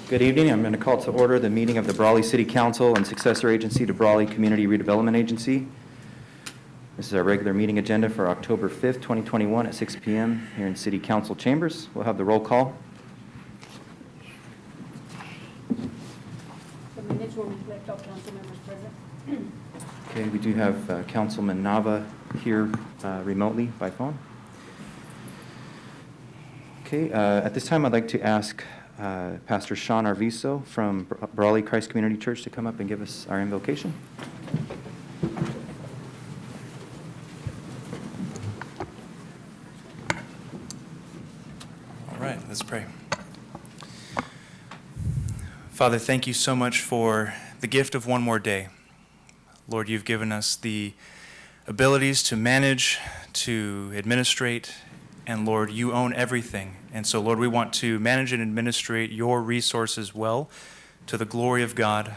Good evening. I'm going to call to order the meeting of the Brawley City Council and successor agency to Brawley Community Redevelopment Agency. This is our regular meeting agenda for October 5th, 2021 at 6 p.m. here in City Council chambers. We'll have the roll call. The minutes will reflect all council members present. Okay, we do have Councilman Nava here remotely by phone. Okay, at this time I'd like to ask Pastor Sean Arvizo from Brawley Christ Community Church to come up and give us our invocation. All right, let's pray. Father, thank you so much for the gift of one more day. Lord, you've given us the abilities to manage, to administrate, and Lord, you own everything. And so, Lord, we want to manage and administrate your resources well to the glory of God,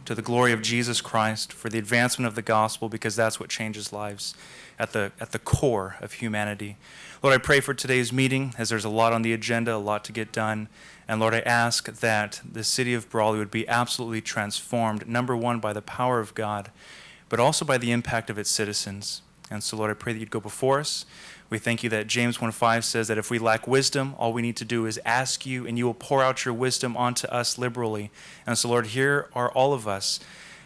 to the glory of Jesus Christ, for the advancement of the gospel, because that's what changes lives at the core of humanity. Lord, I pray for today's meeting, as there's a lot on the agenda, a lot to get done. And Lord, I ask that the city of Brawley would be absolutely transformed, number one, by the power of God, but also by the impact of its citizens. And so, Lord, I pray that you'd go before us. We thank you that James 1:5 says that if we lack wisdom, all we need to do is ask you, and you will pour out your wisdom onto us liberally. And so, Lord, here are all of us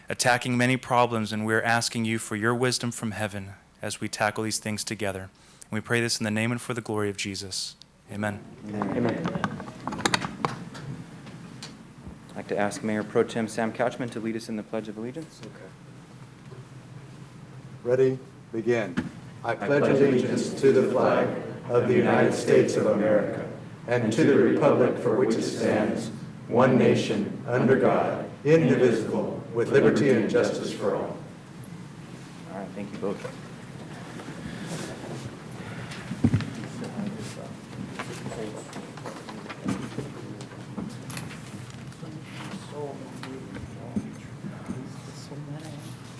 attacking many problems, and we're asking you for your wisdom from heaven as we tackle these things together. And we pray this in the name and for the glory of Jesus. Amen. Amen. I'd like to ask Mayor Pro Tem Sam Couchman to lead us in the Pledge of Allegiance. Okay. Ready? Begin. I pledge allegiance to the flag of the United States of America and to the republic for which it stands, one nation, under God, indivisible, with liberty and justice for all. All right, thank you both.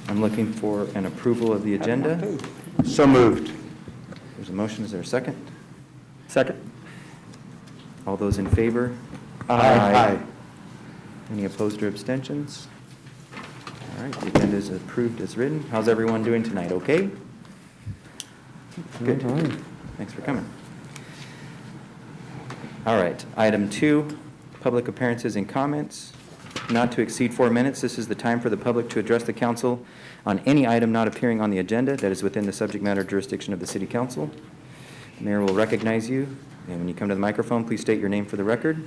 I'm looking for an approval of the agenda. So moved. There's a motion. Is there a second? Second. All those in favor? Aye. Any opposed or abstentions? All right, the agenda is approved as written. How's everyone doing tonight? Okay? Good. All right. Thanks for coming. All right, item 2, public appearances and comments. Not to exceed 4 minutes. This is the time for the public to address the council on any item not appearing on the agenda that is within the subject matter jurisdiction of the city council. The mayor will recognize you, and when you come to the microphone, please state your name for the record.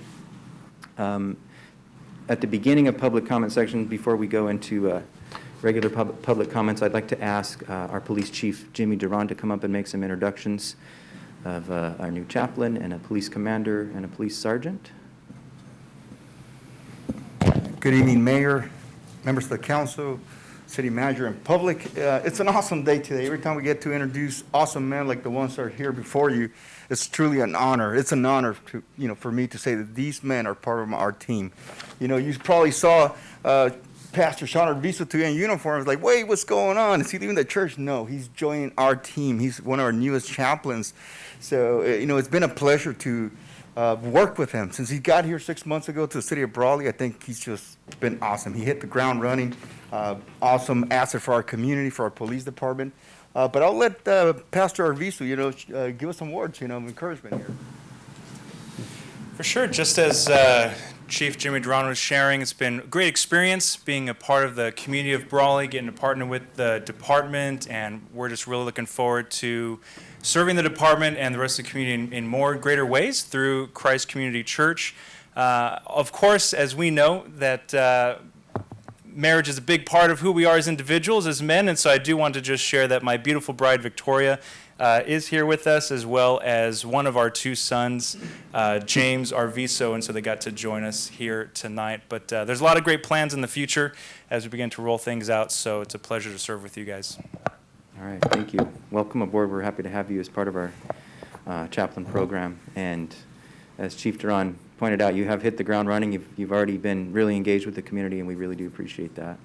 At the beginning of public comment section, before we go into regular public comments, I'd like to ask our police chief, Jimmy Duran, to come up and make some introductions of our new chaplain and a police commander and a police sergeant. Good evening, Mayor, members of the council, city manager, and public. It's an awesome day today. Every time we get to introduce awesome men like the ones that are here before you, it's truly an honor. It's an honor to, for me to say that these men are part of our team. You probably saw Pastor Sean Arvizo today in uniform. It's like, wait, what's going on? Is he leaving the church? No, he's joining our team. He's one of our newest chaplains. So, it's been a pleasure to worked with him. Since he got here 6 months ago to the city of Brawley, I think he's just been awesome. He hit the ground running. Awesome asset for our community, for our police department. But I'll let Pastor Arvizo, give us some words, of encouragement here. For sure. Just as Chief Jimmy Duran was sharing, it's been a great experience being a part of the community of Brawley, getting to partner with the department, and we're just really looking forward to serving the department and the rest of the community in more greater ways through Christ Community Church. Of course, as we know, that marriage is a big part of who we are as individuals, as men, and so I do want to just share that my beautiful bride, Victoria, is here with us, as well as one of our 2 sons, James Arvizo, and so they got to join us here tonight. But there's a lot of great plans in the future as we begin to roll things out, so it's a pleasure to serve with you guys. All right, thank you. Welcome aboard. We're happy to have you as part of our chaplain program. And as Chief Duran pointed out, you have hit the ground running. You've already been really engaged with the community, and we really do appreciate that.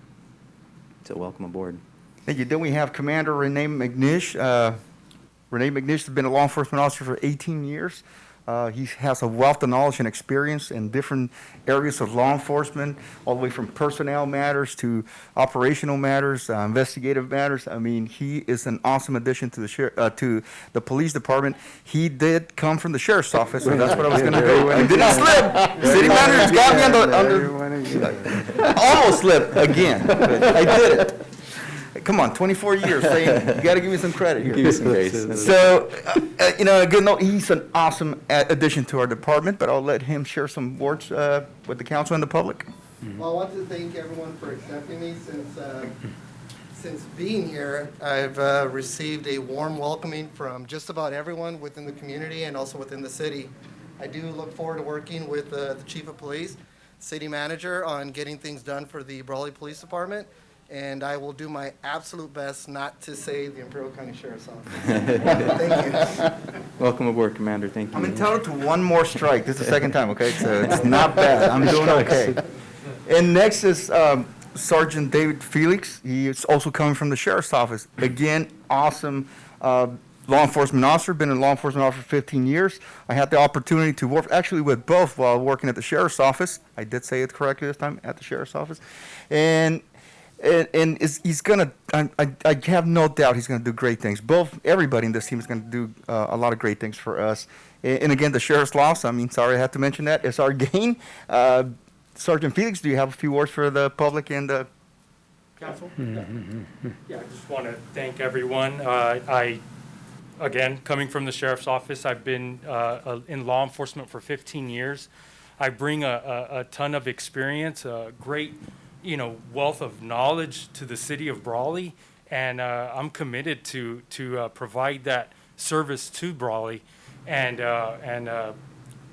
So welcome aboard. Thank you. Then we have Commander Renee McNish. Renee McNish has been a law enforcement officer for 18 years. He has a wealth of knowledge and experience in different areas of law enforcement, all the way from personnel matters to operational matters, investigative matters. I mean, he is an awesome addition to to the police department. He did come from the sheriff's office, so that's what I was going to do. I did not slip. City manager's got me under almost slipped again, but I did it. Come on, 24 years, saying, you got to give me some credit here. Give you some grace. So, again, no, he's an awesome addition to our department, but I'll let him share some words with the council and the public. Well, I want to thank everyone for accepting me. Since being here, I've received a warm welcoming from just about everyone within the community and also within the city. I do look forward to working with the chief of police, city manager, on getting things done for the Brawley Police Department. And I will do my absolute best not to say the Imperial County Sheriff's Office. Thank you. Welcome aboard, Commander. Thank you. I'm entitled to one more strike. This is the second time, okay? So it's not bad. I'm doing okay. And next is Sergeant David Felix. He is also coming from the Sheriff's Office. Again, awesome law enforcement officer. Been a law enforcement officer for 15 years. I had the opportunity to work actually with both while working at the Sheriff's Office. I did say it correctly this time, at the Sheriff's Office. And he's gonna. I have no doubt he's gonna do great things. Everybody in this team is gonna do a lot of great things for us. And again, the sheriff's loss. I mean, sorry, I had to mention that. It's our gain. Sergeant Felix, do you have a few words for the public and the council? Yeah, I just want to thank everyone. Again, coming from the sheriff's office, I've been in law enforcement for 15 years. I bring a ton of experience, a great wealth of knowledge to the city of Brawley, and I'm committed to provide that service to Brawley and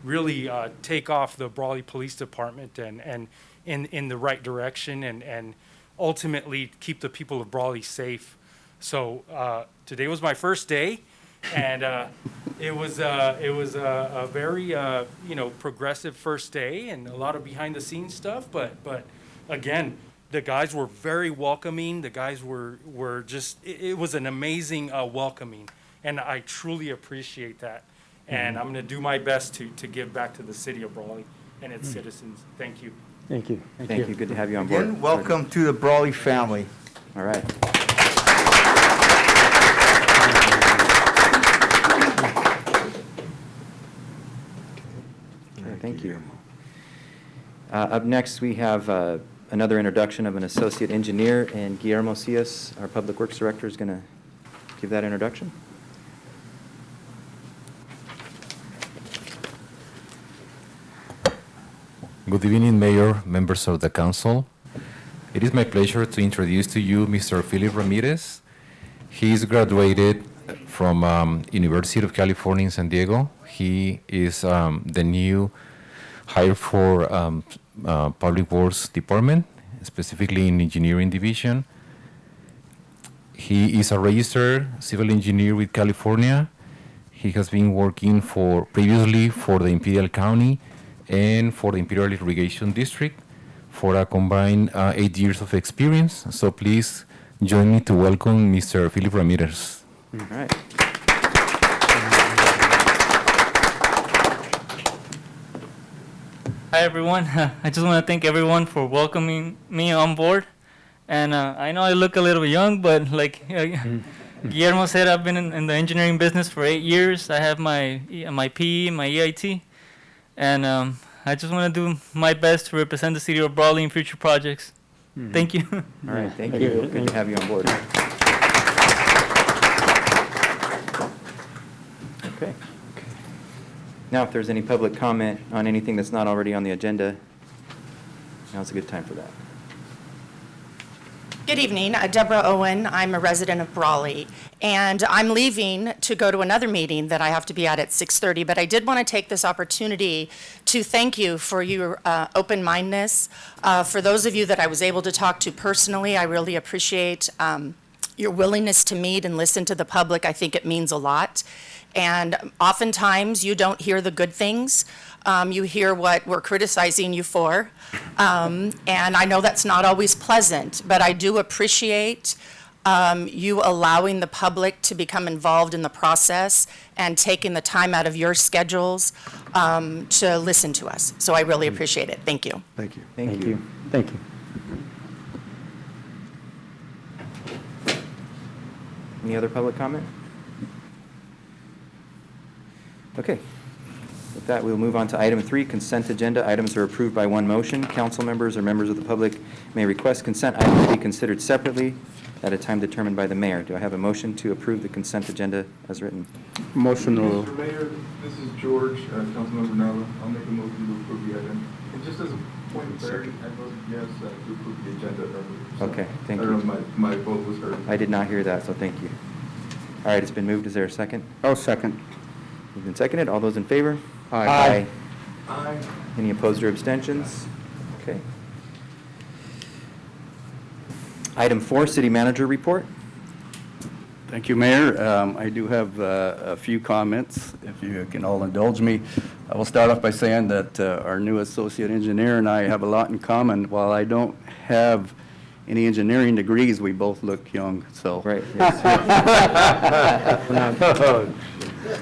really take off the Brawley Police Department and in the right direction and ultimately keep the people of Brawley safe. So today was my first day, and it was a very progressive first day and a lot of behind the scenes stuff, but again, the guys were very welcoming. The guys were just, it was an amazing welcoming, and I truly appreciate that. And I'm going to do my best to give back to the city of Brawley and its citizens. Thank you. Thank you. Thank you. Good to have you on board. Again, welcome to the Brawley family. All right. Okay, thank you. Up next, we have another introduction of an associate engineer, and Guillermo Cias, our Public Works Director, is going to give that introduction. Good evening, Mayor, members of the council. It is my pleasure to introduce to you Mr. Felix Ramirez. He is graduated from University of California in San Diego. He is the new hire for Public Works Department, specifically in Engineering Division. He is a registered civil engineer with California. He has been working previously for the Imperial County and for the Imperial Irrigation District for a combined 8 years of experience. So please join me to welcome Mr. Felix Ramirez. All right. Hi everyone. I just want to thank everyone for welcoming me on board. And I know I look a little young, but like Guillermo said, I've been in the engineering business for 8 years. I have my PE, my EIT, and I just want to do my best to represent the city of Brawley in future projects. Thank you. All right, thank you. Good to have you on board. Okay. Now, if there's any public comment on anything that's not already on the agenda, now's a good time for that. Good evening, Deborah Owen. I'm a resident of Brawley, and I'm leaving to go to another meeting that I have to be at 6:30, but I did want to take this opportunity to thank you for your open-mindedness. For those of you that I was able to talk to personally, I really appreciate your willingness to meet and listen to the public. I think it means a lot. And oftentimes, you don't hear the good things. You hear what we're criticizing you for. And I know that's not always pleasant, but I do appreciate you allowing the public to become involved in the process and taking the time out of your schedules to listen to us. So I really appreciate it. Thank you. Thank you. Thank you. Thank you. Any other public comment? Okay. With that, we'll move on to item 3, consent agenda. Items are approved by one motion. Council members or members of the public may request consent items to be considered separately at a time determined by the mayor. Do I have a motion to approve the consent agenda as written? Motion to, Mr. Mayor, this is George, Councilmember Nava. I'll make a motion to approve the item. And just as a point of clarity, I voted yes to approve the agenda earlier. So Okay, thank I you. don't know if my vote was heard. I did not hear that, so thank you. All right, it's been moved. Is there a second? oh, second. Moved and seconded. All those in favor? Aye. Aye. Any opposed or abstentions? Okay. Item 4, city manager report. Thank you, Mayor. I do have a few comments, if you can all indulge me. I will start off by saying that our new associate engineer and I have a lot in common. While I don't have any engineering degrees, we both look young, so. Right. Yes.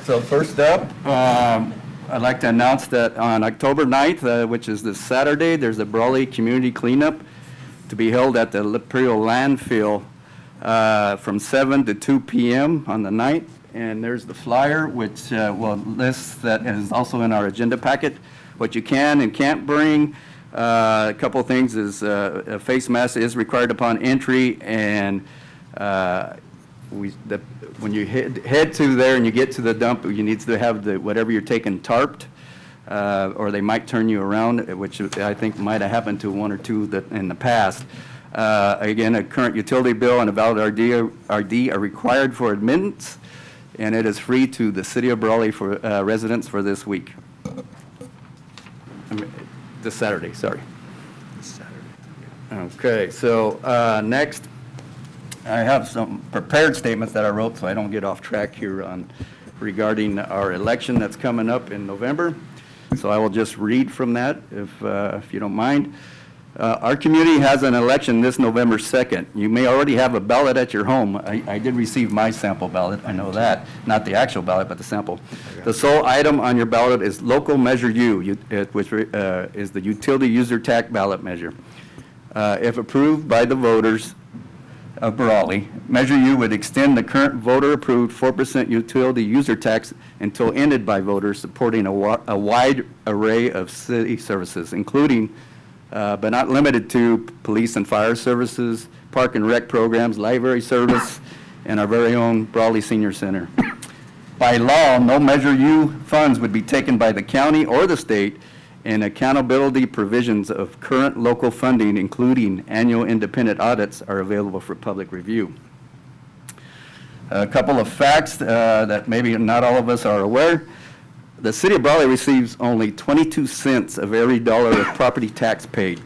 So first up, I'd like to announce that on October 9th, which is this Saturday, there's a Brawley community cleanup to be held at the Imperial landfill from 7 to 2 p.m. on the 9th. And there's the flyer, which will list that is also in our agenda packet, what you can and can't bring. A couple of things is a face mask is required upon entry, and when you head to there and you get to the dump, you need to have whatever you're taking tarped, or they might turn you around, which I think might have happened to one or two in the past. Again, a current utility bill and a valid RD are required for admittance, and it is free to the city of Brawley for residents for this week. This Saturday, sorry. This Saturday. Okay, so next, I have some prepared statements that I wrote so I don't get off track here regarding our election that's coming up in November. So I will just read from that if you don't mind. Our community has an election this November 2nd. You may already have a ballot at your home. I did receive my sample ballot, I know that. Not the actual ballot, but the sample. The sole item on your ballot is Local Measure U, which is the utility user tax ballot measure. If approved by the voters of Brawley, Measure U would extend the current voter-approved 4% utility user tax until ended by voters supporting a wide array of city services, including but not limited to police and fire services, park and rec programs, library service, and our very own Brawley Senior Center. By law, no Measure U funds would be taken by the county or the state, and accountability provisions of current local funding, including annual independent audits, are available for public review. A couple of facts that maybe not all of us are aware. The city of Brawley receives only 22 cents of every dollar of property tax paid.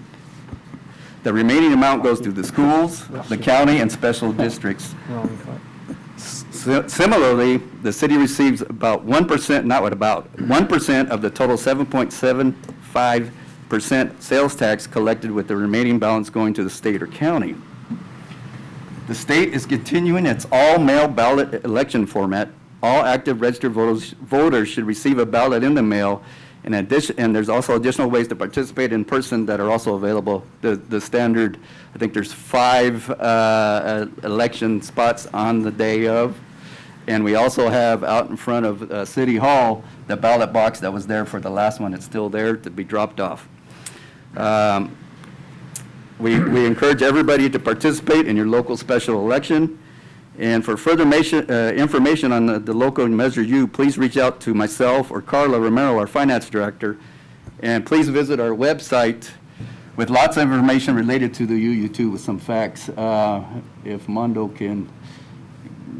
The remaining amount goes to the schools, the county, and special districts. Similarly, the city receives about 1%, not what about, 1% of the total 7.75% sales tax collected, with the remaining balance going to the state or county. The state is continuing its all-mail ballot election format. All active registered voters should receive a ballot in the mail. In addition, and there's also additional ways to participate in person that are also available. The standard, I think there's 5 election spots on the day of. And we also have out in front of City Hall, the ballot box that was there for the last one. It's still there to be dropped off. We encourage everybody to participate in your local special election. And for further information on the local Measure U, please reach out to myself or Carla Romero, our finance director. And please visit our website with lots of information related to the UU too, with some facts. If Mondo can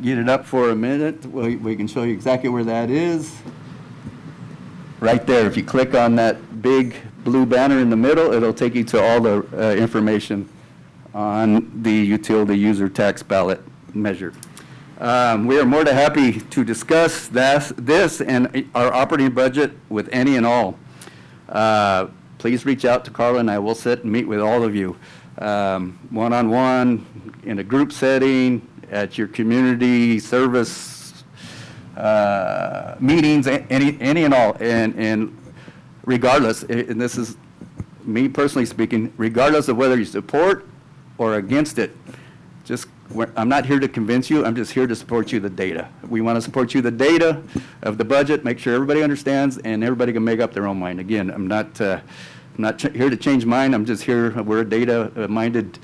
get it up for a minute, we can show you exactly where that is. Right there, if you click on that big blue banner in the middle, it'll take you to all the information on the utility user tax ballot measure. We are more than happy to discuss this and our operating budget with any and all. Please reach out to Carla and I will sit and meet with all of you. one-on-one, in a group setting, at your community service meetings, any and all. And regardless, and this is me personally speaking, regardless of whether you support or against it, I'm not here to convince you, I'm just here to support you the data. We want to support you the data of the budget, make sure everybody understands, and everybody can make up their own mind. Again, I'm not here to change mine, I'm just here, we're data-minded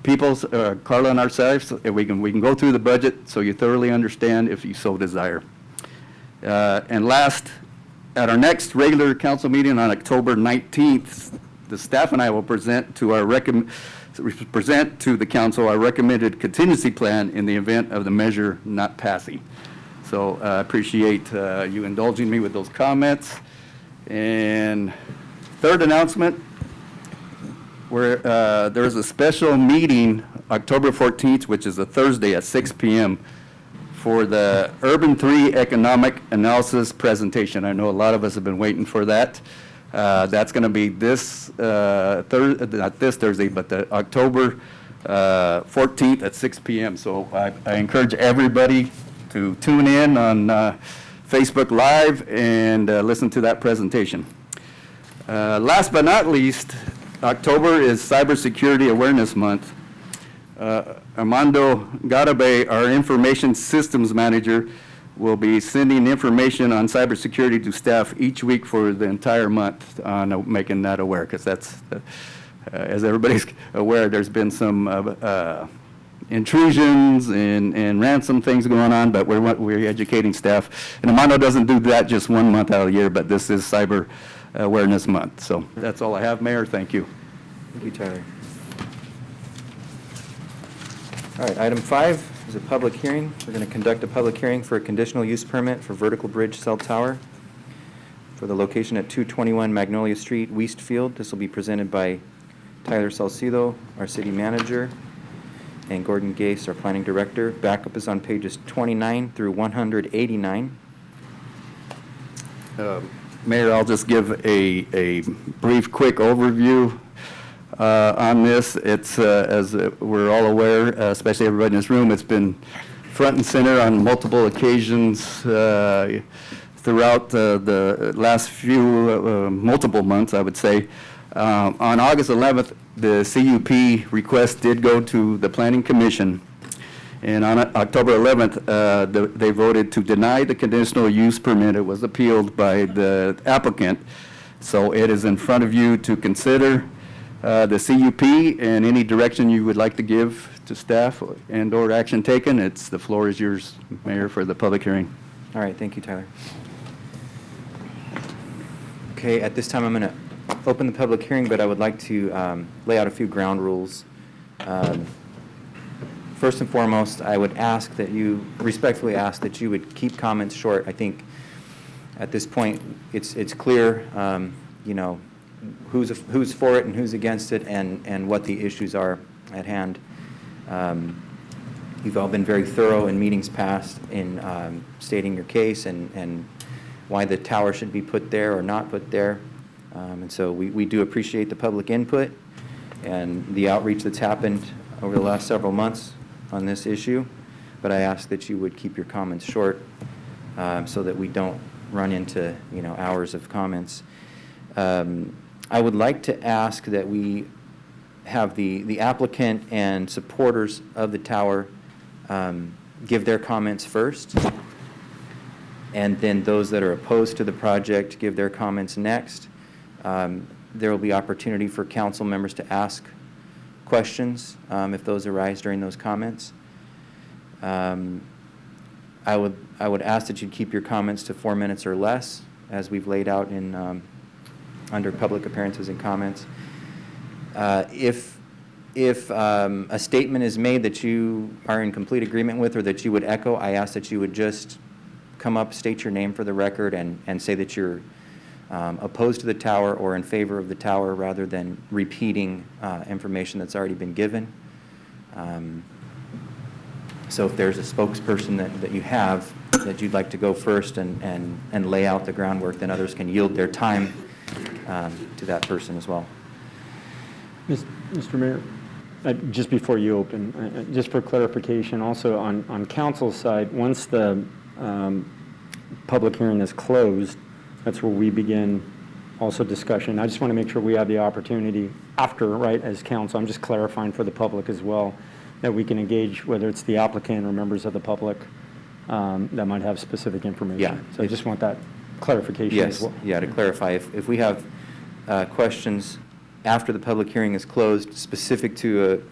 people, Carla and ourselves, we can go through the budget so you thoroughly understand if you so desire. And last, at our next regular council meeting on October 19th, the staff and I will present to the council our recommended contingency plan in the event of the measure not passing. So I appreciate you indulging me with those comments. And third announcement, there is a special meeting October 14th, which is a Thursday at 6 p.m. for the Urban 3 Economic Analysis presentation. I know a lot of us have been waiting for that. That's going to be this, not this Thursday, but the October 14th at 6 p.m. So I encourage everybody to tune in on Facebook Live and listen to that presentation. Last but not least, October is Cybersecurity Awareness Month. Armando Garabay, our Information Systems Manager, will be sending information on cybersecurity to staff each week for the entire month on making that aware, because that's, as everybody's aware, there's been some intrusions and ransom things going on, but we're educating staff. And Armando doesn't do that just 1 month out of the year, but this is Cyber Awareness Month. So that's all I have, Mayor. Thank you. Thank you, Tyler. All right, item 5 is a public hearing. We're going to conduct a public hearing for a conditional use permit for vertical bridge cell tower for the location at 221 Magnolia Street, Westfield. This will be presented by Tyler Salcido, our city manager, and Gordon Gase, our planning director. Backup is on pages 29 through 189. Mayor, I'll just give a brief, quick overview on this. It's, as we're all aware, especially everybody in this room, it's been front and center on multiple occasions throughout the last few, multiple months, I would say. On August 11th, the CUP request did go to the Planning Commission. And on October 11th, they voted to deny the conditional use permit. It was appealed by the applicant. So it is in front of you to consider the CUP and any direction you would like to give to staff and or action taken. The floor is yours, Mayor, for the public hearing. All right, thank you, Tyler. Okay, at this time, I'm going to open the public hearing, but I would like to lay out a few ground rules. First and foremost, I would respectfully ask that you would keep comments short. I think at this point, it's clear, you know, who's for it and who's against it, and what the issues are at hand. You've all been very thorough in meetings past in stating your case and why the tower should be put there or not put there. And so we do appreciate the public input and the outreach that's happened over the last several months on this issue, but I ask that you would keep your comments short so that we don't run into, you know, hours of comments. I would like to ask that we have the applicant and supporters of the tower give their comments first, and then those that are opposed to the project give their comments next. There will be opportunity for council members to ask questions if those arise during those comments. I would ask that you keep your comments to 4 minutes or less, as we've laid out in under public appearances and comments. If a statement is made that you are in complete agreement with or that you would echo, I ask that you would just come up, state your name for the record, and say that you're opposed to the tower or in favor of the tower, rather than repeating information that's already been given. So if there's a spokesperson that you have that you'd like to go first and lay out the groundwork, then others can yield their time to that person as well. Mr. Mayor, just before you open, just for clarification, also on council's side, once the public hearing is closed, that's where we begin also discussion. I just want to make sure we have the opportunity after, right, as council, I'm just clarifying for the public as well, that we can engage, whether it's the applicant or members of the public that might have specific information. Yeah. So I just want that clarification as Yes, well. yeah, to clarify, if we have questions after the public hearing is closed, specific to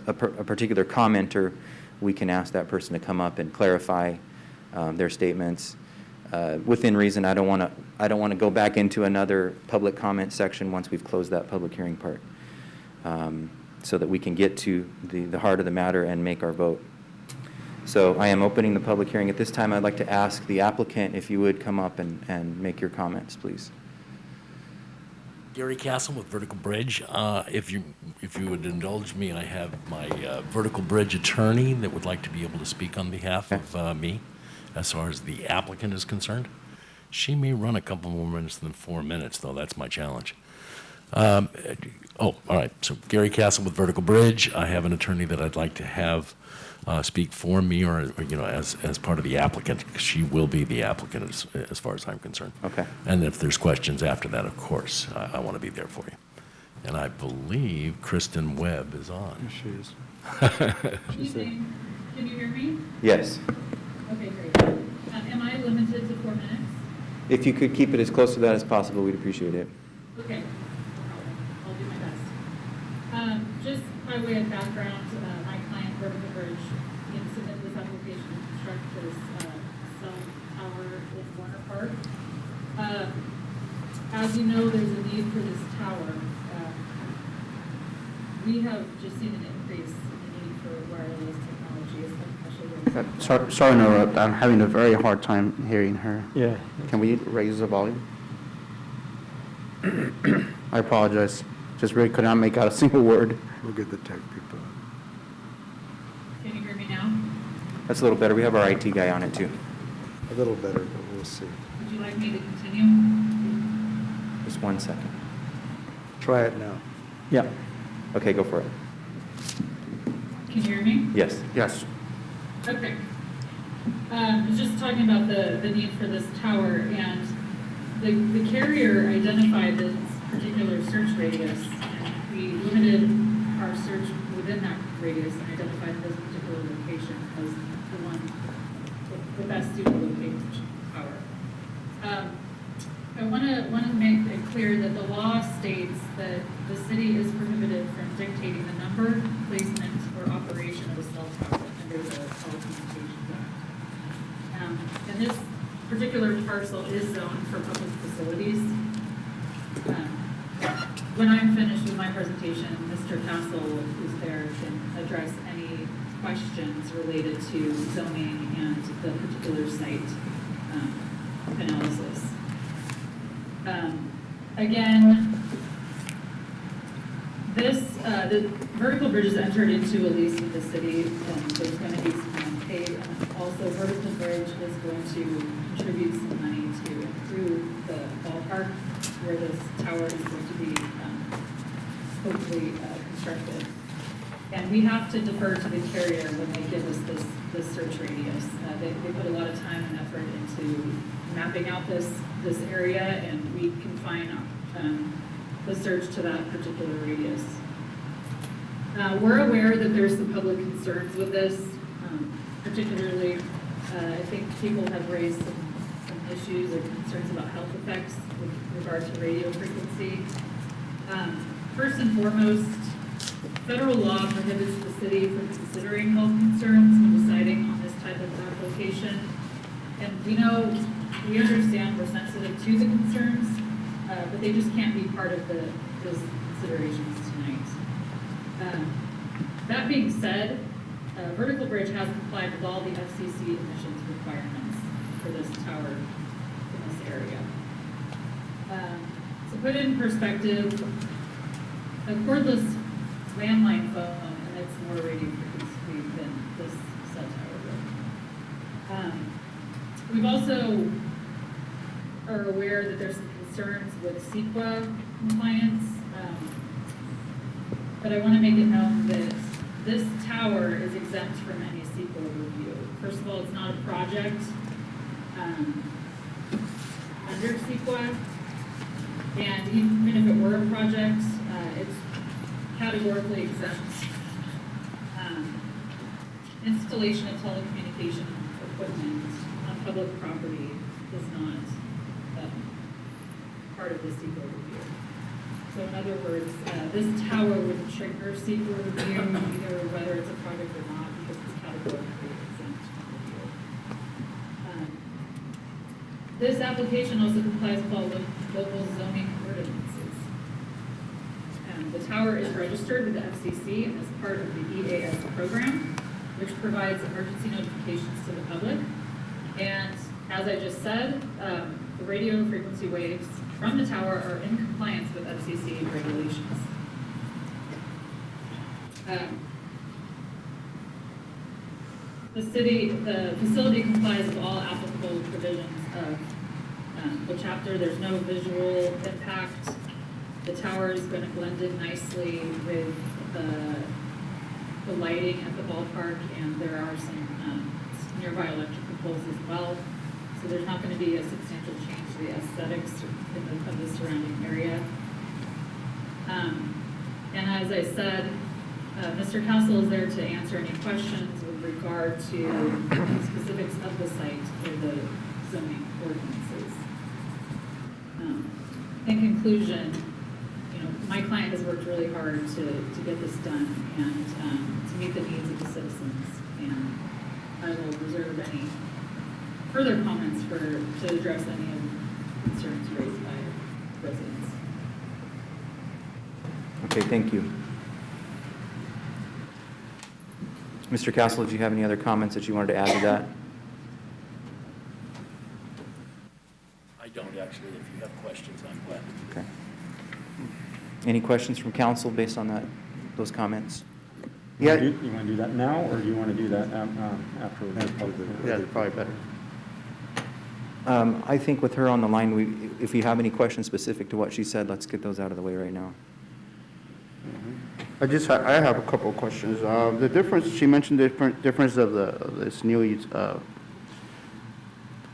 a particular commenter, we can ask that person to come up and clarify their statements within reason. I don't want to go back into another public comment section once we've closed that public hearing part, so that we can get to the heart of the matter and make our vote. So I am opening the public hearing. At this time, I'd like to ask the applicant if you would come up and make your comments, please. Gary Castle with Vertical Bridge. If you would indulge me, I have my Vertical Bridge attorney that would like to be able to speak on behalf of me as far as the applicant is concerned. She may run a couple more minutes than 4 minutes, though. That's my challenge. All right. So Gary Castle with Vertical Bridge. I have an attorney that I'd like to have speak for me, or as part of the applicant. She will be the applicant as far as I'm concerned. Okay. And if there's questions after that, of course, I want to be there for you. And I believe Kristen Webb is on. She is. Evening. Can you hear me? Yes. Okay, great. Am I limited to 4 minutes? If you could keep it as close to that as possible, we'd appreciate it. Okay, no problem. I'll do my best. Just by way of background, my client, Vertical Bridge, submitted this application to construct this cell tower in Warner Park. As you know, there's a need for this tower. We have just seen an increase in the need for wireless technology, especially Sorry to interrupt. I'm having a very hard time hearing her. Yeah. Can we raise the volume? I apologize. Just really could not make out a single word. We'll get the tech people. Can you hear me now? That's a little better. We have our IT guy on it, too. A little better, but we'll see. Would you like me to continue? Just 1 second. Try it now. Yeah. Okay, go for it. Can you hear me? Yes. Yes. Okay. I was just talking about the need for this tower, and the carrier identified this particular search radius, and we limited our search within that radius and identified this particular location as the one, the best suitable location for tower. I want to make it clear that the law states that the city is prohibited from dictating the number, placement, or operation of a cell tower under the Telecommunications Act. And this particular parcel is zoned for public facilities. When I'm finished with my presentation, Mr. Castle, who's there, can address any questions related to zoning and the particular site analysis. Again, the Vertical Bridge has entered into a lease with the city, and there's going to be some money paid. And also, Vertical Bridge is going to contribute some money to improve the ballpark where this tower is going to be hopefully constructed. And we have to defer to the carrier when they give us this search radius. They put a lot of time and effort into mapping out this area, and we confine the search to that particular radius. We're aware that there's some public concerns with this, particularly I think people have raised some issues or concerns about health effects with regard to radio frequency. First and foremost, federal law prohibits the city from considering health concerns when deciding on this type of application. And we understand we're sensitive to the concerns, but they just can't be part of those considerations tonight. That being said, Vertical Bridge has complied with all the FCC emissions requirements for this tower in this area. To put it in perspective, a cordless landline phone emits more radio frequency than this cell tower would. We've also are aware that there's some concerns with CEQA compliance. but I want to make it known that this tower is exempt from any CEQA review. First of all, it's not a project under CEQA, and even if it were a project, it's categorically exempt. Installation of telecommunication equipment on public property is not part of the CEQA review. So in other words, this tower would trigger CEQA review, either whether it's a project or not, because it's categorically exempt from review. This application also complies with all local zoning ordinances. The tower is registered with the FCC as part of the EAS program, which provides emergency notifications to the public. And as I just said, the radio frequency waves from the tower are in compliance with FCC regulations. The facility complies with all applicable provisions of the chapter. There's no visual impact. The tower is going to blend in nicely with the lighting at the ballpark, and there are some nearby electrical poles as well. So there's not going to be a substantial change to the aesthetics of the surrounding area. And as I said, Mr. Castle is there to answer any questions with regard to the specifics of the site or the zoning ordinances. In conclusion, my client has worked really hard to get this done and to meet the needs of the citizens. And I will reserve any further comments to address any of the concerns raised by residents. Okay, thank you. Mr. Castle, did you have any other comments that you wanted to add to that? I don't actually. If you have questions, I'm glad. Okay. Any questions from council based on those comments? Yeah. You want to do that now, or do you want to do that after the public? Yeah, it's probably better. I think with her on the line, if you have any questions specific to what she said, let's get those out of the way right now. I have a couple of questions. The difference, she mentioned difference of this new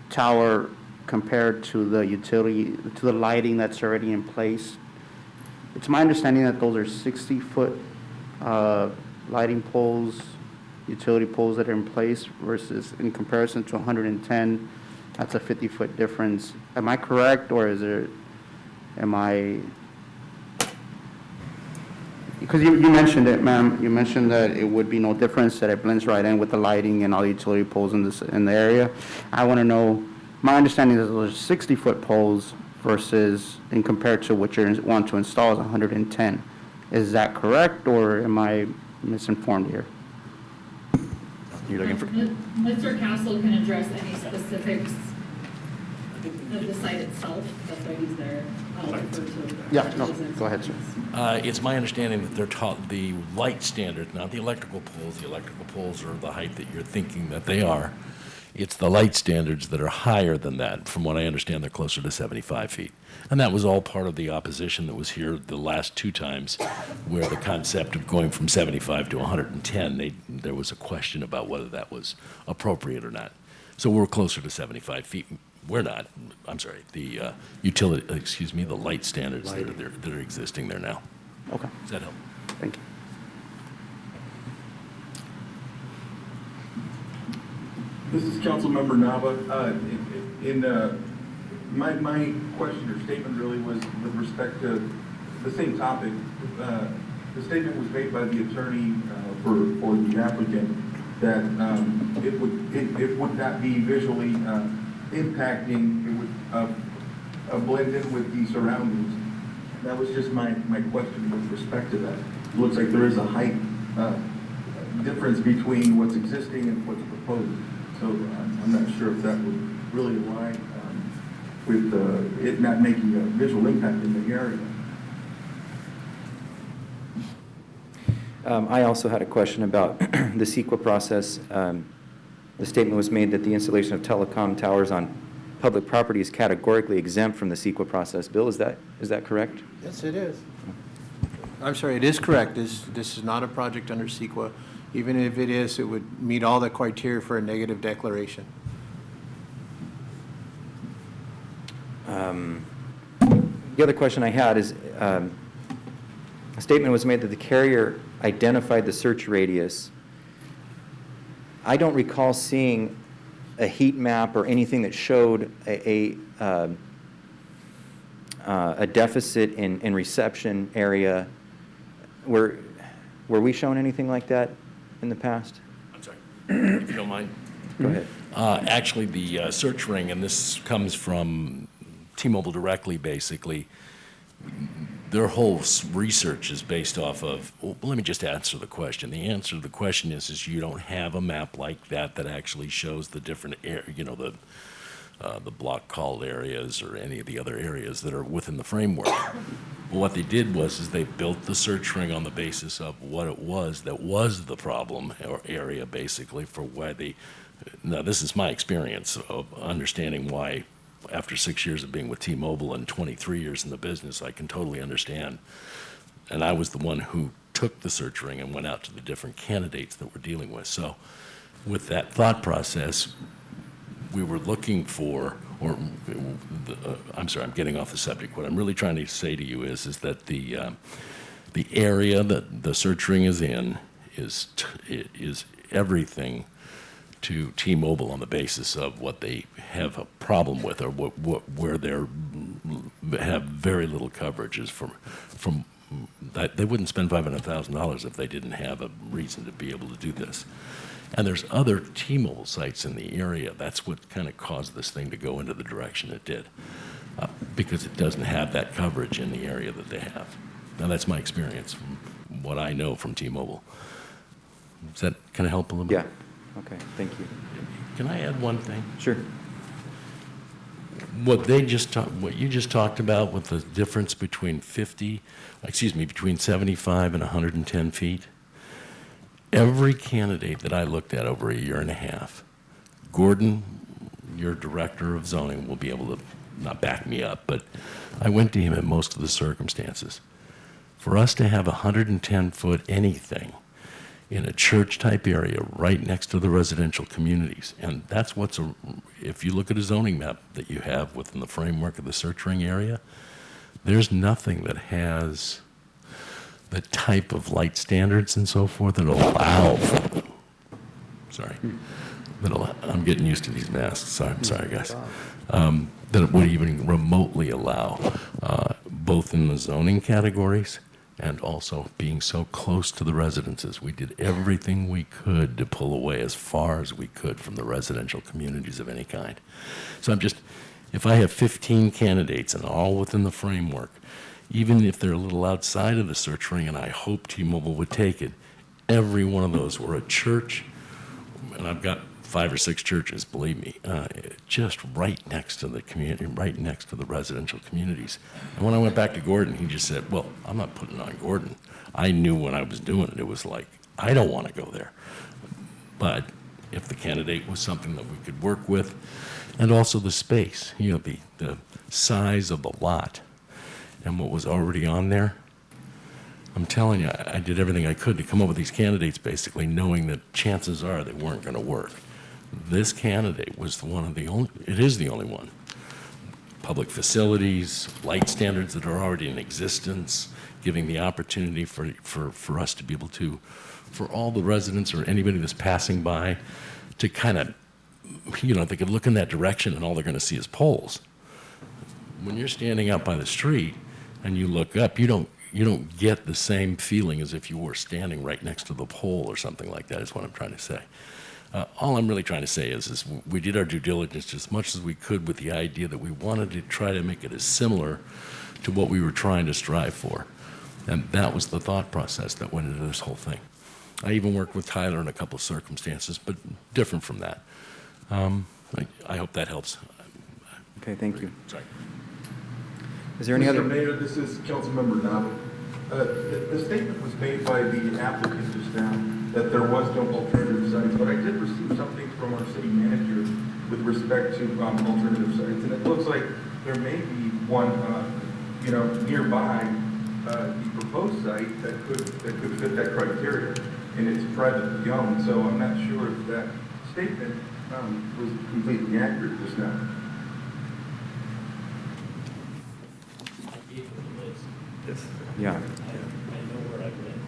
tower compared to the utility, to the lighting that's already in place. It's my understanding that those are 60-foot lighting poles, utility poles that are in place versus in comparison to 110, that's a 50-foot difference. Am I correct, or because you mentioned it, ma'am, you mentioned that it would be no difference, that it blends right in with the lighting and all the utility poles in the area. I want to know, my understanding is those are 60-foot poles versus, in compared to what you want to install is 110. Is that correct, or am I misinformed here? You're looking for... Mr. Castle can address any specifics of the site itself. That's why he's there. I'll refer to... Yeah, no, go ahead, sir. It's my understanding that they're taught the light standard, not the electrical poles. The electrical poles are the height that you're thinking that they are. It's the light standards that are higher than that. From what I understand, they're closer to 75 feet. And that was all part of the opposition that was here the last two times, where the concept of going from 75 to 110, there was a question about whether that was appropriate or not. So we're closer to 75 feet. We're not. I'm sorry. The the light standards that are existing there now. Okay. Does that help? Thank you. This is Councilmember Nava. My question or statement really was with respect to the same topic. The statement was made by the attorney for the applicant that it would not be visually impacting. It would blend in with the surroundings. That was just my question with respect to that. It looks like there is a height difference between what's existing and what's proposed. So I'm not sure if that would really align with it not making a visual impact in the area. I also had a question about the CEQA process. The statement was made that the installation of telecom towers on public property is categorically exempt from the CEQA process. Bill, is that correct? Yes, it is. I'm sorry, it is correct. This is not a project under CEQA. Even if it is, it would meet all the criteria for a negative declaration. The other question I had is, a statement was made that the carrier identified the search radius. I don't recall seeing a heat map or anything that showed a deficit in reception area. Were we shown anything like that in the past? I'm sorry, if you don't mind. Go ahead. Actually, the search ring, and this comes from T-Mobile directly, basically, their whole research is based off of, well, let me just answer the question. The answer to the question is you don't have a map like that that actually shows the different, the block called areas or any of the other areas that are within the framework. But what they did was they built the search ring on the basis of what it was that was the problem or area, basically, for why they, now this is my experience of understanding why after 6 years of being with T-Mobile and 23 years in the business, I can totally understand. And I was the one who took the search ring and went out to the different candidates that we're dealing with. So with that thought process, we were looking for, I'm sorry, I'm getting off the subject. What I'm really trying to say to you is that the area that the search ring is in is everything to T-Mobile on the basis of what they have a problem with, or where they have very little coverage is from that. They wouldn't spend $500,000 if they didn't have a reason to be able to do this. And there's other T-Mobile sites in the area. That's what kind of caused this thing to go into the direction it did, because it doesn't have that coverage in the area that they have. Now, that's my experience from what I know from T-Mobile. Does that kind of help a little bit? Yeah. Okay, thank you. Can I add one thing? Sure. What you just talked about with the difference between between 75 and 110 feet, every candidate that I looked at over a year and a half, Gordon, your director of zoning, will be able to not back me up, but I went to him in most of the circumstances. For us to have 110-foot anything in a church-type area right next to the residential communities, and that's if you look at a zoning map that you have within the framework of the search ring area, there's nothing that has the type of light standards and so forth that allow for, I'm getting used to these masks, I'm sorry guys, that it would even remotely allow, both in the zoning categories and also being so close to the residences. We did everything we could to pull away as far as we could from the residential communities of any kind. So if I have 15 candidates and all within the framework, even if they're a little outside of the search ring, and I hope T-Mobile would take it, every one of those were a church, and I've got 5 or 6 churches, believe me, just right next to the community, right next to the residential communities. And when I went back to Gordon, he just said, well, I'm not putting it on Gordon. I knew when I was doing it, it was like, I don't want to go there. But if the candidate was something that we could work with, and also the space, the size of the lot and what was already on there, I'm telling you, I did everything I could to come up with these candidates, basically knowing that chances are they weren't going to work. This candidate was it is the only one. Public facilities, light standards that are already in existence, giving the opportunity for us to be able to, for all the residents or anybody that's passing by, to kind of, they could look in that direction and all they're going to see is poles. When you're standing out by the street and you look up, you don't get the same feeling as if you were standing right next to the pole or something like that, is what I'm trying to say. All I'm really trying to say is we did our due diligence as much as we could with the idea that we wanted to try to make it as similar to what we were trying to strive for. And that was the thought process that went into this whole thing. I even worked with Tyler in a couple of circumstances, but different from that. I hope that helps. Okay, thank you. Sorry. Is there any other? Mr. Mayor, this is Councilmember Nava. The statement was made by the applicant just now that there was no alternative sites, but I did receive something from our city manager with respect to alternative sites, and it looks like there may be one, nearby the proposed site that could fit that criteria, and it's privately owned, so I'm not sure if that statement was completely accurate just now. Yeah. I know where I've been,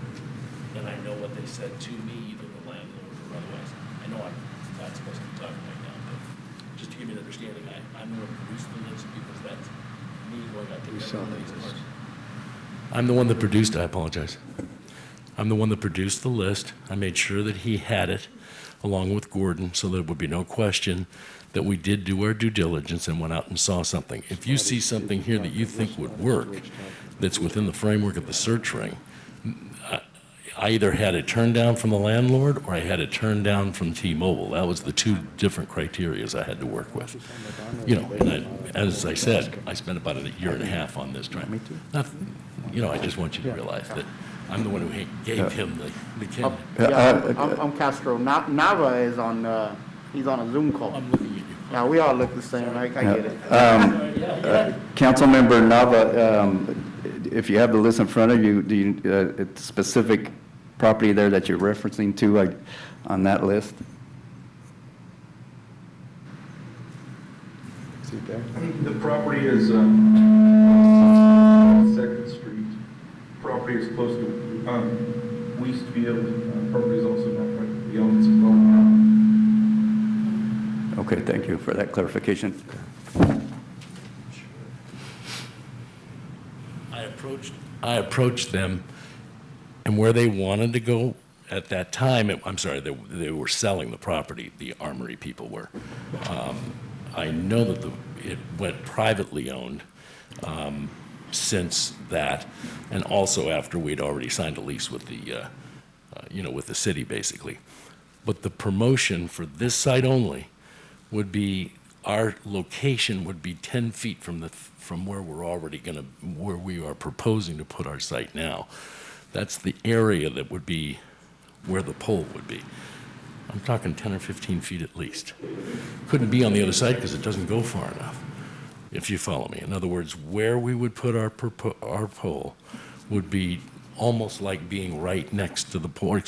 and I know what they said to me, either the landlord or otherwise. I know I'm not supposed to be talking right now, but just to give you an understanding, I'm the one who produced the list because that's me going out to these parts. I'm the one that produced, I apologize. I'm the one that produced the list. I made sure that he had it along with Gordon so there would be no question that we did do our due diligence and went out and saw something. If you see something here that you think would work, that's within the framework of the search ring, I either had it turned down from the landlord or I had it turned down from T-Mobile. That was the two different criterias I had to work with. You know, and as I said, I spent about a year and a half on this trying. I just want you to realize that I'm the one who gave him the camera. I'm Castro. Nava is on, he's on a Zoom call. I'm looking at you. Yeah, we all look the same, I get it. Councilmember Nava, if you have the list in front of you, do you, it's specific property there that you're referencing to on that list? See it there? The property is 2nd Street. Property is close to Westfield. Property is also not privately owned. It's Okay, thank you for that clarification. I approached them, and where they wanted to go at that time, they were selling the property, the Armory people were. I know that it went privately owned since that, and also after we'd already signed a lease with the, with the city, basically. But the promotion for this site only would be, our location would be 10 feet from where we're already where we are proposing to put our site now. That's the area that would be where the pole would be. I'm talking 10 or 15 feet at least. Couldn't be on the other side because it doesn't go far enough, if you follow me. In other words, where we would put our pole would be almost like being right next to the pole,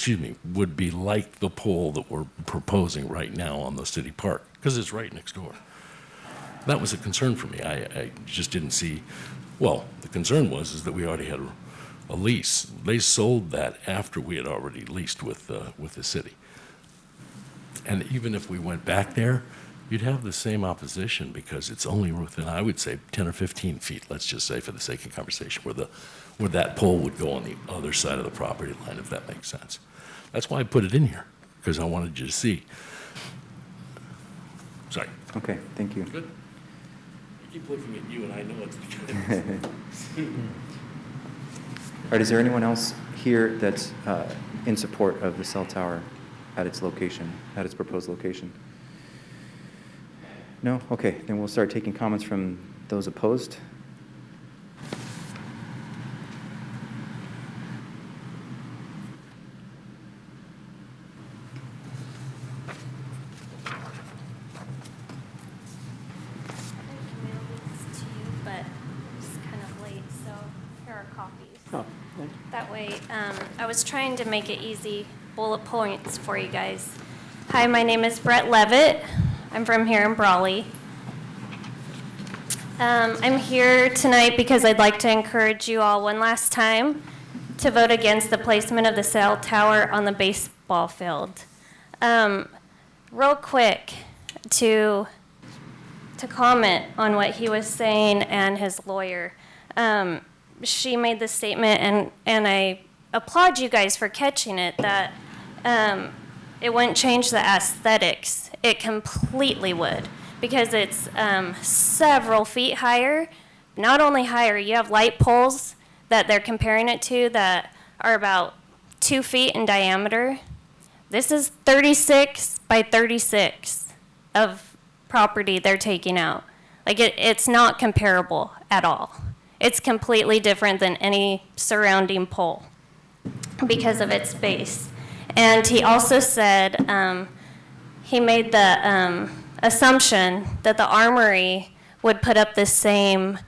would be like the pole that we're proposing right now on the city park, because it's right next door. That was a concern for me. I just didn't see, well, the concern is that we already had a lease. They sold that after we had already leased with the city. And even if we went back there, you'd have the same opposition because it's only within, I would say, 10 or 15 feet, let's just say for the sake of conversation, where that pole would go on the other side of the property line, if that makes sense. That's why I put it in here, because I wanted you to see. Sorry. Okay, thank you. Good. I keep looking at you, and I know it's because. All right, is there anyone else here that's in support of the cell tower at its location, at its proposed location? No? Okay, then we'll start taking comments from those opposed. That way, I was trying to make it easy, bullet points for you guys. Hi, my name is Brett Levitt. I'm from here in Brawley. I'm here tonight because I'd like to encourage you all one last time to vote against the placement of the cell tower on the baseball field. Real quick, to comment on what he was saying and his lawyer. She made the statement, and I applaud you guys for catching it, that it wouldn't change the aesthetics. It completely would, because it's several feet higher. Not only higher, you have light poles that they're comparing it to that are about 2 feet in diameter. This is 36 by 36 of property they're taking out. Like, it's not comparable at all. It's completely different than any surrounding pole because of its base. And he also said, he made the assumption that the Armory would put up the same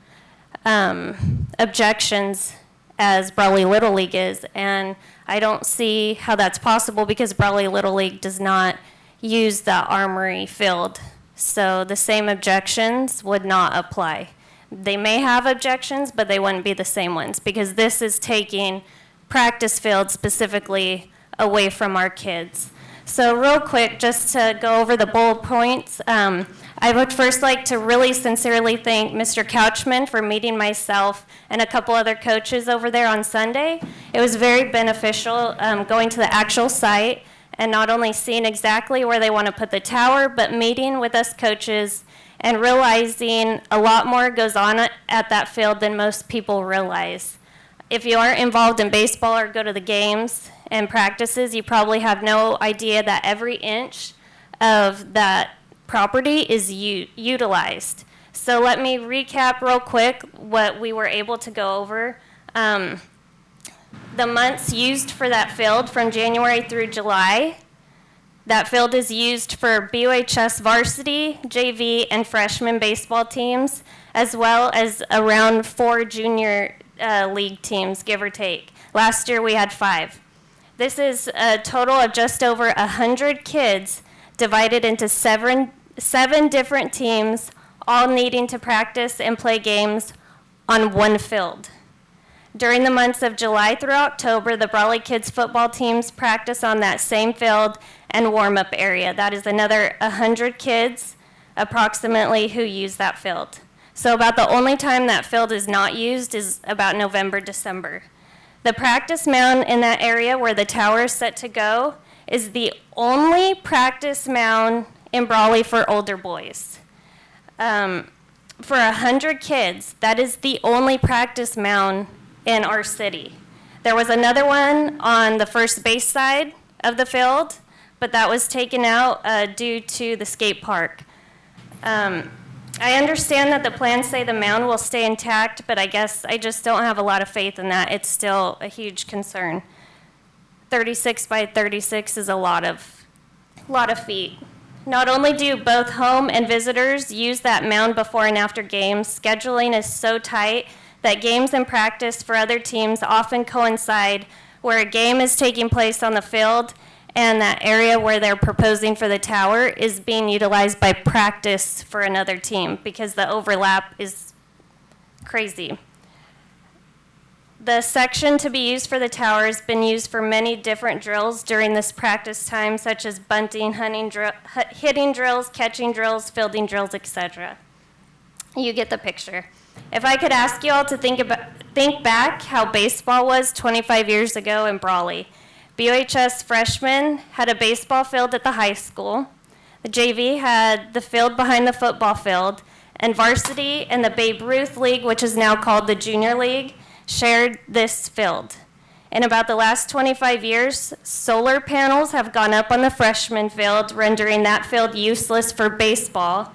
objections as Brawley Little League is. And I don't see how that's possible because Brawley Little League does not use the Armory field. So the same objections would not apply. They may have objections, but they wouldn't be the same ones because this is taking practice field specifically away from our kids. So real quick, just to go over the bullet points, I would first like to really sincerely thank Mr. Couchman for meeting myself and a couple other coaches over there on Sunday. It was very beneficial going to the actual site and not only seeing exactly where they want to put the tower, but meeting with us coaches and realizing a lot more goes on at that field than most people realize. If you aren't involved in baseball or go to the games and practices, you probably have no idea that every inch of that property is utilized. So let me recap real quick what we were able to go over. The months used for that field from January through July, that field is used for BOHS varsity, JV, and freshman baseball teams, as well as around 4 junior league teams, give or take. Last year we had 5. This is a total of just over 100 kids divided into seven different teams, all needing to practice and play games on one field. During the months of July through October, the Brawley kids football teams practice on that same field and warm-up area. That is another 100 kids approximately who use that field. So about the only time that field is not used is about November, December. The practice mound in that area where the tower is set to go is the only practice mound in Brawley for older boys. For 100 kids, that is the only practice mound in our city. There was another one on the first base side of the field, but that was taken out due to the skate park. I understand that the plans say the mound will stay intact, but I guess I just don't have a lot of faith in that. It's still a huge concern. 36 by 36 is a lot of feet. Not only do both home and visitors use that mound before and after games, scheduling is so tight that games and practice for other teams often coincide where a game is taking place on the field and that area where they're proposing for the tower is being utilized by practice for another team because the overlap is crazy. The section to be used for the tower has been used for many different drills during this practice time, such as bunting, hitting drills, catching drills, fielding drills, etc. You get the picture. If I could ask you all to think back how baseball was 25 years ago in Brawley. BOHS freshmen had a baseball field at the high school. The JV had the field behind the football field, and varsity and the Babe Ruth League, which is now called the Junior League, shared this field. In about the last 25 years, solar panels have gone up on the freshman field, rendering that field useless for baseball.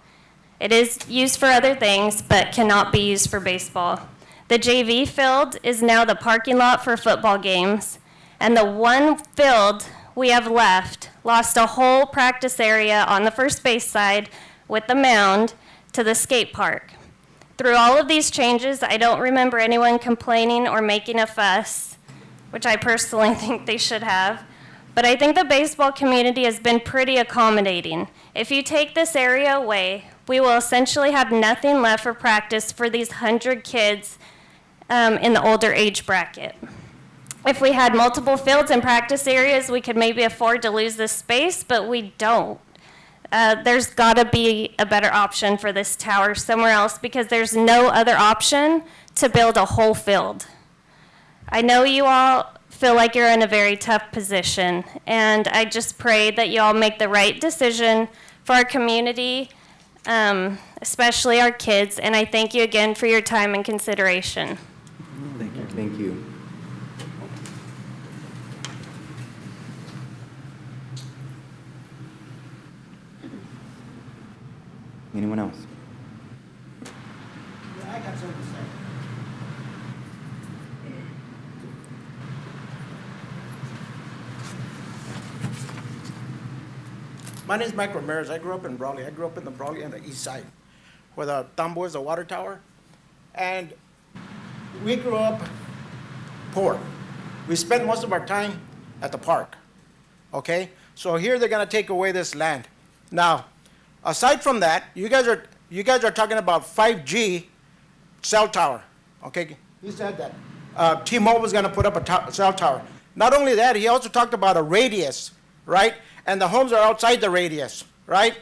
It is used for other things, but cannot be used for baseball. The JV field is now the parking lot for football games, and the one field we have left lost a whole practice area on the first base side with the mound to the skate park. Through all of these changes, I don't remember anyone complaining or making a fuss, which I personally think they should have. But I think the baseball community has been pretty accommodating. If you take this area away, we will essentially have nothing left for practice for these 100 kids in the older age bracket. If we had multiple fields and practice areas, we could maybe afford to lose this space, but we don't. There's got to be a better option for this tower somewhere else because there's no other option to build a whole field. I know you all feel like you're in a very tough position, and I just pray that you all make the right decision for our community, especially our kids, and I thank you again for your time and consideration. Thank you. Thank you. Anyone else? I got something to say. My name is Mike Ramirez. I grew up in Brawley. I grew up in the Brawley on the east side, where the Tambo is the water tower. And we grew up poor. We spend most of our time at the park, okay? So here they're gonna take away this land. Now, aside from that, you guys are talking about 5G cell tower, okay? He said that. T-Mobile's gonna put up a cell tower. Not only that, he also talked about a radius, right? And the homes are outside the radius, right?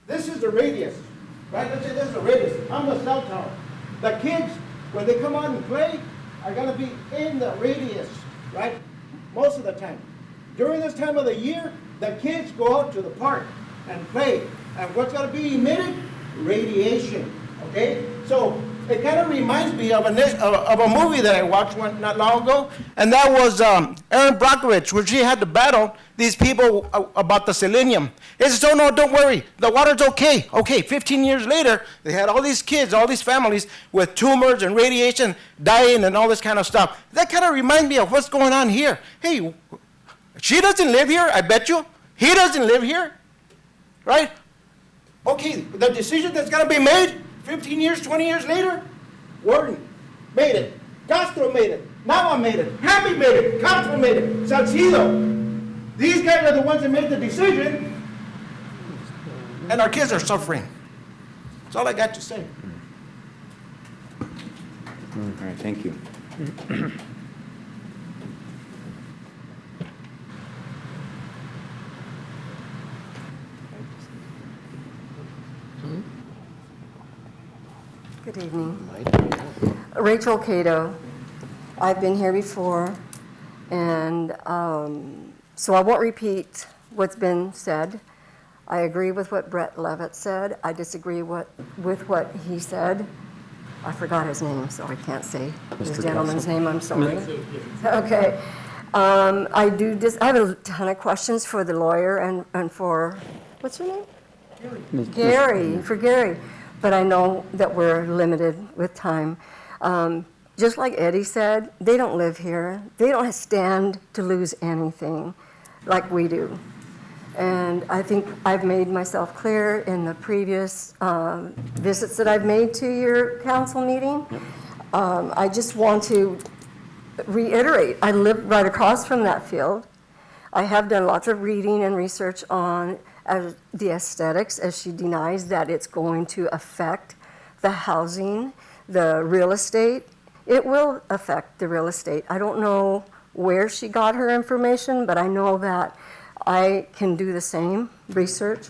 This is the radius, right? Let's say this is the radius. I'm the cell tower. The kids, when they come out and play, are gonna be in the radius, right? Most of the time. During this time of the year, the kids go out to the park and play. And what's gonna be emitted? Radiation, okay? So it kind of reminds me of a movie that I watched not long ago, and that was Aaron Brockovich, where she had to battle these people about the selenium. He says, oh no, don't worry, the water's okay. Okay, 15 years later, they had all these kids, all these families with tumors and radiation dying and all this kind of stuff. That kind of reminds me of what's going on here. Hey, she doesn't live here, I bet you. He doesn't live here, right? Okay, the decision that's gonna be made 15 years, 20 years later, Warden made it, Castro made it, Nava made it, Happy made it, Castro made it, Salcido. These guys are the ones that made the decision, and our kids are suffering. That's all I got to say. All right, thank you. Good evening. Rachel Cato. I've been here before, and so I won't repeat what's been said. I agree with what Brett Levitt said. I disagree with what he said. I forgot his name, so I can't say this gentleman's name. I'm sorry. Okay. I have a ton of questions for the lawyer and for, what's your name? Gary. But I know that we're limited with time. Just like Eddie said, they don't live here. They don't stand to lose anything like we do. And I think I've made myself clear in the previous visits that I've made to your council meeting. I just want to reiterate, I live right across from that field. I have done lots of reading and research on the aesthetics, as she denies that it's going to affect the housing, the real estate. It will affect the real estate. I don't know where she got her information, but I know that I can do the same research.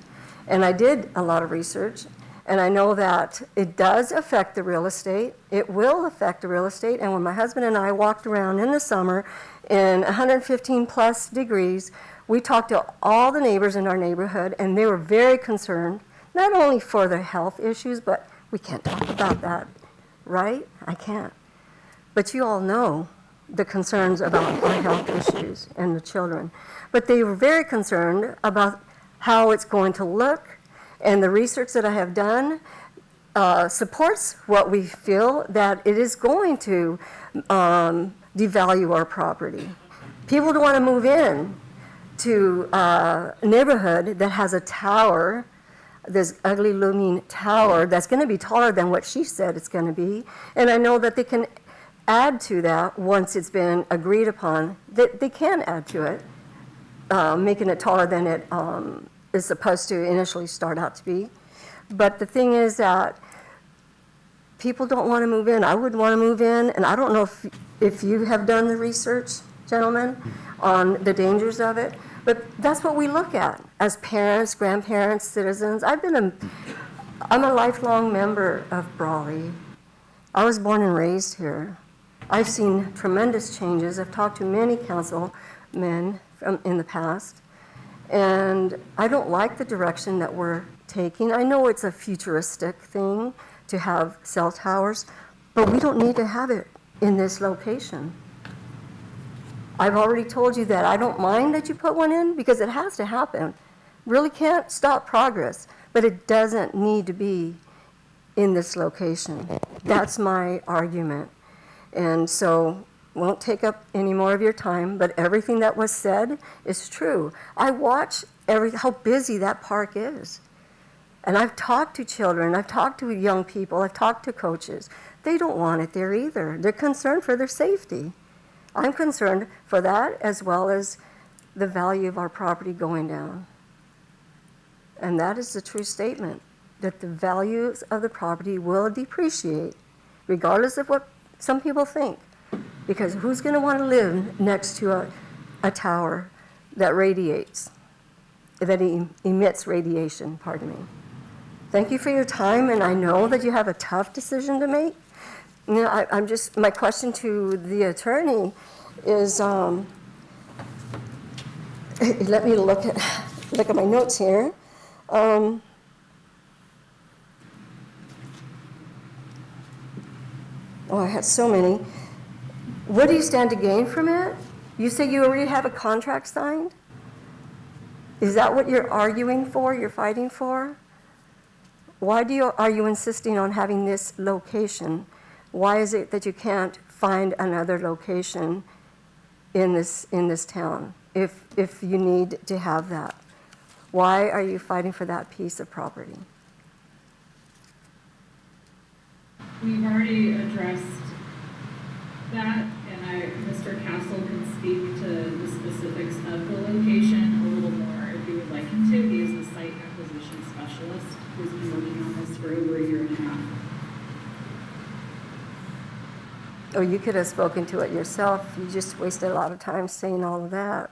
And I did a lot of research, and I know that it does affect the real estate. It will affect the real estate. And when my husband and I walked around in the summer in 115 plus degrees, we talked to all the neighbors in our neighborhood, and they were very concerned, not only for their health issues, but we can't talk about that, right? I can't. But you all know the concerns about our health issues and the children. But they were very concerned about how it's going to look, and the research that I have done supports what we feel, that it is going to devalue our property. People don't want to move in to a neighborhood that has a tower, this ugly looming tower that's going to be taller than what she said it's going to be. And I know that they can add to that once it's been agreed upon, that they can add to it, making it taller than it is supposed to initially start out to be. But the thing is that people don't want to move in. I wouldn't want to move in, and I don't know if you have done the research, gentlemen, on the dangers of it. But that's what we look at as parents, grandparents, citizens. I'm a lifelong member of Brawley. I was born and raised here. I've seen tremendous changes. I've talked to many councilmen in the past, and I don't like the direction that we're taking. I know it's a futuristic thing to have cell towers, but we don't need to have it in this location. I've already told you that I don't mind that you put one in because it has to happen. Really can't stop progress, but it doesn't need to be in this location. That's my argument. And so won't take up any more of your time, but everything that was said is true. I watch how busy that park is. And I've talked to children, I've talked to young people, I've talked to coaches. They don't want it there either. They're concerned for their safety. I'm concerned for that as well as the value of our property going down. And that is the true statement, that the values of the property will depreciate regardless of what some people think. Because who's going to want to live next to a tower that radiates, that emits radiation, pardon me. Thank you for your time, and I know that you have a tough decision to make. You know, I'm just, my question to the attorney is, let me look at my notes here. Oh, I had so many. What do you stand to gain from it? You say you already have a contract signed? Is that what you're arguing for, you're fighting for? Why are you insisting on having this location? Why is it that you can't find another location in this town if you need to have that? Why are you fighting for that piece of property? We've already addressed that, and Mr. Castle can speak to the specifics of the location a little more if you would like him to. He is the site acquisition specialist who's been working on this for over a year and a half. Oh, you could have spoken to it yourself. You just wasted a lot of time saying all of that.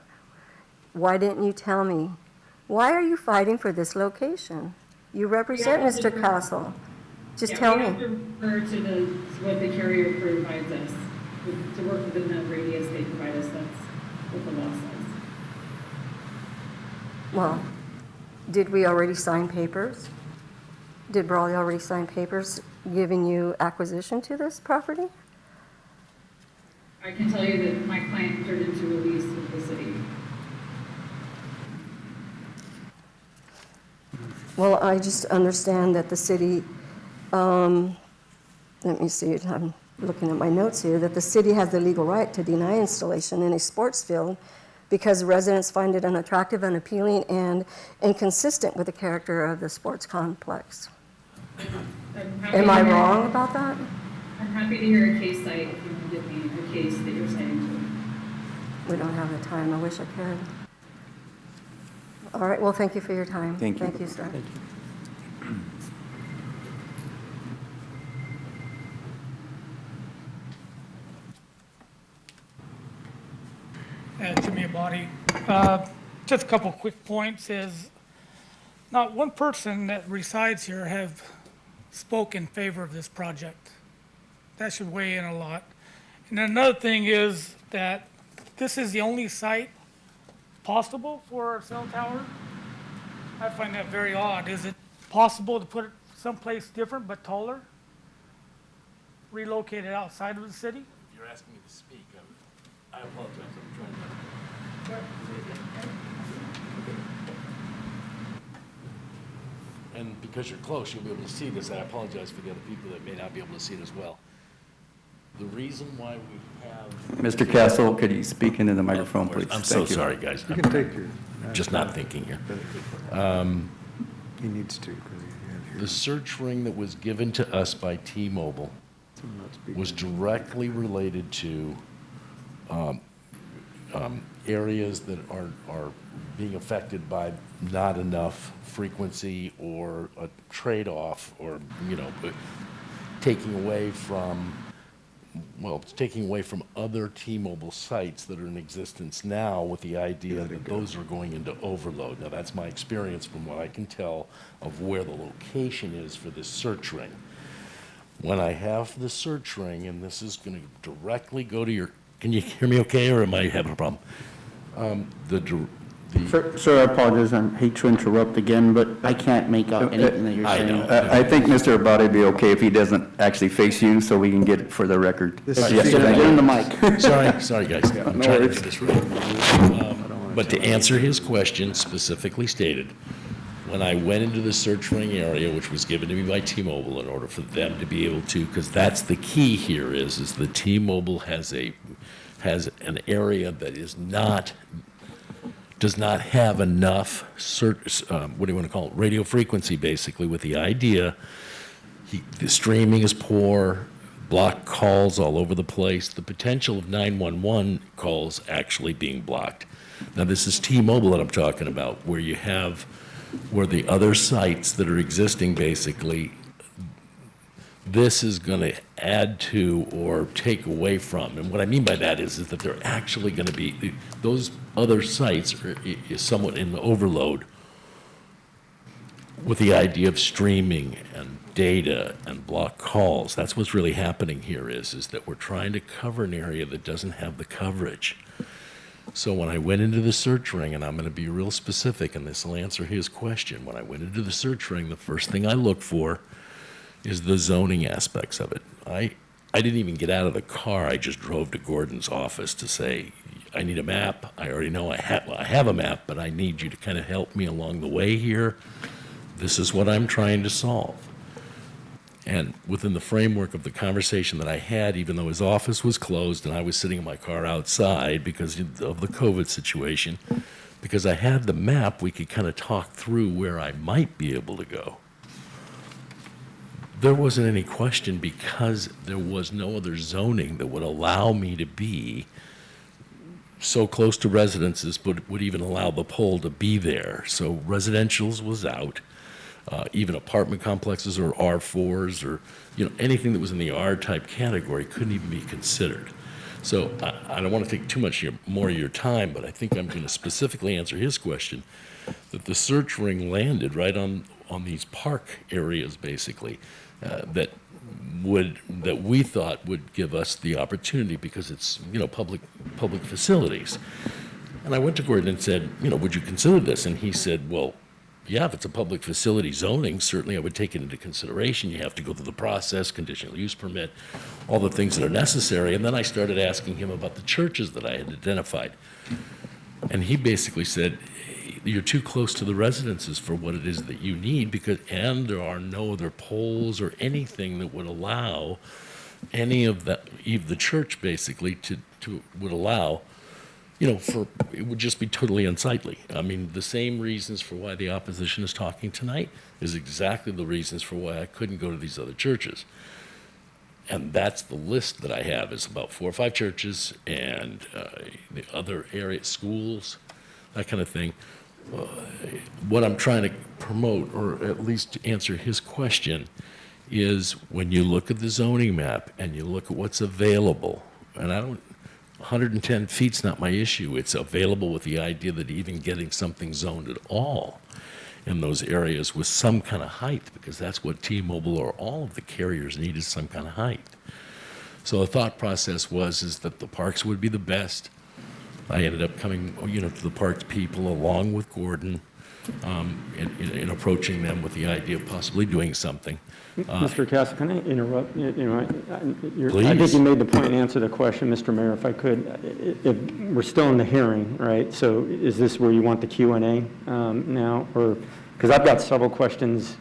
Why didn't you tell me? Why are you fighting for this location? You represent Mr. Castle. Just tell me. We have to refer to what the carrier provides us, to work within that radius they provide us. That's what the law says. Well, did we already sign papers? Did Brawley already sign papers giving you acquisition to this property? I can tell you that my client entered into a lease with the city. Well, I just understand that the city, let me see, I'm looking at my notes here, that the city has the legal right to deny installation in a sports field because residents find it unattractive, unappealing, and inconsistent with the character of the sports complex. Am I wrong about that? I'm happy to hear a case site if you can give me a case that you're citing to. We don't have the time. I wish I could. All right, well, thank you for your time. Thank you. Thank you, sir. Thank you. Jimmy Abadi. Just a couple quick points is, not one person that resides here have spoke in favor of this project. That should weigh in a lot. And then another thing is that this is the only site possible for a cell tower. I find that very odd. Is it possible to put it someplace different but taller? Relocate it outside of the city? You're asking me to speak. I apologize. I'm trying to. And because you're close, you'll be able to see this. I apologize for the other people that may not be able to see it as well. The reason why we have... Mr. Castle, could you speak into the microphone, please? I'm so sorry, guys. You can take your... Just not thinking here. He needs to. The search ring that was given to us by T-Mobile was directly related to areas that are being affected by not enough frequency or a trade-off, or, you know, taking away from, well, it's taking away from other T-Mobile sites that are in existence now with the idea that those are going into overload. Now, that's my experience from what I can tell of where the location is for this search ring. When I have the search ring, and this is going to directly go to your, can you hear me okay, or am I having a problem? Sir, I apologize, I hate to interrupt again, but I can't make out anything that you're saying. I think Mr. Abadi would be okay if he doesn't actually face you, so we can get it for the record. Yes, get in the mic. Sorry, guys. I'm trying to get this right. But to answer his question, specifically stated, when I went into the search ring area, which was given to me by T-Mobile in order for them to be able to, because that's the key here is the T-Mobile has an area that does not have enough what do you want to call it, radio frequency, basically, with the idea the streaming is poor, blocked calls all over the place, the potential of 911 calls actually being blocked. Now, this is T-Mobile that I'm talking about, where the other sites that are existing, basically, this is going to add to or take away from. And what I mean by that is that they're actually going to be, those other sites is somewhat in the overload with the idea of streaming and data and block calls. That's what's really happening here is that we're trying to cover an area that doesn't have the coverage. So when I went into the search ring, and I'm going to be real specific, and this will answer his question. When I went into the search ring, the first thing I looked for is the zoning aspects of it. I didn't even get out of the car. I just drove to Gordon's office to say, I need a map. I already know I have a map, but I need you to kind of help me along the way here. This is what I'm trying to solve. And within the framework of the conversation that I had, even though his office was closed and I was sitting in my car outside because of the COVID situation, because I had the map, we could kind of talk through where I might be able to go. There wasn't any question because there was no other zoning that would allow me to be so close to residences, but would even allow the pole to be there. So residentials was out. Even apartment complexes or R4s or anything that was in the R-type category couldn't even be considered. So I don't want to take too much more of your time, but I think I'm going to specifically answer his question, that the search ring landed right on these park areas, basically, that we thought would give us the opportunity because it's public facilities. And I went to Gordon and said, would you consider this? And he said, well, yeah, if it's a public facility zoning, certainly I would take it into consideration. You have to go through the process, conditional use permit, all the things that are necessary. And then I started asking him about the churches that I had identified. And he basically said, you're too close to the residences for what it is that you need, and there are no other poles or anything that would allow any of the church basically would allow, it would just be totally unsightly. I mean, the same reasons for why the opposition is talking tonight is exactly the reasons for why I couldn't go to these other churches. And that's the list that I have, is about 4 or 5 churches and the other area, schools, that kind of thing. What I'm trying to promote, or at least to answer his question, is when you look at the zoning map and you look at what's available, and 110 feet's not my issue. It's available with the idea that even getting something zoned at all in those areas with some kind of height, because that's what T-Mobile or all of the carriers need, is some kind of height. So the thought process is that the parks would be the best. I ended up coming, to the parks people along with Gordon in approaching them with the idea of possibly doing something. Mr. Castle, can I interrupt? Please. I think you made the point and answered the question, Mr. Mayor, if I could. If we're still in the hearing, right? So is this where you want the Q&A now? Or, because I've got several questions,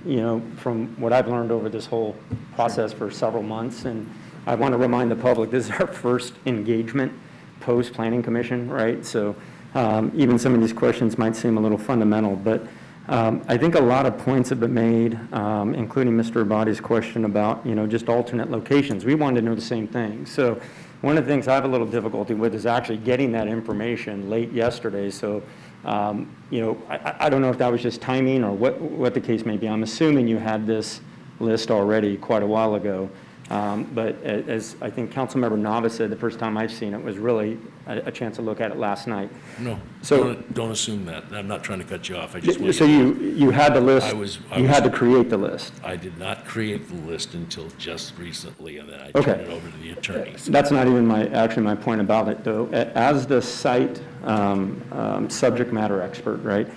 from what I've learned over this whole process for several months. And I want to remind the public, this is our first engagement post-Planning Commission, right? So even some of these questions might seem a little fundamental, but I think a lot of points have been made, including Mr. Abadi's question about, just alternate locations. We wanted to know the same thing. So one of the things I have a little difficulty with is actually getting that information late yesterday. So, I don't know if that was just timing or what the case may be. I'm assuming you had this list already quite a while ago. But as I think Councilmember Nava said, the first time I've seen it was really a chance to look at it last night. No, so don't assume that. I'm not trying to cut you off. I just want so you had the list. You had to create the list. I did not create the list until just recently, and then I Okay. turned it over to the attorneys. That's not even my point about it, though. As the site subject matter expert, right?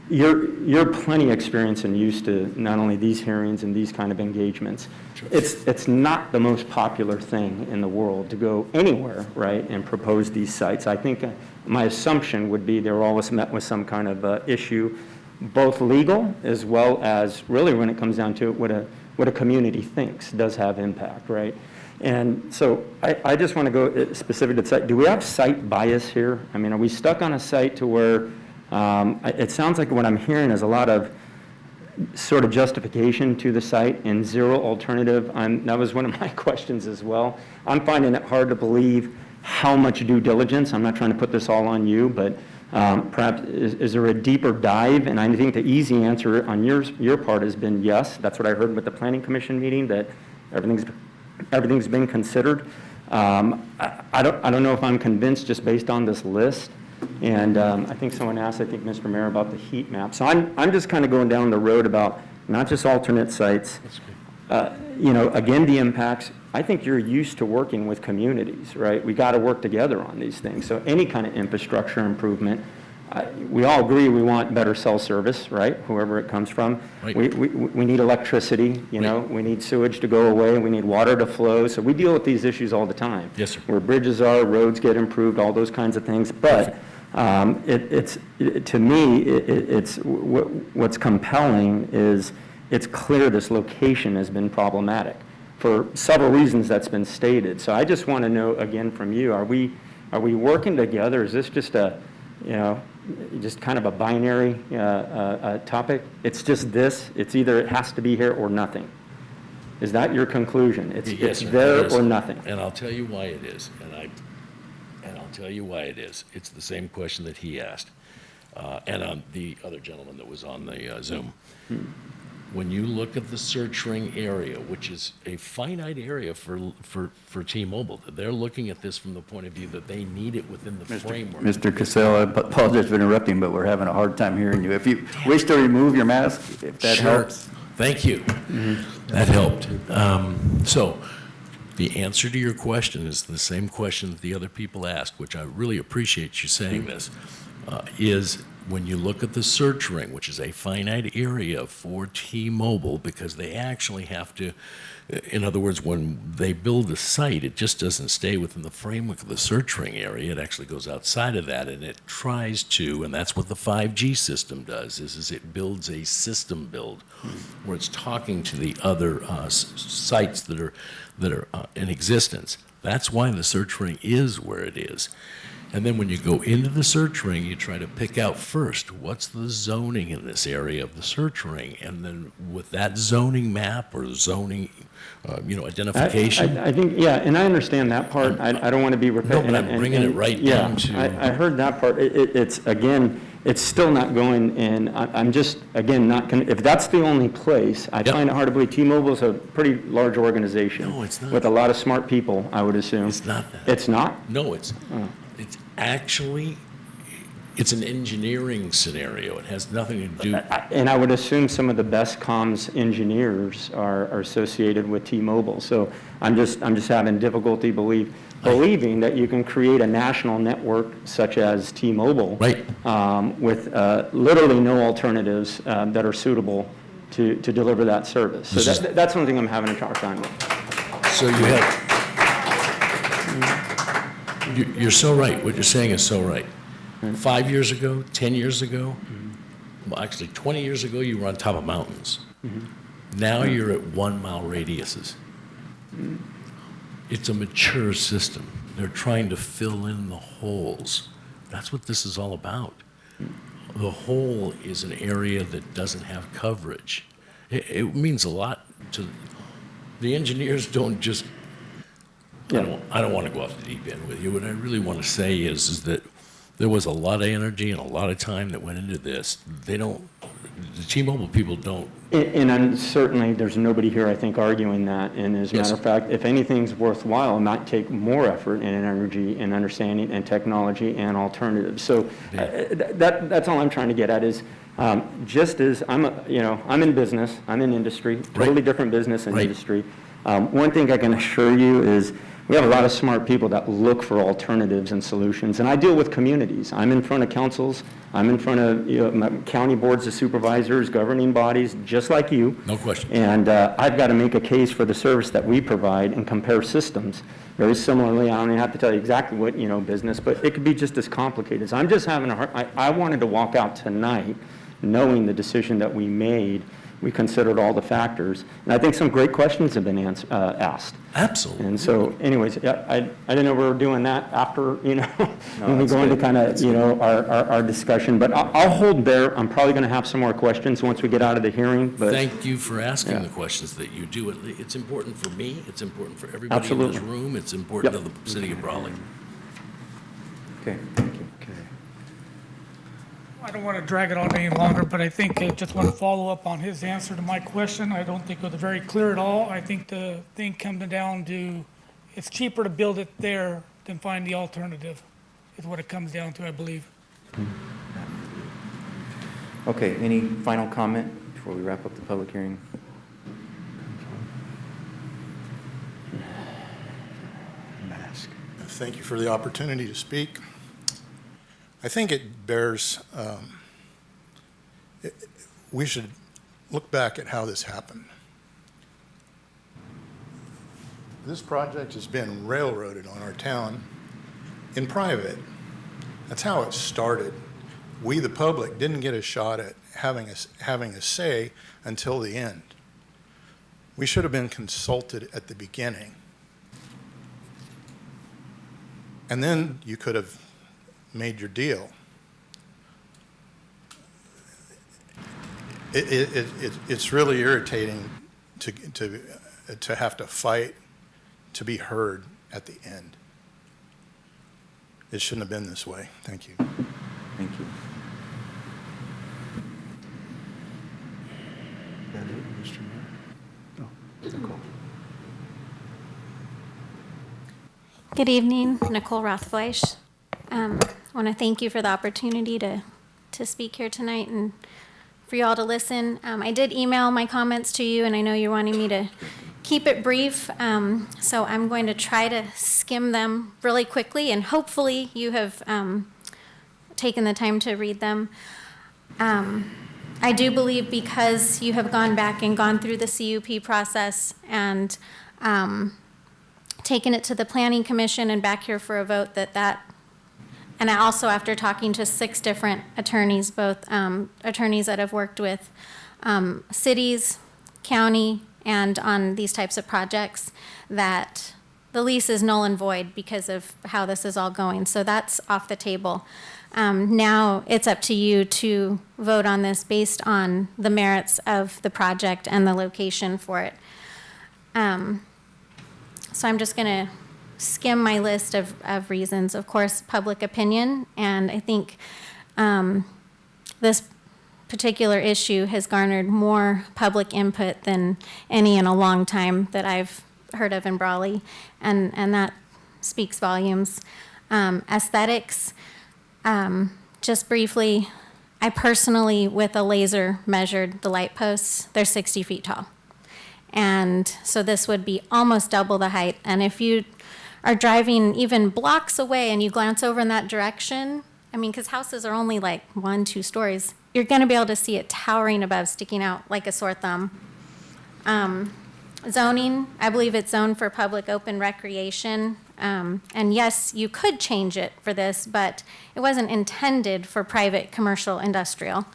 You're plenty experienced and used to not only these hearings and these kind of engagements. Sure. It's not the most popular thing in the world to go anywhere, right, and propose these sites. I think my assumption would be they're always met with some kind of issue, both legal as well as really when it comes down to it, what a community thinks does have impact, right? And so I just want to go specific to the site. Do we have site bias here? I mean, are we stuck on a site to where it sounds like what I'm hearing is a lot of sort of justification to the site and zero alternative. That was one of my questions as well. I'm finding it hard to believe how much due diligence. I'm not trying to put this all on you, but perhaps is there a deeper dive? And I think the easy answer on your part has been yes. That's what I heard with the Planning Commission meeting, that everything's been considered. I don't know if I'm convinced just based on this list. And I think someone asked, I think Mr. Mayor, about the heat map. So I'm just kind of going down the road about not just alternate sites. Again, the impacts. I think you're used to working with communities, right? We got to work together on these things. So any kind of infrastructure improvement, we all agree we want better cell service, right? Whoever it comes from. Right. We need electricity, we need sewage to go away, we need water to flow. So we deal with these issues all the time. Yes, sir. Where bridges are, roads get improved, all those kinds of things. But to me, what's compelling is it's clear this location has been problematic for several reasons that's been stated. So I just want to know again from you, are we working together? Is this just just kind of a binary topic? It's just this. It's either it has to be here or nothing. Is that your conclusion? It's there or nothing. And I'll tell you why it is. And I'll tell you why it is. It's the same question that he asked, and the other gentleman that was on the Zoom. When you look at the search ring area, which is a finite area for T-Mobile, they're looking at this from the point of view that they need it within the framework. Mr. Cassell, I apologize for interrupting, but we're having a hard time hearing you. If you wish to remove your mask, if that helps. Thank you. That helped. So the answer to your question is the same question that the other people asked, which I really appreciate you saying this, is when you look at the search ring, which is a finite area for T-Mobile, because they actually have to, in other words, when they build a site, it just doesn't stay within the framework of the search ring area. It actually goes outside of that, and it tries to, and that's what the 5G system does, is it builds a system build where it's talking to the other sites that are in existence. That's why the search ring is where it is. And then when you go into the search ring, you try to pick out first, what's the zoning in this area of the search ring? And then with that zoning map or zoning, identification. I think, yeah, and I understand that part. I don't want to be repetitive. No, but I'm bringing it right down to. I heard that part. It's still not going in. I'm just, again, if that's the only place, I find it hard to believe. T-Mobile is a pretty large organization. No, it's not. With a lot of smart people, I would assume. It's not that. It's not? No, it's actually, it's an engineering scenario. It has nothing to do. And I would assume some of the best comms engineers are associated with T-Mobile. So I'm just having difficulty believing that you can create a national network such as T-Mobile, right, with literally no alternatives that are suitable to deliver that service. So that's one thing I'm having a hard time with. So you have. You're so right. What you're saying is so right. 5 years ago, 10 years ago, well, actually 20 years ago, you were on top of mountains. Now you're at 1 mile radiuses. It's a mature system. They're trying to fill in the holes. That's what this is all about. The hole is an area that doesn't have coverage. It means a lot to the engineers. Don't just. I don't want to go off the deep end with you. What I really want to say is that there was a lot of energy and a lot of time that went into this. The T-Mobile people don't. And certainly there's nobody here, I think, arguing that. And as a matter of fact, if anything's worthwhile, it might take more effort and energy and understanding and technology and alternatives. So that's all I'm trying to get at is just as I'm in business, I'm in industry, totally different business and industry. One thing I can assure you is we have a lot of smart people that look for alternatives and solutions, and I deal with communities. I'm in front of councils, I'm in front of county boards of supervisors, governing bodies, just like you. No question. And I've got to make a case for the service that we provide and compare systems. Very similarly, I don't even have to tell you exactly what, business, but it could be just as complicated. So I'm just having I wanted to walk out tonight knowing the decision that we made we considered all the factors. And I think some great questions have been asked. Absolutely. And so anyways, yeah, I didn't know we were doing that after, you know, when we that's go into good. kind of, That's you good. know, our discussion. But I'll hold there. I'm probably going to have some more questions once we get out of the hearing. But Thank you for asking Yeah. the questions that you do. It's important for me, it's important for everybody in Absolutely. this room, it's important Yep. to the city of Brawley. Okay, thank you. I don't want to drag it on any longer, but I think I just want to follow up on his answer to my question. I don't think it was very clear at all. I think the thing comes down to, it's cheaper to build it there than find the alternative, is what it comes down to, I believe. Okay, any final comment before we wrap up the public hearing? Thank you for the opportunity to speak. I think it bears, we should look back at how this happened. This project has been railroaded on our town in private. That's how it started. We, the public, didn't get a shot at having a say until the end. We should have been consulted at the beginning. And then you could have made your deal. It's really irritating to have to fight to be heard at the end. It shouldn't have been this way. Thank you. Thank you. Good evening, Nicole Rothfleisch. I want to thank you for the opportunity to speak here tonight and for you all to listen. I did email my comments to you, and I know you're wanting me to keep it brief, so I'm going to try to skim them really quickly, and hopefully you have taken the time to read them. I do believe because you have gone back and gone through the CUP process and taken it to the Planning Commission and back here for a vote and I also, after talking to 6 different attorneys, both attorneys that have worked with cities, county, and on these types of projects, that the lease is null and void because of how this is all going. So that's off the table. Now it's up to you to vote on this based on the merits of the project and the location for it. So I'm just going to skim my list of reasons. Of course, public opinion, and I think this particular issue has garnered more public input than any in a long time that I've heard of in Brawley, and that speaks volumes. Aesthetics, just briefly, I personally, with a laser, measured the light posts. They're 60 feet tall. And so this would be almost double the height. And if you are driving even blocks away and you glance over in that direction, I mean, because houses are only like 1-2 stories, you're going to be able to see it towering above, sticking out like a sore thumb. Zoning, I believe it's zoned for public open recreation. And yes, you could change it for this, but it wasn't intended for private commercial industrial.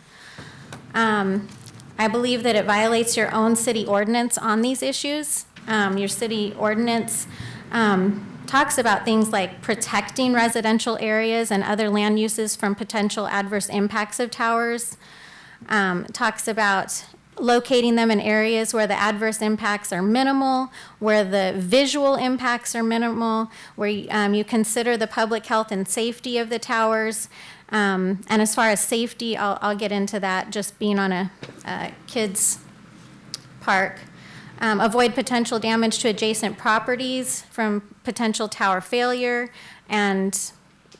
I believe that it violates your own city ordinance on these issues. Your city ordinance talks about things like protecting residential areas and other land uses from potential adverse impacts of towers. Talks about locating them in areas where the adverse impacts are minimal, where the visual impacts are minimal, where you consider the public health and safety of the towers. And as far as safety, I'll get into that, just being on a kids' park. Avoid potential damage to adjacent properties from potential tower failure. And,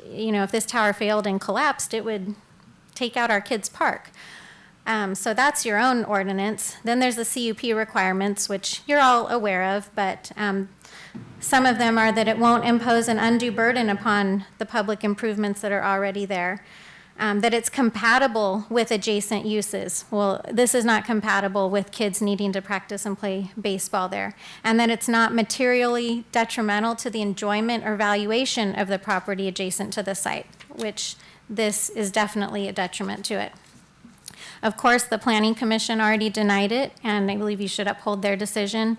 you know, if this tower failed and collapsed, it would take out our kids' park. So that's your own ordinance. Then there's the CUP requirements, which you're all aware of, but some of them are that it won't impose an undue burden upon the public improvements that are already there, that it's compatible with adjacent uses. Well, this is not compatible with kids needing to practice and play baseball there, and that it's not materially detrimental to the enjoyment or valuation of the property adjacent to the site, which this is definitely a detriment to it. Of course, the Planning Commission already denied it, and I believe you should uphold their decision.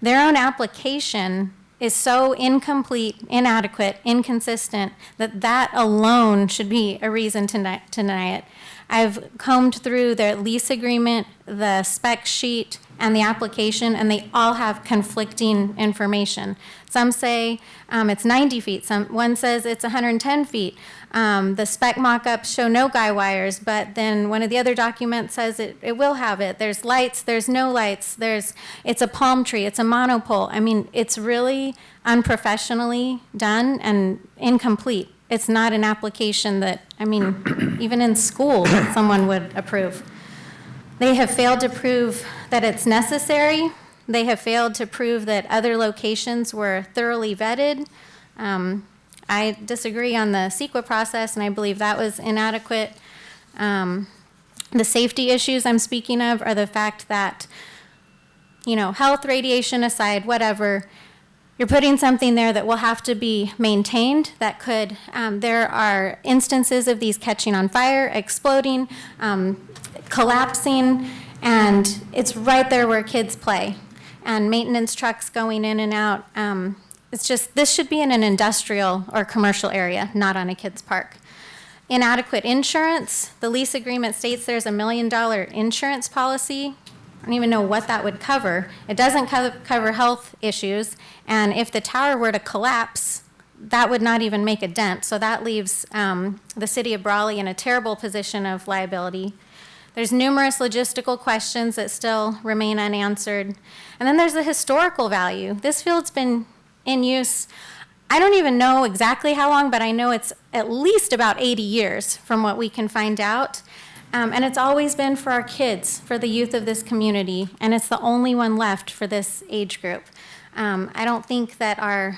Their own application is so incomplete, inadequate, inconsistent, that that alone should be a reason to deny it. I've combed through their lease agreement, the spec sheet, and the application, and they all have conflicting information. Some say it's 90 feet, one says it's 110 feet. The spec mock-ups show no guy wires, but then one of the other documents says it will have it. There's lights, there's no lights, it's a palm tree, it's a monopole. I mean, it's really unprofessionally done and incomplete. It's not an application that, I mean, even in school, someone would approve. They have failed to prove that it's necessary. They have failed to prove that other locations were thoroughly vetted. I disagree on the CEQA process, and I believe that was inadequate. The safety issues I'm speaking of are the fact that, health, radiation aside, whatever, you're putting something there that will have to be maintained, that could, there are instances of these catching on fire, exploding, collapsing, and it's right there where kids play. And maintenance trucks going in and out. It's just, this should be in an industrial or commercial area, not on a kid's park. Inadequate insurance. The lease agreement states there's $1 million insurance policy. I don't even know what that would cover. It doesn't cover health issues, and if the tower were to collapse, that would not even make a dent. So that leaves the city of Brawley in a terrible position of liability. There's numerous logistical questions that still remain unanswered. And then there's the historical value. This field's been in use, I don't even know exactly how long, but I know it's at least about 80 years from what we can find out. And it's always been for our kids, for the youth of this community, and it's the only one left for this age group. I don't think that our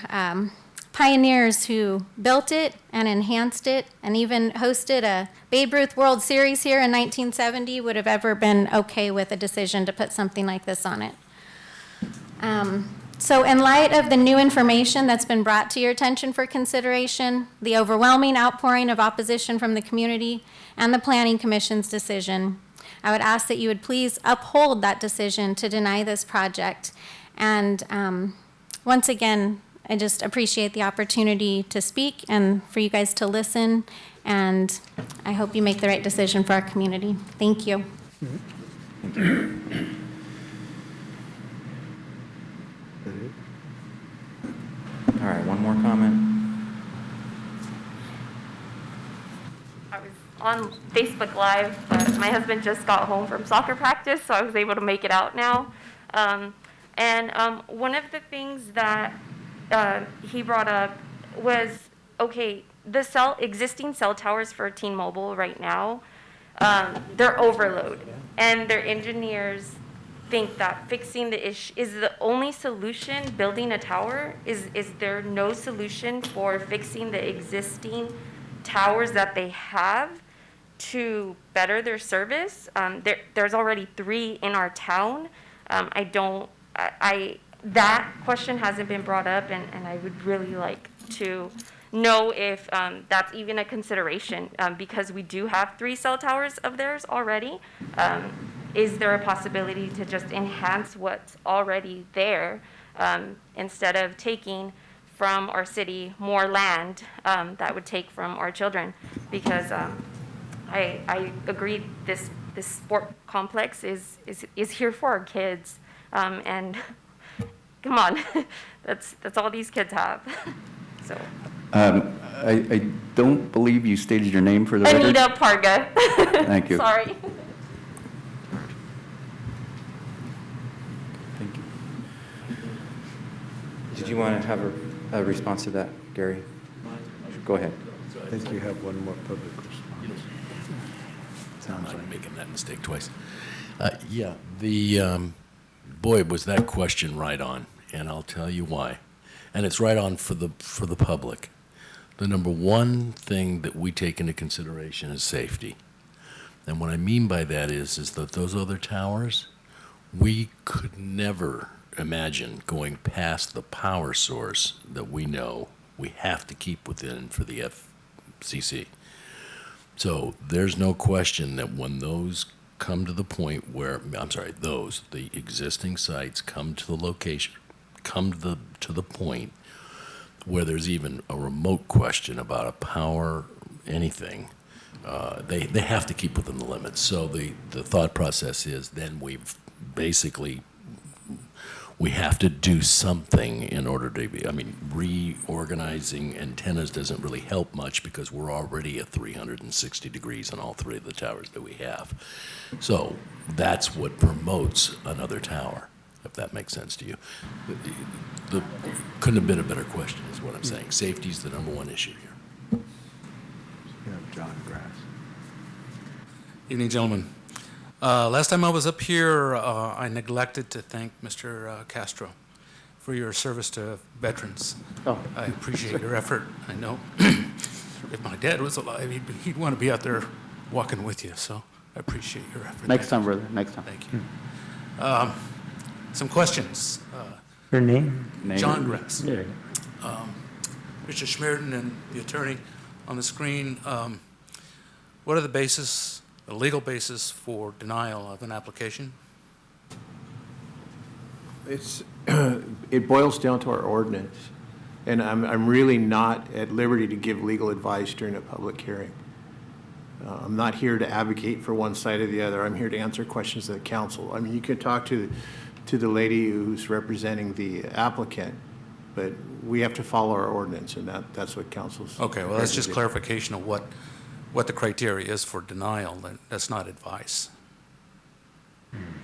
pioneers who built it and enhanced it and even hosted a Babe Ruth World Series here in 1970 would have ever been okay with a decision to put something like this on it. So in light of the new information that's been brought to your attention for consideration, the overwhelming outpouring of opposition from the community, and the Planning Commission's decision, I would ask that you would please uphold that decision to deny this project. And once again, I just appreciate the opportunity to speak and for you guys to listen, and I hope you make the right decision for our community. Thank you. Thank you. All right, one more comment. I was on Facebook Live, but my husband just got home from soccer practice, so I was able to make it out now. One of the things that he brought up was, okay, the existing cell towers for T-Mobile right now, they're overload, and their engineers think that fixing the issue is the only solution. Building a tower, is there no solution for fixing the existing towers that they have to better their service? There's already 3 in our town. That question hasn't been brought up, and I would really like to know if that's even a consideration, because we do have 3 cell towers of theirs already. Is there a possibility to just enhance what's already there, instead of taking from our city more land that would take from our children? Because I agree this sport complex is here for our kids, and come on, that's all these kids have. So. I don't believe you stated your name for the record. Anita Parga. Thank you. Sorry. Thank you. Did you want to have a response to that, Gary? Go ahead. I think you have one more public response. I'm not making that mistake twice. Yeah, boy, was that question right on, and I'll tell you why. And it's right on for the public. The number one thing that we take into consideration is safety. And what I mean by that is that those other towers, we could never imagine going past the power source that we know we have to keep within for the FCC. So there's no question that when those come to the point where, the existing sites come to the location, come to the point where there's even a remote question about a power, anything, they have to keep within the limits. So the thought process is then we have to do something in order to be, reorganizing antennas doesn't really help much because we're already at 360 degrees on all three of the towers that we have. So that's what promotes another tower, if that makes sense to you. Couldn't have been a better question, is what I'm saying. Safety is the number one issue here. John Grass. Evening, gentlemen. Last time I was up here, I neglected to thank Mr. Castro for your service to veterans. Oh. I appreciate your effort. I know if my dad was alive, he'd want to be out there walking with you, so I appreciate your effort. Next time, brother, next time. Thank you. Some questions. Your name? John Grass. Yeah. Mr. Schmerden and the attorney on the screen, what are the legal basis for denial of an application? It boils down to our ordinance, and I'm really not at liberty to give legal advice during a public hearing. I'm not here to advocate for one side or the other. I'm here to answer questions of the council. I mean, you could talk to the lady who's representing the applicant, but we have to follow our ordinance, and that's what council's. Okay, well, that's just clarification of what the criteria is for denial. That's not advice.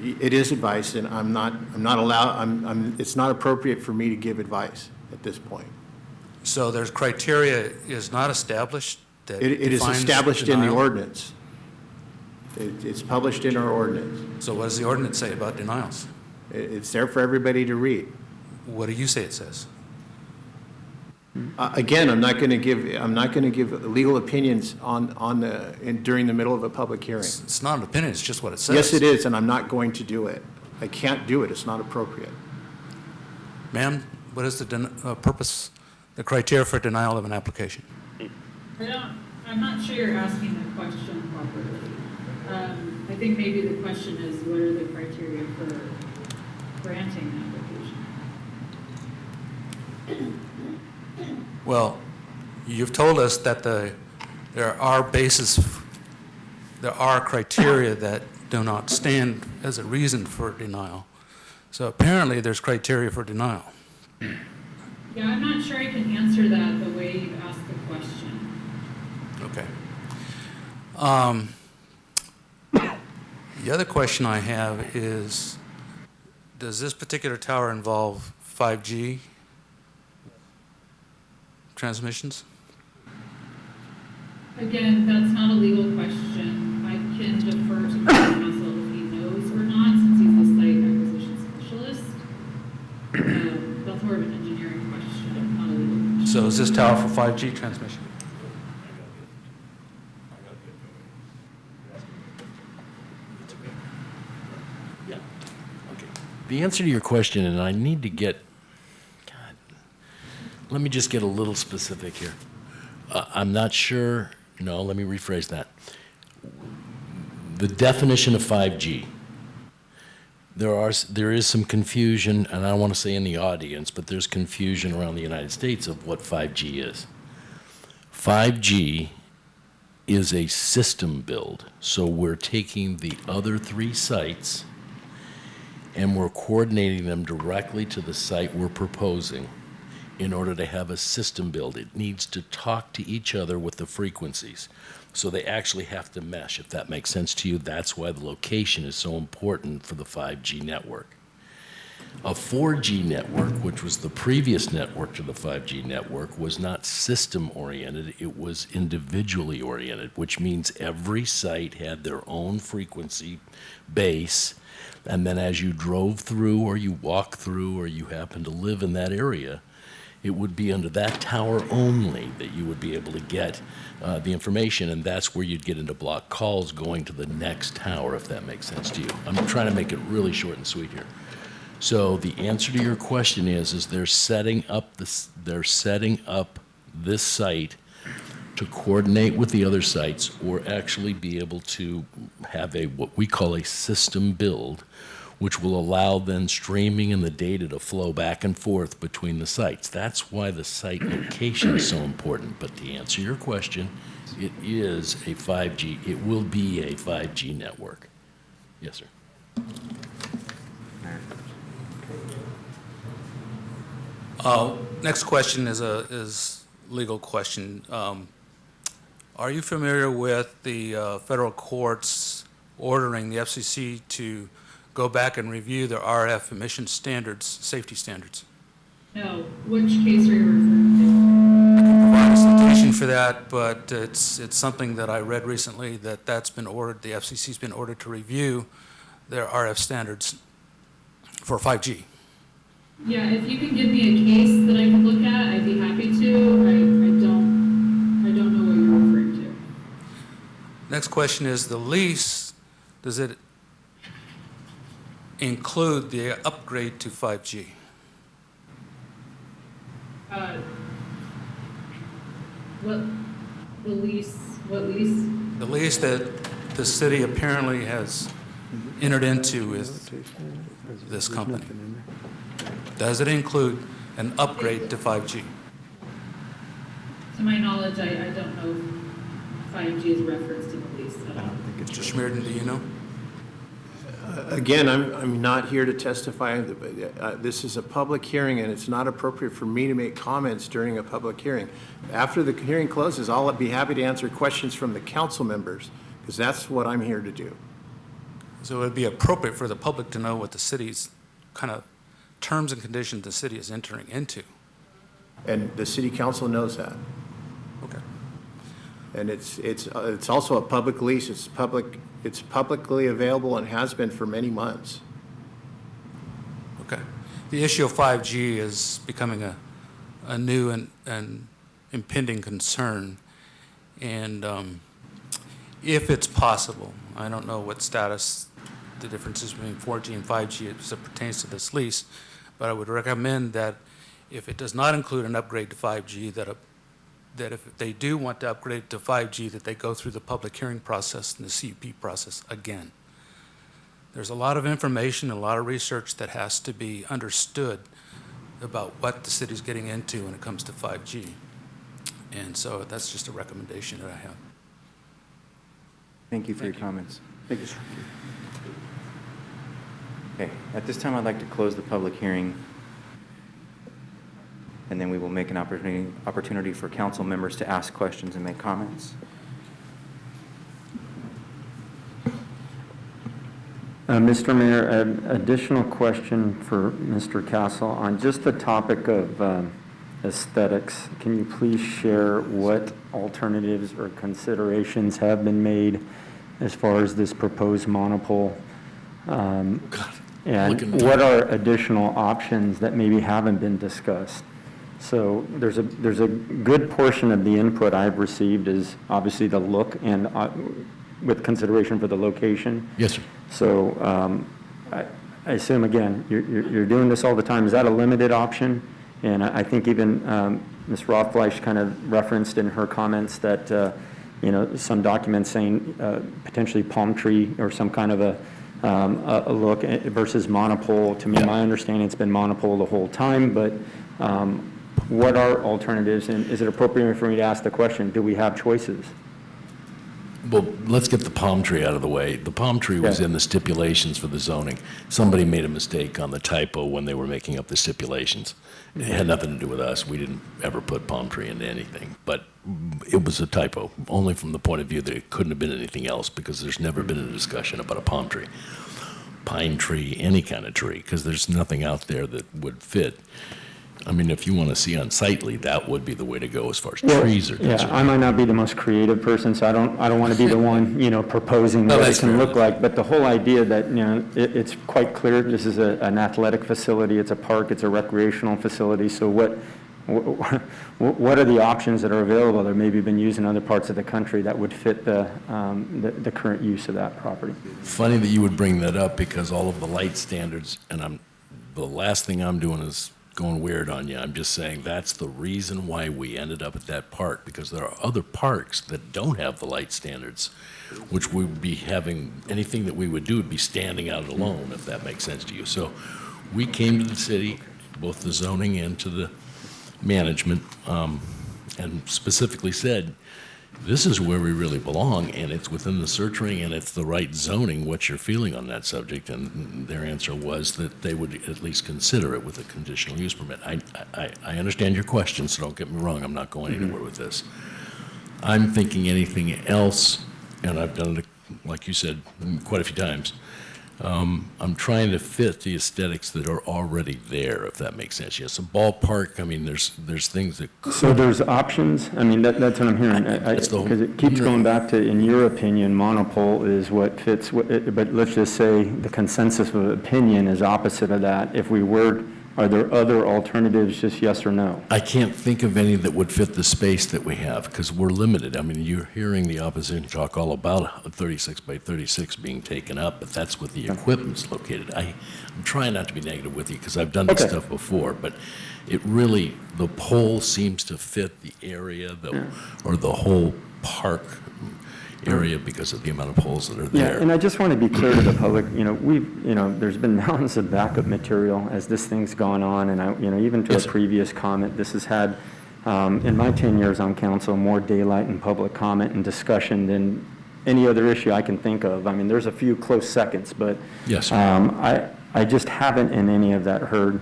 It is advice, and I'm not allowed. It's not appropriate for me to give advice at this point. So there's criteria is not established that It is defines established in the denial? ordinance. It's published in our ordinance. So what does the ordinance say about denials? It's there for everybody to read. What do you say it says? Again, I'm not going to give legal opinions during the middle of a public hearing. It's not an opinion, it's just what it says. Yes, it is, and I'm not going to do it. I can't do it. It's not appropriate. Ma'am, what is the purpose, the criteria for denial of an application? I'm not sure you're asking the question properly. I think maybe the question is, what are the criteria for granting an application? Well, you've told us that there are criteria that do not stand as a reason for denial. So apparently there's criteria for denial. Yeah, I'm not sure I can answer that the way you've asked the question. Okay. The other question I have is, does this particular tower involve 5G transmissions? Again, that's not a legal question. I can defer to the council if he knows or not, since he's the site acquisition specialist. That's more of an engineering question, not a legal question. So is this tower for 5G transmission? Yeah. Okay. The answer to your question, and I need to get, let me just get a little specific here. I'm not sure, no, let me rephrase that. The definition of 5G, there is some confusion, and I don't want to say in the audience, but there's confusion around the United States of what 5G is. 5G is a system build, so we're taking the other three sites and we're coordinating them directly to the site we're proposing in order to have a system build. It needs to talk to each other with the frequencies. So they actually have to mesh, if that makes sense to you. That's why the location is so important for the 5G network. A 4G network, which was the previous network to the 5G network, was not system-oriented, it was individually oriented, which means every site had their own frequency base, and then as you drove through or you walked through or you happened to live in that area, it would be under that tower only that you would be able to get the information, and that's where you'd get into block calls going to the next tower, if that makes sense to you. I'm trying to make it really short and sweet here. So the answer to your question is they're setting up this site to coordinate with the other sites or actually be able to have a, what we call a system build, which will allow then streaming and the data to flow back and forth between the sites. That's why the site location is so important. But to answer your question, it is a 5G, it will be a 5G network. Yes, sir. Next question is legal question. Are you familiar with the federal courts ordering the FCC to go back and review their RF emission standards, safety standards? No. Which case are you referring I can provide a citation for that, but it's something that I read recently that's been ordered, the FCC's been ordered to review their RF standards for 5G. to? Yeah, if you can give me a case that I can look at, I'd be happy to. I don't know what you're referring to. Next question is the lease, does it include the upgrade to 5G? What lease? The lease that the city apparently has entered into with this company. Does it include an upgrade to 5G? To my knowledge, I don't know if 5G is referenced in the lease at all. Mr. Schmierden, do you know? Again, I'm not here to testify. This is a public hearing, and it's not appropriate for me to make comments during a public hearing. After the hearing closes, I'll be happy to answer questions from the council members, because that's what I'm here to do. So it would be appropriate for the public to know what the city's kind of terms and conditions the city is entering into. And the city council knows that. Okay. And it's also a public lease. It's publicly available and has been for many months. Okay. The issue of 5G is becoming a new and impending concern. And if it's possible, I don't know what status the differences between 4G and 5G as it pertains to this lease, but I would recommend that if it does not include an upgrade to 5G, that if they do want to upgrade to 5G, that they go through the public hearing process and the CUP process again. There's a lot of information, a lot of research that has to be understood about what the city's getting into when it comes to 5G. And so that's just a recommendation that I have. Thank you for your comments. Thank you, sir. Okay, at this time, I'd like to close the public hearing, and then we will make an opportunity for council members to ask questions and make comments. Mr. Mayor, an additional question for Mr. Castle on just the topic of aesthetics. Can you please share what alternatives or considerations have been made as far as this proposed monopole? And what are additional options that maybe haven't been discussed? So there's a good portion of the input I've received is obviously the look and with consideration for the location. Yes, sir. So I assume, again, you're doing this all the time. Is that a limited option? And I think even Ms. Rothfleisch kind of referenced in her comments that, some documents saying potentially palm tree or some kind of a look versus monopole. To me, my understanding, it's been monopole the whole time, but what are alternatives? And is it appropriate for me to ask the question, do we have choices? Well, let's get the palm tree out of the way. The palm tree was in the stipulations for the zoning. Somebody made a mistake on the typo when they were making up the stipulations. It had nothing to do with us. We didn't ever put palm tree into anything. But it was a typo, only from the point of view that it couldn't have been anything else, because there's never been a discussion about a palm tree, pine tree, any kind of tree, because there's nothing out there that would fit. I mean, if you want to see unsightly, that would be the way to go as far as trees are concerned. Yeah, I might not be the most creative person, so I don't want to be the one, proposing what it can look like. But the whole idea that, it's quite clear this is an athletic facility, it's a park, it's a recreational facility. So what are the options that are available that maybe been used in other parts of the country that would fit the current use of that property? Funny that you would bring that up, because all of the light standards, and the last thing I'm doing is going weird on you. I'm just saying that's the reason why we ended up at that park, because there are other parks that don't have the light standards, which we would be having, anything that we would do would be standing out alone, if that makes sense to you. So we came to the city, both the zoning and to the management, and specifically said, this is where we really belong, and it's within the search ring, and it's the right zoning. What's your feeling on that subject? And their answer was that they would at least consider it with a conditional use permit. I understand your question, so don't get me wrong. I'm not going anywhere with this. I'm thinking anything else, and I've done it, like you said, quite a few times. I'm trying to fit the aesthetics that are already there, if that makes sense. Yes, a ballpark, I mean, there's things that could. So there's options? I mean, that's what I'm hearing. Because it keeps going back to, in your opinion, monopole is what fits, but let's just say the consensus of opinion is opposite of that. If we were, are there other alternatives, just yes or no? I can't think of any that would fit the space that we have, because we're limited. I mean, you're hearing the opposition talk all about a 36 by 36 being taken up, but that's what the equipment's located. I'm trying not to be negative with you, because I've done this stuff before, but it really, the pole seems to fit the area, or the whole park area, because of the amount of poles that are there. Yeah, and I just want to be clear to the public, there's been mountains of backup material as this thing's gone on, and even to a previous comment, this has had, in my 10 years on council, more daylight and public comment and discussion than any other issue I can think of. I mean, there's a few close seconds, but yes, I just haven't in any of that heard,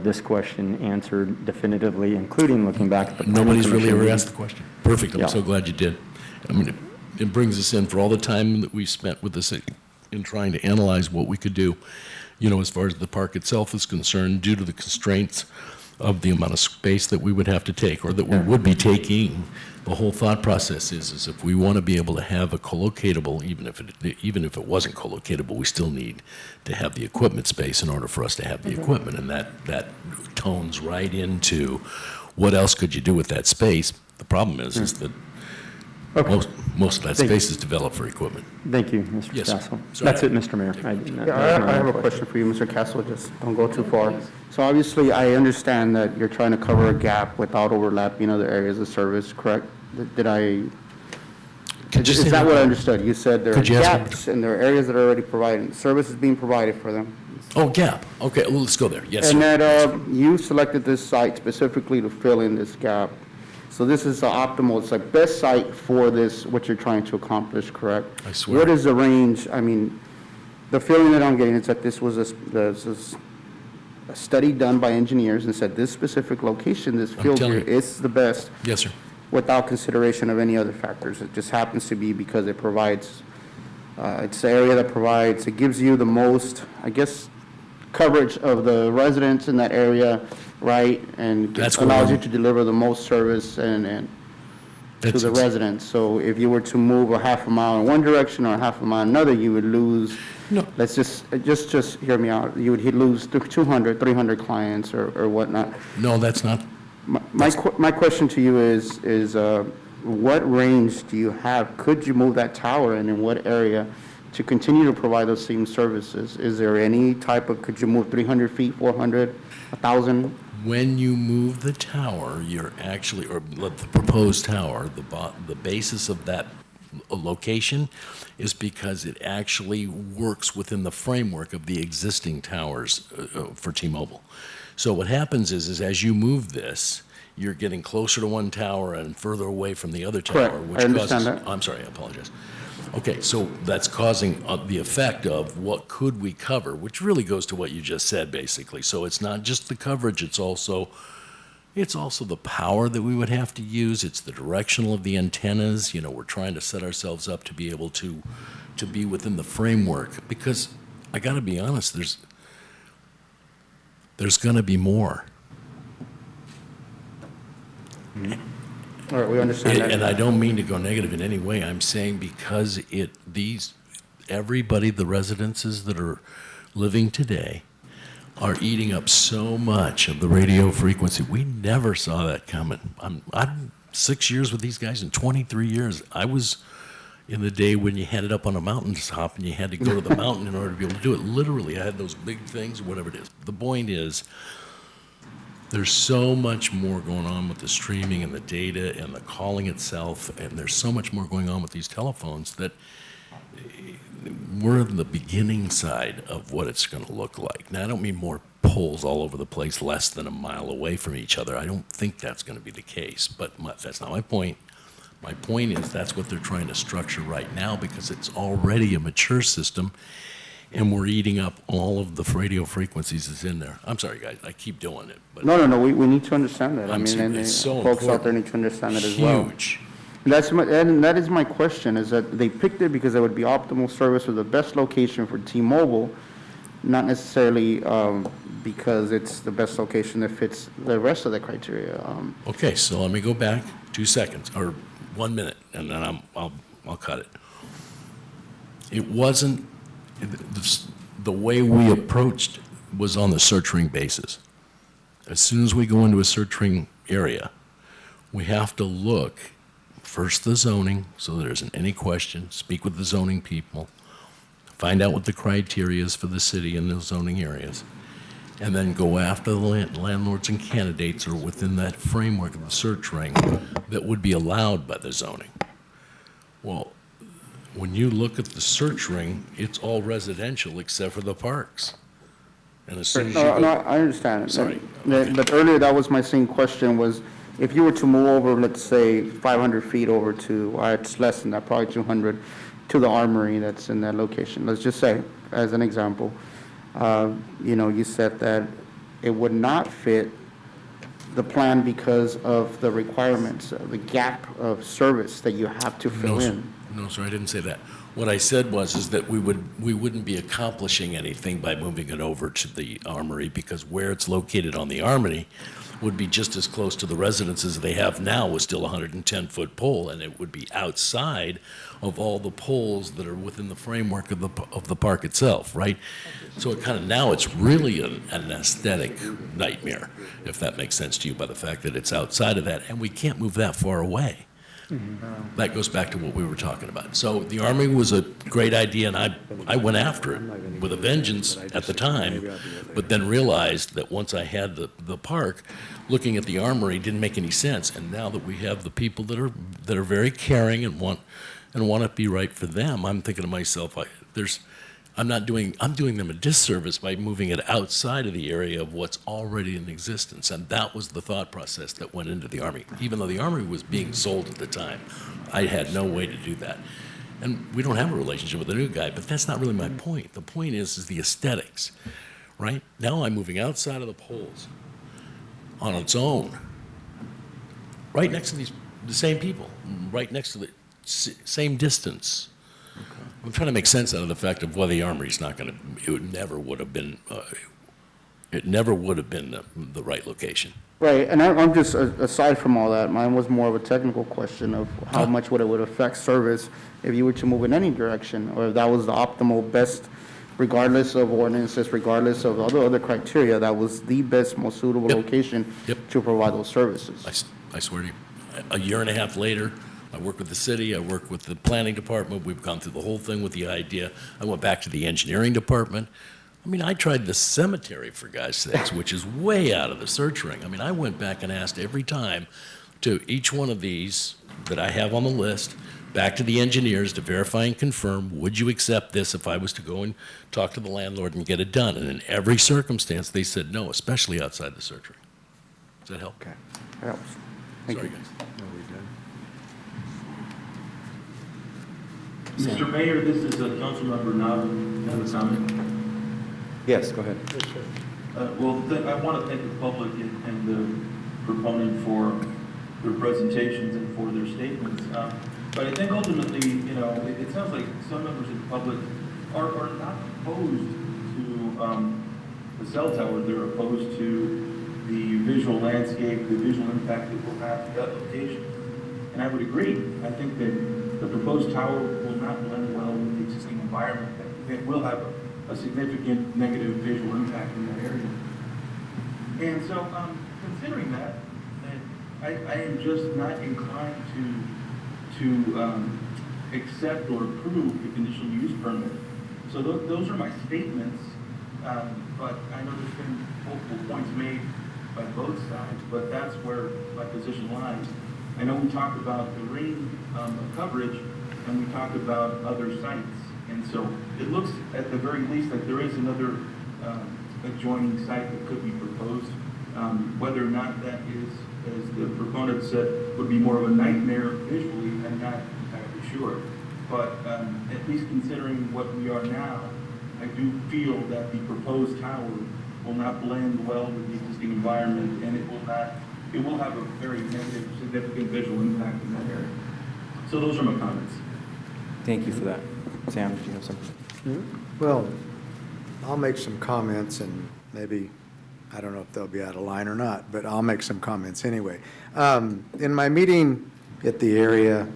this question answered definitively, including looking back at the planning Nobody's really commission ever meeting. asked the question. Perfect, I'm so glad you did. I mean, it brings us in for all the time that we spent with the city in trying to analyze what we could do, as far as the park itself is concerned, due to the constraints of the amount of space that we would have to take, or that we would be taking. The whole thought process is if we want to be able to have a co-locatable, even if it wasn't co-locatable, we still need to have the equipment space in order for us to have the equipment, and that tones right into what else could you do with that space. The problem is that most of that space is developed for equipment. Thank you, Mr. Yes, Castle. sir. That's it, Mr. Mayor. I have a question for you, Mr. Castle, just don't go too far. So obviously, I understand that you're trying to cover a gap without overlapping other areas of service, correct? Is that what I understood? You said there are gaps and there are areas that are already provided, service is being provided for them. Oh, gap. Okay, well, let's go there. Yes, and sir. that you selected this site specifically to fill in this gap. So this is the optimal, it's the best site for this, what you're trying to accomplish, correct? I swear. What is the range? I mean, the feeling that I'm getting is that this was a study done by engineers and said this specific location, this field here, is the best. Yes, sir. Without consideration of any other factors. It just happens to be because it provides, it's the area that provides, it gives you the most, I guess, coverage of the residents in that area, right? And allows you to deliver the most service and to the residents. So if you were to move a half a mile in one direction or a half a mile in another, you would lose, let's just hear me out, you would lose 200, 300 clients or whatnot. No, that's not. My question to you is what range do you have? Could you move that tower and in what area to continue to provide those same services? Is there any type of, could you move 300 feet, 400, 1,000? When you move the tower, you're actually, or the proposed tower, the basis of that location is because it actually works within the framework of the existing towers for T-Mobile. So what happens is as you move this, you're getting closer to one tower and further away from the other tower, Correct. which I understand causes. that. I'm sorry, I apologize. Okay, so that's causing the effect of what could we cover, which really goes to what you just said, basically. So it's not just the coverage; it's also the power that we would have to use. It's the directional of the antennas. We're trying to set ourselves up to be able to be within the framework. Because I got to be honest, there's going to be more. All right, we understand that. And I don't mean to go negative in any way. I'm saying because everybody, the residences that are living today are eating up so much of the radio frequency. We never saw that coming. I'm 6 years with these guys and 23 years. I was in the day when you had it up on a mountaintop and you had to go to the mountain in order to be able to do it. Literally, I had those big things, whatever it is. The point is, There's so much more going on with the streaming and the data and the calling itself, and there's so much more going on with these telephones that we're in the beginning side of what it's going to look like. Now, I don't mean more poles all over the place less than a mile away from each other. I don't think that's going to be the case, but that's not my point. My point is that's what they're trying to structure right now because it's already a mature system, and we're eating up all of the radio frequencies that's in there. I'm sorry, guys, I keep doing it. But No, we need to understand that. I'm saying it's so folks out there important. need to understand that as well. Huge. And that is my question, is that they picked it because it would be optimal service or the best location for T-Mobile, not necessarily because it's the best location that fits the rest of the criteria. Okay, so let me go back 2 seconds, or 1 minute, and then I'll cut it. It wasn't, the way we approached was on the search ring basis. As soon as we go into a search ring area, we have to look, first the zoning, so there isn't any question, speak with the zoning people, find out what the criteria is for the city in those zoning areas, and then go after the landlords and candidates or within that framework of the search ring that would be allowed by the zoning. Well, when you look at the search ring, it's all residential except for the parks. And as soon as you No, go, I understand. Sorry. But earlier, that was my same question, was if you were to move over, let's say, 500 feet over to, it's less than that, probably 200, to the armory that's in that location, let's just say, as an example, you said that it would not fit the plan because of the requirements, the gap of service that you have to fill in. No, sir, I didn't say that. What I said is that we wouldn't be accomplishing anything by moving it over to the armory because where it's located on the armory would be just as close to the residences they have now with still a 110-foot pole, and it would be outside of all the poles that are within the framework of the park itself, right? So it kind of, now it's really an aesthetic nightmare, if that makes sense to you, by the fact that it's outside of that, and we can't move that far away. That goes back to what we were talking about. So the Army was a great idea, and I went after it with a vengeance at the time, but then realized that once I had the park, looking at the Armory didn't make any sense. And now that we have the people that are very caring and want to be right for them, I'm thinking to myself, I'm doing them a disservice by moving it outside of the area of what's already in existence. And that was the thought process that went into the Army. Even though the Army was being sold at the time, I had no way to do that. And we don't have a relationship with the new guy, but that's not really my point. The point is the aesthetics, right? Now I'm moving outside of the poles on its own, right next to the same people, right next to the same distance. I'm trying to make sense out of the fact of why the Armory's not going to, it never would have been the right location. Right, and I'm just, aside from all that, mine was more of a technical question of how much would it affect service if you were to move in any direction, or if that was the optimal best, regardless of ordinances, regardless of other criteria, that was the best, most suitable location to provide those services. I swear to you, a year and a half later, I work with the city, I work with the planning department, we've gone through the whole thing with the idea. I went back to the engineering department. I mean, I tried the cemetery, for God's sakes, which is way out of the search ring. I mean, I went back and asked every time to each one of these that I have on the list, back to the engineers to verify and confirm, would you accept this if I was to go and talk to the landlord and get it done? And in every circumstance, they said no, especially outside the search ring. Does that help? Okay, that helps. Thank you. Guys. Mr. Mayor, this is Councilmember Nava. Have a comment? Yes, go ahead. I want to thank the public and the proponent for their presentations and for their statements. But I think ultimately, it sounds like some members of the public are not opposed to the cell tower. They're opposed to the visual landscape, the visual impact it will have at that location. And I would agree. I think that the proposed tower will not blend well with the existing environment. It will have a significant negative visual impact in that area. And so, considering that I am just not inclined to accept or approve the conditional use permit. So those are my statements. But I know there's been multiple points made by both sides, but that's where my position lies. I know we talked about the ring coverage, and we talked about other sites, and so it looks at the very least like there is another adjoining site that could be proposed. Whether or not that is, as the proponent said, would be more of a nightmare visually, I'm not entirely sure. But at least considering what we are now, I do feel that the proposed tower will not blend well with the existing environment, and it will have a very negative, significant visual impact in that area. So those are my comments. Thank you for that. Sam, do you have something? Well, I'll make some comments, and maybe, I don't know if they'll be out of line or not, but I'll make some comments anyway. In my meeting at the area,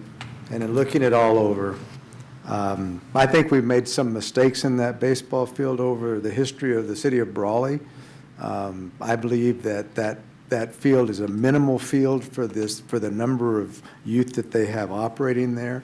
and in looking it all over, I think we've made some mistakes in that baseball field over the history of the city of Brawley. I believe that field is a minimal field for the number of youth that they have operating there.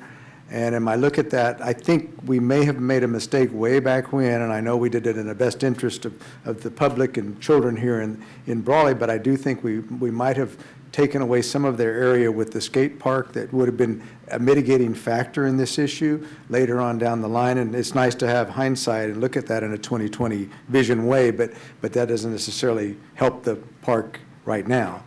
And when I look at that, I think we may have made a mistake way back when, and I know we did it in the best interest of the public and children here in Brawley, but I do think we might have taken away some of their area with the skate park that would have been a mitigating factor in this issue later on down the line. And it's nice to have hindsight and look at that in a 2020 vision way, but that doesn't necessarily help the park right now.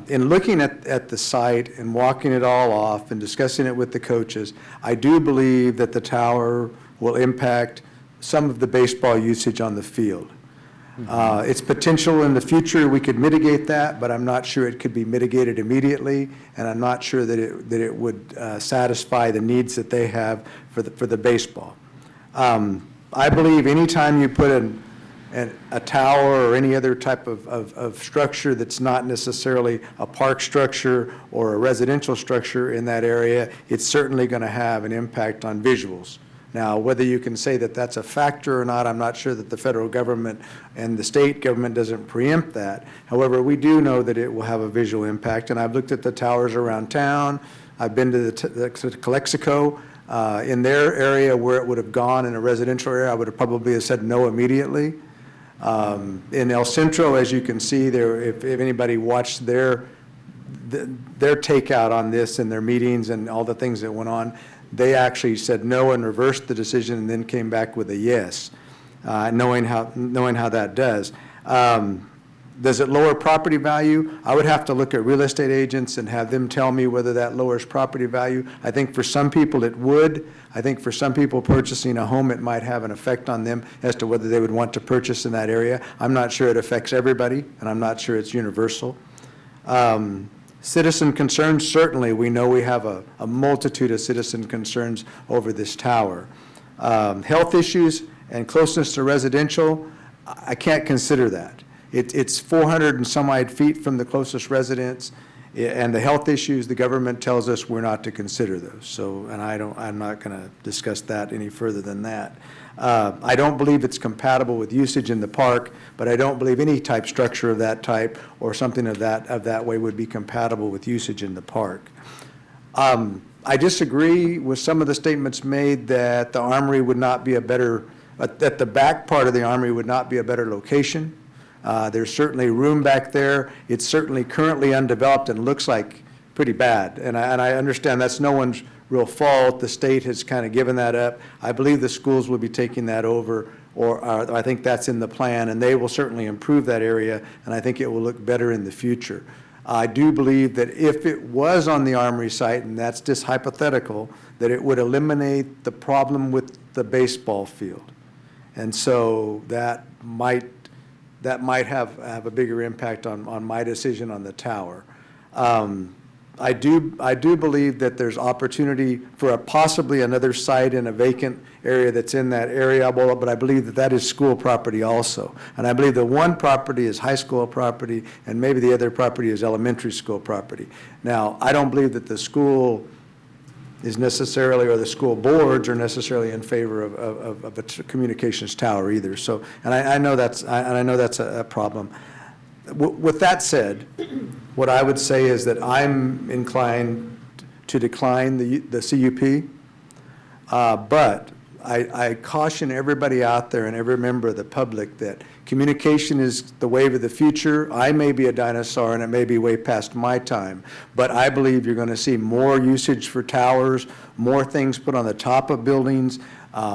In looking at the site and walking it all off and discussing it with the coaches, I do believe that the tower will impact some of the baseball usage on the field. Its potential in the future, we could mitigate that, but I'm not sure it could be mitigated immediately, and I'm not sure that it would satisfy the needs that they have for the baseball. I believe anytime you put a tower or any other type of structure that's not necessarily a park structure or a residential structure in that area, it's certainly going to have an impact on visuals. Now, whether you can say that that's a factor or not, I'm not sure that the federal government and the state government doesn't preempt that. However, we do know that it will have a visual impact, and I've looked at the towers around town. I've been to the Calexico. In their area where it would have gone in a residential area, I would have probably said no immediately. In El Centro, as you can see there, if anybody watched their takeout on this and their meetings and all the things that went on, they actually said no and reversed the decision and then came back with a yes, knowing how that does. Does it lower property value? I would have to look at real estate agents and have them tell me whether that lowers property value. I think for some people it would. I think for some people purchasing a home, it might have an effect on them as to whether they would want to purchase in that area. I'm not sure it affects everybody, and I'm not sure it's universal. Citizen concerns, certainly, we know we have a multitude of citizen concerns over this tower. Health issues and closeness to residential, I can't consider that. It's 400 and some odd feet from the closest residence, and the health issues, the government tells us we're not to consider those. So, and I'm not going to discuss that any further than that. I don't believe it's compatible with usage in the park, but I don't believe any type structure of that type or something of that way would be compatible with usage in the park. I disagree with some of the statements made that the Armory would not be that the back part of the Armory would not be a better location. There's certainly room back there. It's certainly currently undeveloped and looks like pretty bad. And I understand that's no one's real fault. The state has kind of given that up. I believe the schools will be taking that over, or I think that's in the plan, and they will certainly improve that area, and I think it will look better in the future. I do believe that if it was on the Armory site, and that's just hypothetical, that it would eliminate the problem with the baseball field. And so that might have a bigger impact on my decision on the tower. I do believe that there's opportunity for possibly another site in a vacant area that's in that area, but I believe that is school property also. And I believe that one property is high school property, and maybe the other property is elementary school property. Now, I don't believe that the school is necessarily, or the school boards are necessarily in favor of a communications tower either. So, and I know that's a problem. With that said, what I would say is that I'm inclined to decline the CUP, but I caution everybody out there and every member of the public that communication is the wave of the future. I may be a dinosaur and it may be way past my time, but I believe you're going to see more usage for towers, more things put on the top of buildings,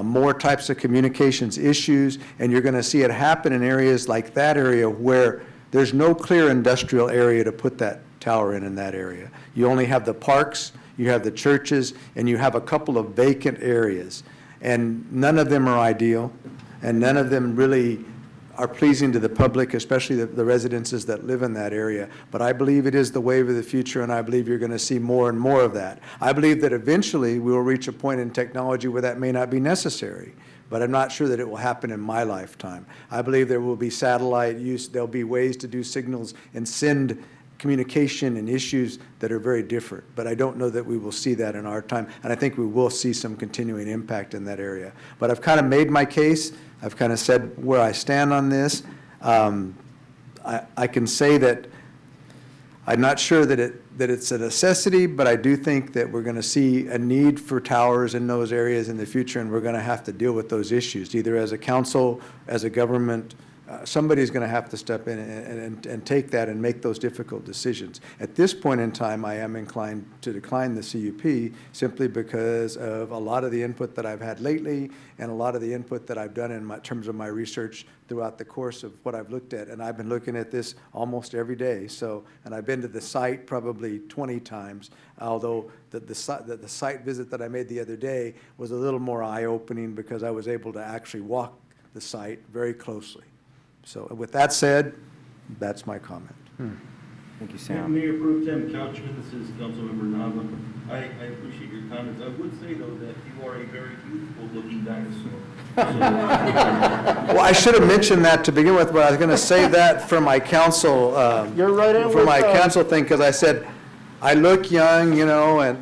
more types of communications issues, and you're going to see it happen in areas like that area where there's no clear industrial area to put that tower in that area. You only have the parks, you have the churches, and you have a couple of vacant areas. And none of them are ideal, and none of them really are pleasing to the public, especially the residences that live in that area. But I believe it is the wave of the future, and I believe you're going to see more and more of that. I believe that eventually we will reach a point in technology where that may not be necessary, but I'm not sure that it will happen in my lifetime. I believe there will be satellite use, there'll be ways to do signals and send communication and issues that are very different, but I don't know that we will see that in our time, and I think we will see some continuing impact in that area. But I've kind of made my case. I've kind of said where I stand on this. I can say that I'm not sure that it's a necessity, but I do think that we're going to see a need for towers in those areas in the future, and we're going to have to deal with those issues, either as a council, as a government. Somebody's going to have to step in and take that and make those difficult decisions. At this point in time, I am inclined to decline the CUP simply because of a lot of the input that I've had lately and a lot of the input that I've done in terms of my research throughout the course of what I've looked at. And I've been looking at this almost every day. And I've been to the site probably 20 times, although the site visit that I made the other day was a little more eye-opening because I was able to actually walk the site very closely. So with that said, that's my comment. Thank you, Sam. Mayor Pro Tem Couchman, this is Councilmember Nava. I appreciate your comments. I would say, though, that you are a very youthful-looking dinosaur. Well, I should have mentioned that to begin with, but I was going to save that for my council, You're right in for with, my council thing, because I said, I look young,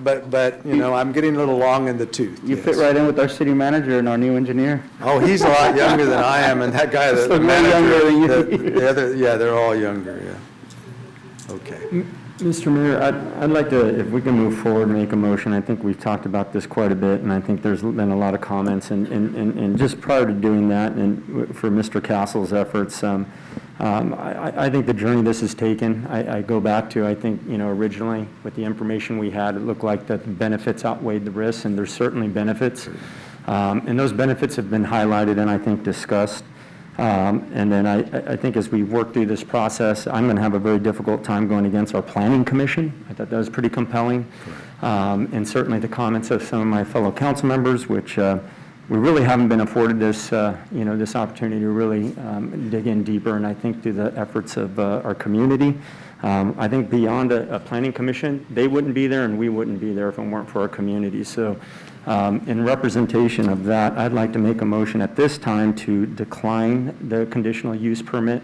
but I'm getting a little long in the tooth. You fit right in with our city manager and our new engineer. Oh, he's a lot younger than I am, and that guy, the younger than you. manager, they're all younger, yeah. Okay. Mr. Mayor, I'd like to, if we can move forward, make a motion. I think we've talked about this quite a bit, and I think there's been a lot of comments. And just prior to doing that, and for Mr. Castle's efforts, I think the journey this has taken, I go back to, I think, originally with the information we had, it looked like that the benefits outweighed the risks, and there's certainly benefits. And those benefits have been highlighted and I think discussed. And then I think as we work through this process, I'm going to have a very difficult time going against our planning commission. I thought that was pretty compelling. And certainly the comments of some of my fellow council members, which we really haven't been afforded this, this opportunity to really dig in deeper. And I think through the efforts of our community, I think beyond a planning commission, they wouldn't be there and we wouldn't be there if it weren't for our community. So in representation of that, I'd like to make a motion at this time to decline the conditional use permit.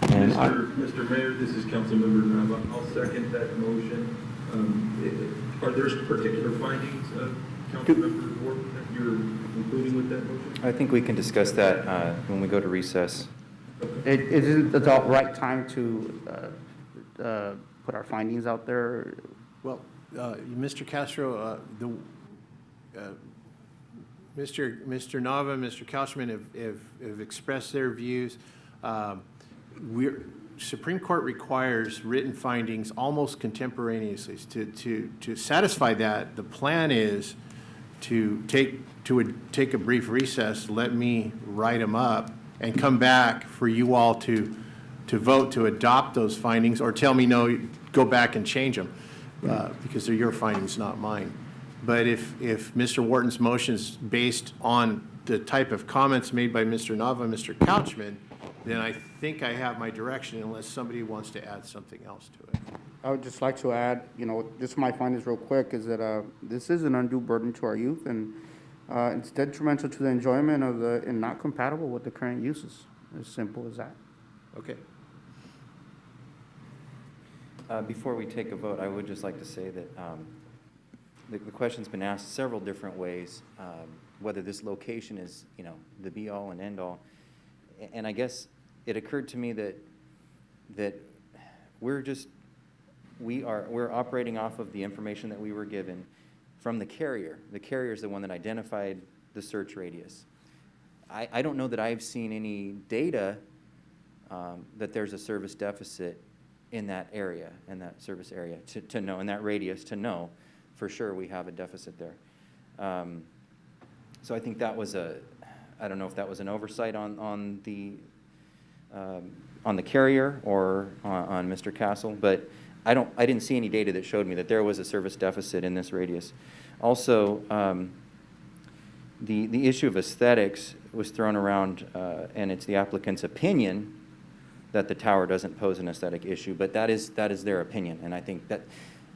And Mr. Mayor, this is Councilmember Nava. I'll second that motion. Are there particular findings, Councilmember Wharton, that you're including with that motion? I think we can discuss that when we go to recess. Isn't it the right time to put our findings out there? Well, Mr. Castro, Mr. Nava, Mr. Couchman have expressed their views. Supreme Court requires written findings almost contemporaneously. To satisfy that, the plan is to take a brief recess, let me write them up, and come back for you all to vote to adopt those findings, or tell me no, go back and change them, because they're your findings, not mine. But if Mr. Wharton's motion is based on the type of comments made by Mr. Nava and Mr. Couchman, then I think I have my direction, unless somebody wants to add something else to it. I would just like to add, just my findings real quick, is that this is an undue burden to our youth, and it's detrimental to the enjoyment of and not compatible with the current uses. As simple as that. Okay. Before we take a vote, I would just like to say that the question's been asked several different ways, whether this location is, the be-all and end-all. And I guess it occurred to me that we're operating off of the information that we were given from the carrier. The carrier is the one that identified the search radius. I don't know that I've seen any data that there's a service deficit in that area, in that service area, to know, in that radius, to know for sure we have a deficit there. So I think that was I don't know if that was an oversight on the carrier or on Mr. Castle, but I didn't see any data that showed me that there was a service deficit in this radius. Also, the issue of aesthetics was thrown around, and it's the applicant's opinion that the tower doesn't pose an aesthetic issue, but that is their opinion, and I think that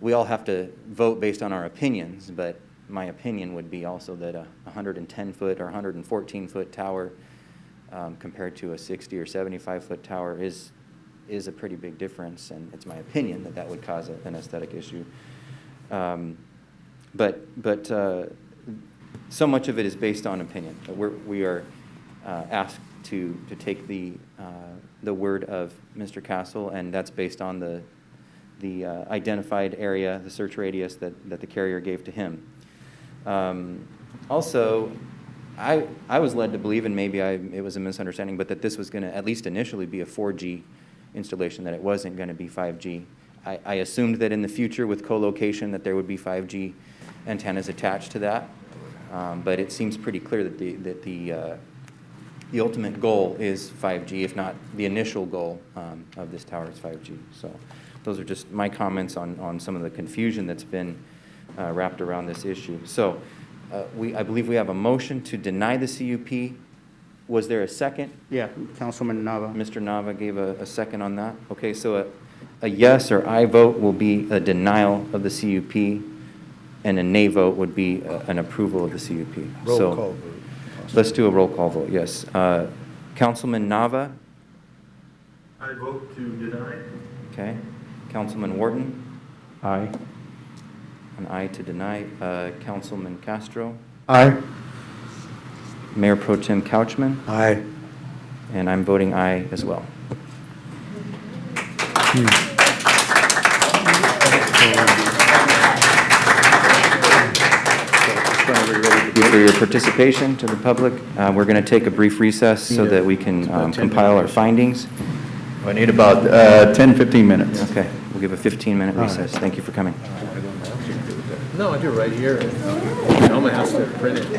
we all have to vote based on our opinions, but my opinion would be also that a 110-foot or 114-foot tower compared to a 60 or 75-foot tower is a pretty big difference, and it's my opinion that that would cause an aesthetic issue. But so much of it is based on opinion. We are asked to take the word of Mr. Castle, and that's based on the identified area, the search radius that the carrier gave to him. Also, I was led to believe, and maybe it was a misunderstanding, but that this was going to at least initially be a 4G installation, that it wasn't going to be 5G. I assumed that in the future with co-location that there would be 5G antennas attached to that, but it seems pretty clear that the ultimate goal is 5G, if not the initial goal of this tower is 5G. So those are just my comments on some of the confusion that's been wrapped around this issue. So I believe we have a motion to deny the CUP. Was there a second? Yeah, Councilman Nava. Mr. Nava gave a second on that. Okay, so a yes or aye vote will be a denial of the CUP, and a nay vote would be an approval of the CUP. Roll So call vote. let's do a roll call vote, yes. Councilman Nava? I vote to deny. Okay. Councilman Wharton? Aye. An aye to deny. Councilman Castro? Aye. Mayor Pro Tem Couchman? Aye. And I'm voting aye as well. For your participation to the public, we're going to take a brief recess so that we can compile our findings. I need about 10, 15 minutes. Okay, we'll give a 15-minute recess. Thank you for coming. No, I do it right here. Elma has to print it.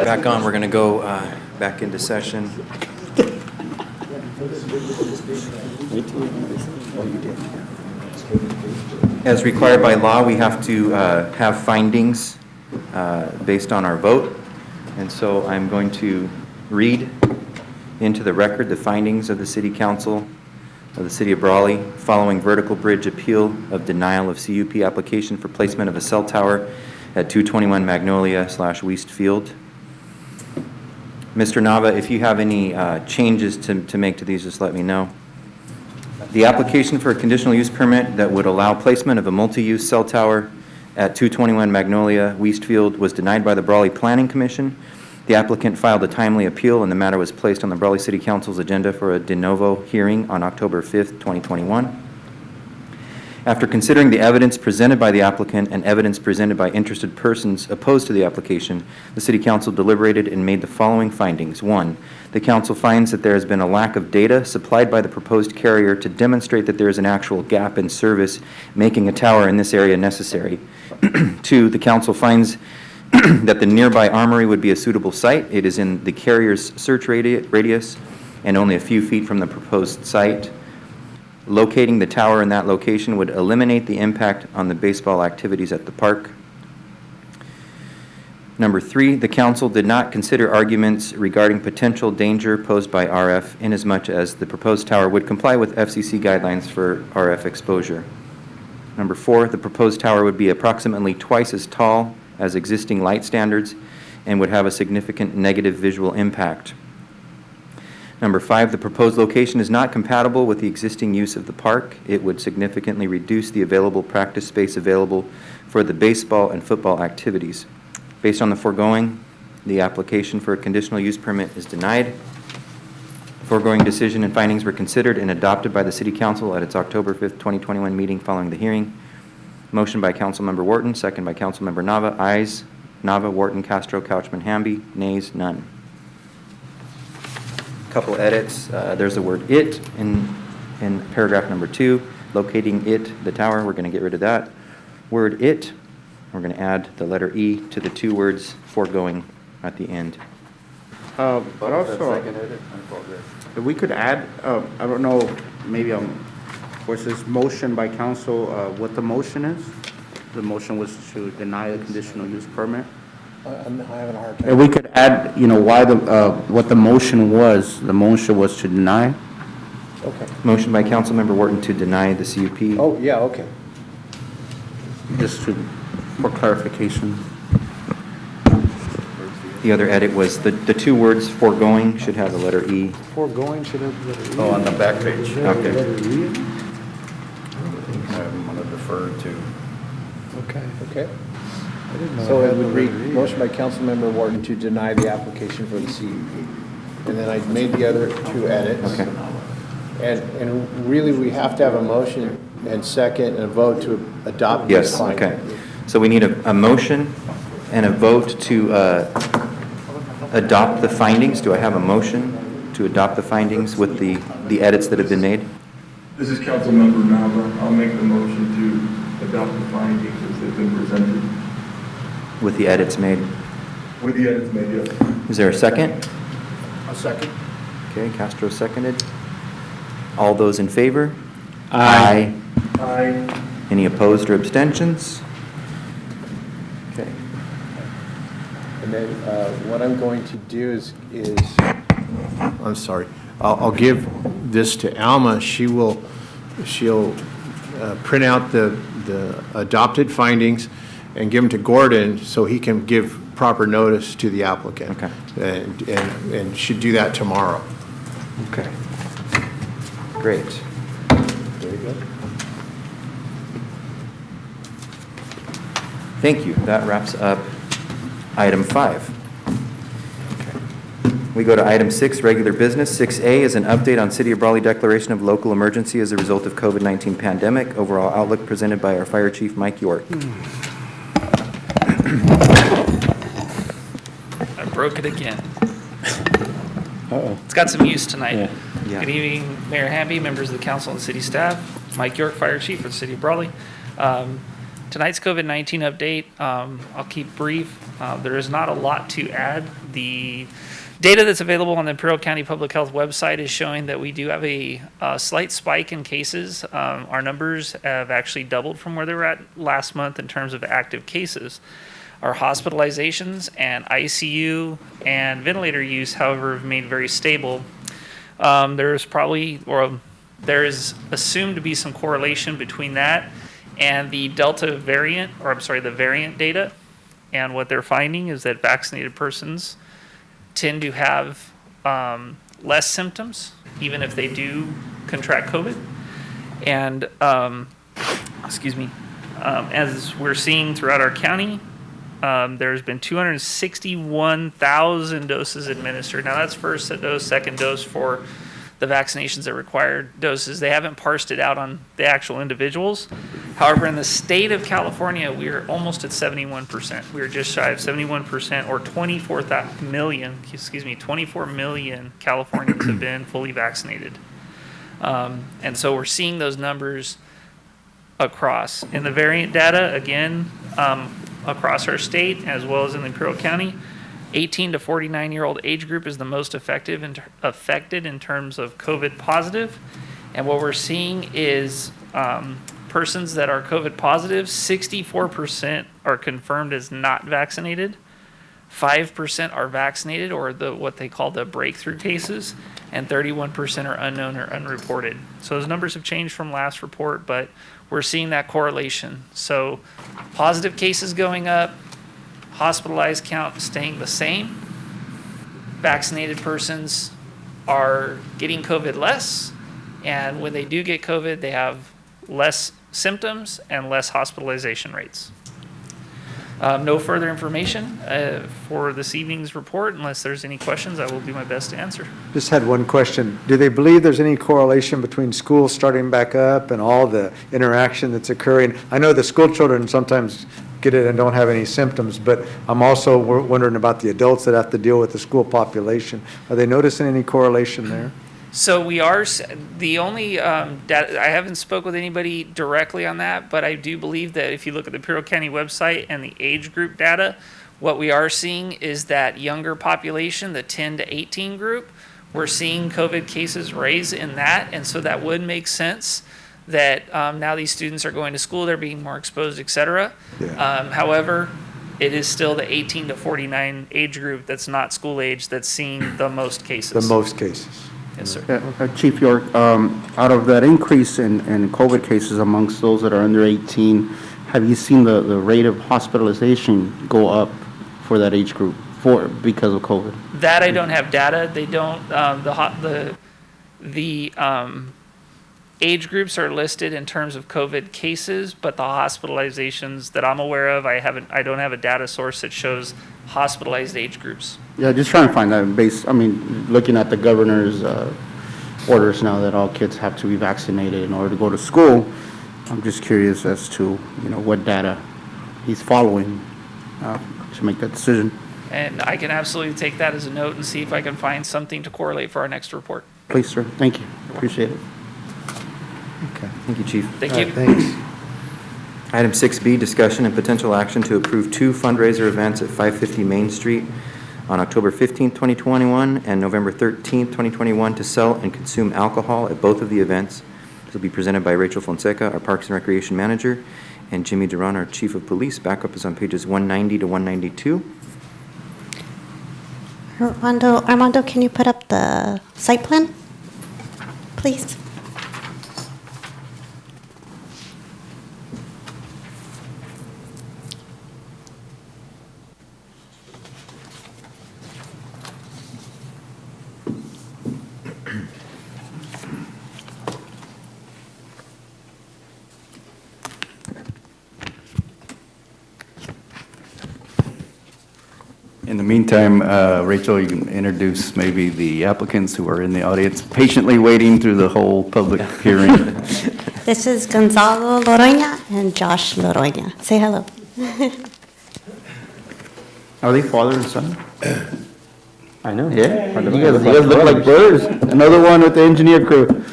Back on, we're going to go back into session. As required by law, we have to have findings based on our vote. And so I'm going to read into the record the findings of the City Council of the City of Brawley following vertical bridge appeal of denial of CUP application for placement of a cell tower at 221 Magnolia/West Field. Mr. Nava, if you have any changes to make to these, just let me know. The application for a conditional use permit that would allow placement of a multi-use cell tower at 221 Magnolia West Field was denied by the Brawley Planning Commission. The applicant filed a timely appeal, and the matter was placed on the Brawley City Council's agenda for a de novo hearing on October 5th, 2021. After considering the evidence presented by the applicant and evidence presented by interested persons opposed to the application, the City Council deliberated and made the following findings. 1, the Council finds that there has been a lack of data supplied by the proposed carrier to demonstrate that there is an actual gap in service making a tower in this area necessary. 2, the Council finds that the nearby armory would be a suitable site. It is in the carrier's search radius and only a few feet from the proposed site. Locating the tower in that location would eliminate the impact on the baseball activities at the park. Number 3, the Council did not consider arguments regarding potential danger posed by RF inasmuch as the proposed tower would comply with FCC guidelines for RF exposure. Number 4, the proposed tower would be approximately twice as tall as existing light standards and would have a significant negative visual impact. Number 5, the proposed location is not compatible with the existing use of the park. It would significantly reduce the available practice space available for the baseball and football activities. Based on the foregoing, the application for a conditional use permit is denied. Foregoing decision and findings were considered and adopted by the City Council at its October 5th, 2021 meeting following the hearing. Motion by Councilmember Wharton, second by Councilmember Nava. Ayes, Nava, Wharton, Castro, Couchman, Hamby. Nays, none. Couple edits. There's the word "it" in paragraph number 2. Locating it, the tower, we're going to get rid of that. Word "it," we're going to add the letter E to the 2 words foregoing at the end. But also, if we could add, I don't know, maybe was this motion by council, what the motion is? The motion was to deny the conditional use permit? I'm having a hard time. If we could add, why what the motion was to deny? Okay. Motion by Councilmember Wharton to deny the CUP. Oh, yeah, okay. Just for clarification. The other edit was the 2 words foregoing should have the letter E. Foregoing should have the letter E. Oh, on the back page. Okay. I'm going to defer to. Okay. So it would read, motion by Councilmember Wharton to deny the application for the CUP. And then I made the other 2 edits. Okay. And really, we have to have a motion and second and a vote to adopt this Yes, finding. okay. So we need a motion and a vote to adopt the findings. Do I have a motion to adopt the findings with the edits that have been made? This is Councilmember Nava. I'll make the motion to adopt the findings as they've been presented. With the edits made. With the edits made, yes. Is there a second? A second. Okay, Castro seconded. All those in favor? Aye. Aye. Any opposed or abstentions? Okay. And then what I'm going to do is I'm sorry, I'll give this to Alma. She'll print out the adopted findings and give them to Gordon so he can give proper notice to the applicant. Okay. And should do that tomorrow. Okay. Great. Very good. Thank you. That wraps up item 5. We go to item 6, regular business. 6A is an update on City of Brawley declaration of local emergency as a result of COVID-19 pandemic. Overall outlook presented by our Fire Chief, Mike York. I broke it again. Uh-oh. It's got some use tonight. Yeah. Yeah. Good evening, Mayor Hamby, members of the council and city staff. Mike York, Fire Chief for the City of Brawley. Tonight's COVID-19 update, I'll keep brief. There is not a lot to add. The data that's available on the Imperial County Public Health website is showing that we do have a slight spike in cases. Our numbers have actually doubled from where they were at last month in terms of active cases. Our hospitalizations and ICU and ventilator use, however, have remained very stable. There's probably, or there is assumed to be some correlation between that and the Delta variant, or I'm sorry, the variant data. And what they're finding is that vaccinated persons tend to have less symptoms, even if they do contract COVID. And, excuse me, as we're seeing throughout our county, there's been 261,000 doses administered. Now that's first dose, second dose for the vaccinations that require doses. They haven't parsed it out on the actual individuals. However, in the state of California, we are almost at 71%. We are just shy of 71%, or 24 million Californians have been fully vaccinated. And so we're seeing those numbers across. In the variant data, again, across our state, as well as in the Imperial County, 18 to 49-year-old age group is the most affected in terms of COVID positive. And what we're seeing is persons that are COVID positive, 64% are confirmed as not vaccinated, 5% are vaccinated, or what they call the breakthrough cases, and 31% are unknown or unreported. So those numbers have changed from last report, but we're seeing that correlation. So positive cases going up, hospitalized count staying the same. Vaccinated persons are getting COVID less, and when they do get COVID, they have less symptoms and less hospitalization rates. No further information for this evening's report. Unless there's any questions, I will do my best to answer. Just had one question. Do they believe there's any correlation between schools starting back up and all the interaction that's occurring? I know the school children sometimes get it and don't have any symptoms, but I'm also wondering about the adults that have to deal with the school population. Are they noticing any correlation there? So we are, the only data, I haven't spoke with anybody directly on that, but I do believe that if you look at the Imperial County website and the age group data, what we are seeing is that younger population, the 10 to 18 group, we're seeing COVID cases raise in that. And so that would make sense that now these students are going to school, they're being more exposed, et cetera. However, it is still the 18 to 49 age group that's not school age that's seeing the most cases. The most cases. Yes, sir. Chief York, out of that increase in COVID cases amongst those that are under 18, have you seen the rate of hospitalization go up for that age group because of COVID? That I don't have data. They don't, the age groups are listed in terms of COVID cases, but the hospitalizations that I'm aware of, I don't have a data source that shows hospitalized age groups. Yeah, just trying to find that looking at the governor's orders now that all kids have to be vaccinated in order to go to school, I'm just curious as to, what data he's following to make that decision. And I can absolutely take that as a note and see if I can find something to correlate for our next report. Please, sir. Thank you. Appreciate it. Okay. Thank you, Chief. Thank you. Thanks. Item 6B, discussion and potential action to approve 2 fundraiser events at 550 Main Street on October 15th, 2021 and November 13th, 2021 to sell and consume alcohol at both of the events. This will be presented by Rachel Fonseca, our Parks and Recreation Manager, and Jimmy Duran, our Chief of Police. Backup is on pages 190 to 192. Armando, can you put up the site plan, please? In the meantime, Rachel, you can introduce maybe the applicants who are in the audience patiently waiting through the whole public hearing. This is Gonzalo Loroña and Josh Loroña. Say hello. Are they father and son? I know. Yeah, you guys look like birds. Another one with the engineer crew.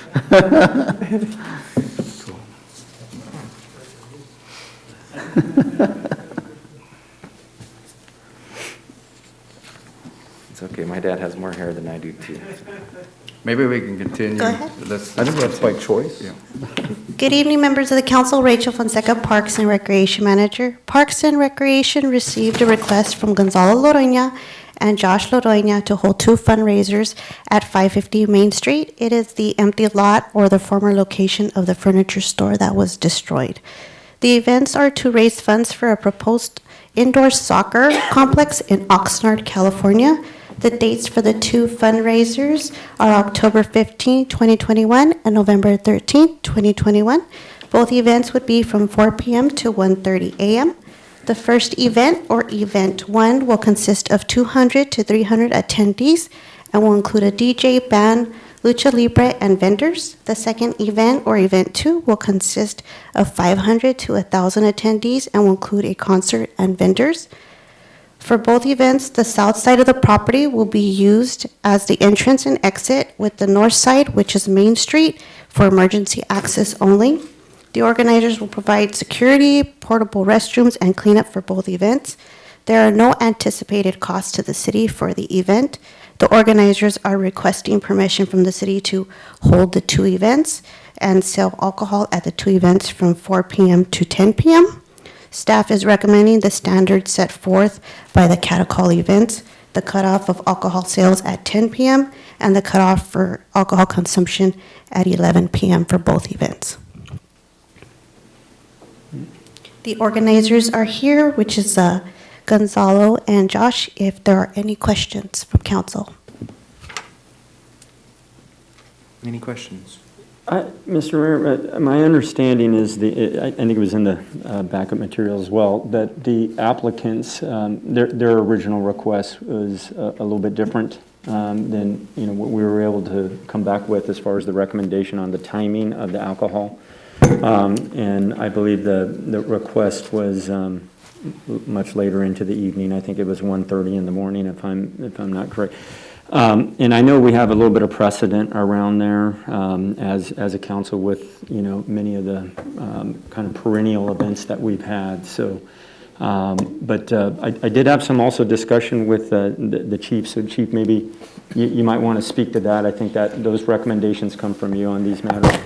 It's okay, my dad has more hair than I do too. Maybe we can continue. Go ahead. I think that's by choice. Yeah. Good evening, members of the council. Rachel Fonseca, Parks and Recreation Manager. Parks and Recreation received a request from Gonzalo Loroña and Josh Loroña to hold 2 fundraisers at 550 Main Street. It is the empty lot or the former location of the furniture store that was destroyed. The events are to raise funds for a proposed indoor soccer complex in Oxnard, California. The dates for the 2 fundraisers are October 15, 2021 and November 13, 2021. Both events would be from 4 p.m. to 1:30 a.m. The first event, or Event 1, will consist of 200 to 300 attendees and will include a DJ, band, lucha libre, and vendors. The second event, or Event 2, will consist of 500 to 1,000 attendees and will include a concert and vendors. For both events, the south side of the property will be used as the entrance and exit, with the north side, which is Main Street, for emergency access only. The organizers will provide security, portable restrooms, and cleanup for both events. There are no anticipated costs to the city for the event. The organizers are requesting permission from the city to hold the 2 events and sell alcohol at the 2 events from 4 p.m. to 10 p.m. Staff is recommending the standards set forth by the Catacall events, the cutoff of alcohol sales at 10 p.m. and the cutoff for alcohol consumption at 11 p.m. for both events. The organizers are here, which is Gonzalo and Josh, if there are any questions from council. Any questions? Mr. Mayor, my understanding is I think it was in the backup material as well, that the applicants, their original request was a little bit different than, what we were able to come back with as far as the recommendation on the timing of the alcohol. And I believe the request was much later into the evening. I think it was 1:30 in the morning, if I'm not correct. And I know we have a little bit of precedent around there as a council with, many of the kind of perennial events that we've had. So, but I did have some also discussion with the chief. So Chief, maybe you might want to speak to that. I think that those recommendations come from you on these matters.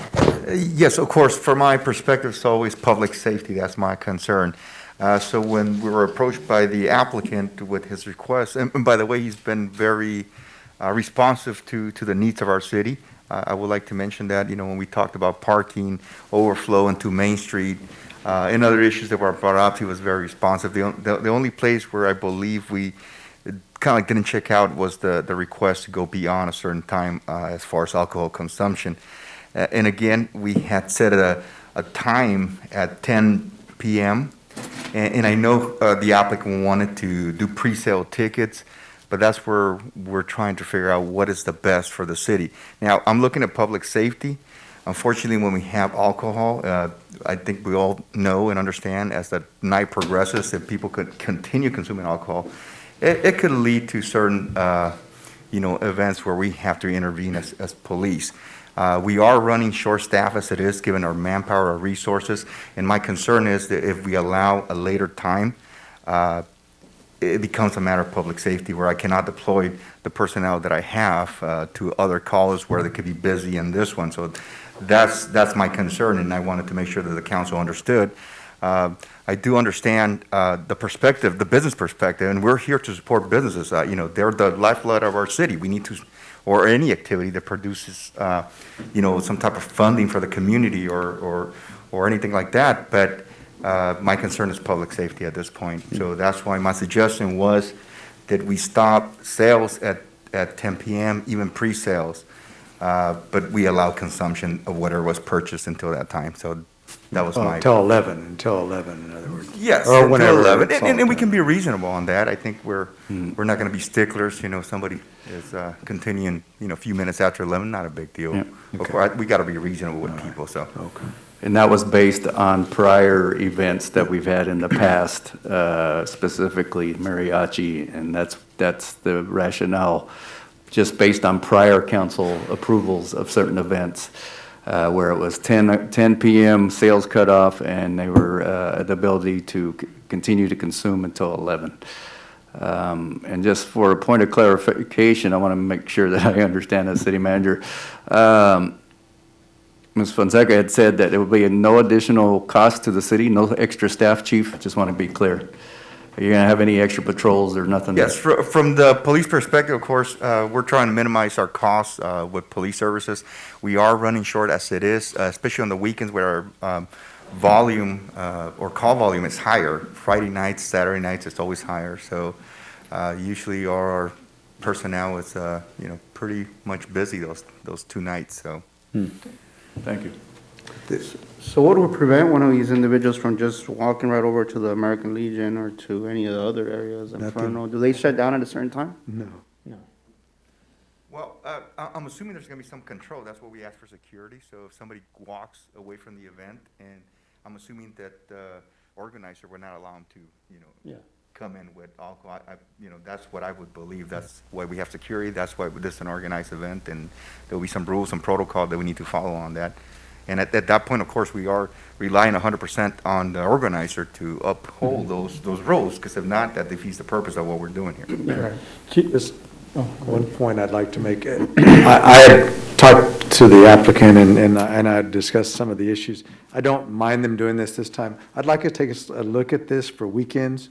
Yes, of course, from my perspective, it's always public safety. That's my concern. So when we were approached by the applicant with his request, and by the way, he's been very responsive to the needs of our city. I would like to mention that, when we talked about parking, overflow into Main Street, and other issues that were brought up, he was very responsive. The only place where I believe we kind of like didn't check out was the request to go beyond a certain time as far as alcohol consumption. And again, we had set a time at 10 p.m., and I know the applicant wanted to do pre-sale tickets, but that's where we're trying to figure out what is the best for the city. Now, I'm looking at public safety. Unfortunately, when we have alcohol, I think we all know and understand as the night progresses, if people could continue consuming alcohol, it could lead to certain, events where we have to intervene as police. We are running short staff as it is, given our manpower, our resources, and my concern is that if we allow a later time, it becomes a matter of public safety where I cannot deploy the personnel that I have to other calls where they could be busy in this one. So that's my concern, and I wanted to make sure that the council understood. I do understand the perspective, the business perspective, and we're here to support businesses. They're the lifeblood of our city. We need to, or any activity that produces, some type of funding for the community or anything like that. But my concern is public safety at this point. So that's why my suggestion was that we stop sales at 10 p.m., even pre-sales, but we allow consumption of whatever was purchased until that time. So that was my... Until 11, in other words. Yes, or until whenever 11. it's And we all can be reasonable on that. I think we're not going to be sticklers. Somebody is continuing, a few minutes after 11, not a big deal. Yeah, But we got to be reasonable with people, so. Okay. And that was based on prior events that we've had in the past, specifically mariachi, and that's the rationale, just based on prior council approvals of certain events, where it was 10 p.m. sales cutoff, and they were the ability to continue to consume until 11. And just for a point of clarification, I want to make sure that I understand as city manager. Ms. Fonseca had said that there would be no additional cost to the city, no extra staff, Chief. Just want to be clear. Are you going to have any extra patrols or nothing? Yes, from the police perspective, of course, we're trying to minimize our costs with police services. We are running short as it is, especially on the weekends where our volume or call volume is higher. Friday nights, Saturday nights, it's always higher. So usually our personnel is, pretty much busy those 2 nights. So. Thank you. So what would prevent one of these individuals from just walking right over to the American Legion or to any of the other areas? Do they shut down at a certain time? No. Well, I'm assuming there's going to be some control. That's what we ask for security. So if somebody walks away from the event, and I'm assuming that the organizer would not allow them to, come in with alcohol. That's what I would believe. That's why we have security. That's why this is an organized event, and there'll be some rules and protocol that we need to follow on that. And at that point, of course, we are relying 100% on the organizer to uphold those rules, because if not, that defeats the purpose of what we're doing here. Just one point I'd like to make. I had talked to the applicant and I discussed some of the issues. I don't mind them doing this time. I'd like to take a look at this for weekends,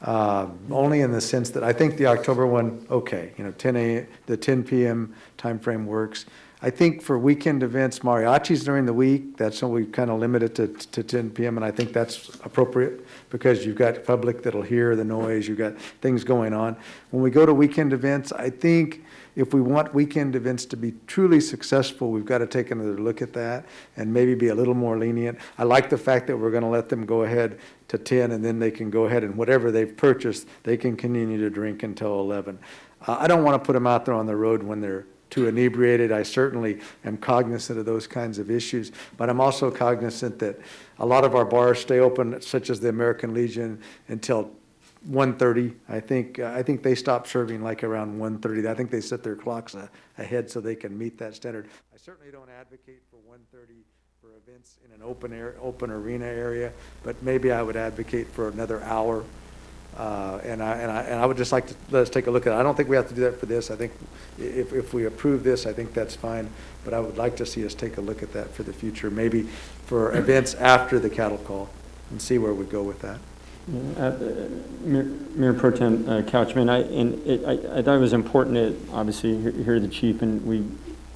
only in the sense that I think the October one, okay, 10 p.m. timeframe works. I think for weekend events, mariachis during the week, that's when we kind of limit it to 10 PM, and I think that's appropriate because you've got public that'll hear the noise, you've got things going on. When we go to weekend events, I think if we want weekend events to be truly successful, we've got to take another look at that and maybe be a little more lenient. I like the fact that we're going to let them go ahead to 10, and then they can go ahead and whatever they've purchased, they can continue to drink until 11. I don't want to put them out there on the road when they're too inebriated. I certainly am cognizant of those kinds of issues, but I'm also cognizant that a lot of our bars stay open, such as the American Legion, until 1:30. I think they stop serving like around 1:30. I think they set their clocks ahead so they can meet that standard. I certainly don't advocate for 1:30 for events in an open arena area, but maybe I would advocate for another hour. And I would just like to let us take a look at it. I don't think we have to do that for this. I think if we approve this, I think that's fine. But I would like to see us take a look at that for the future, maybe for events after the cattle call, and see where we go with that. Mayor Pro Tem Couchman, I thought it was important to obviously hear the chief, and we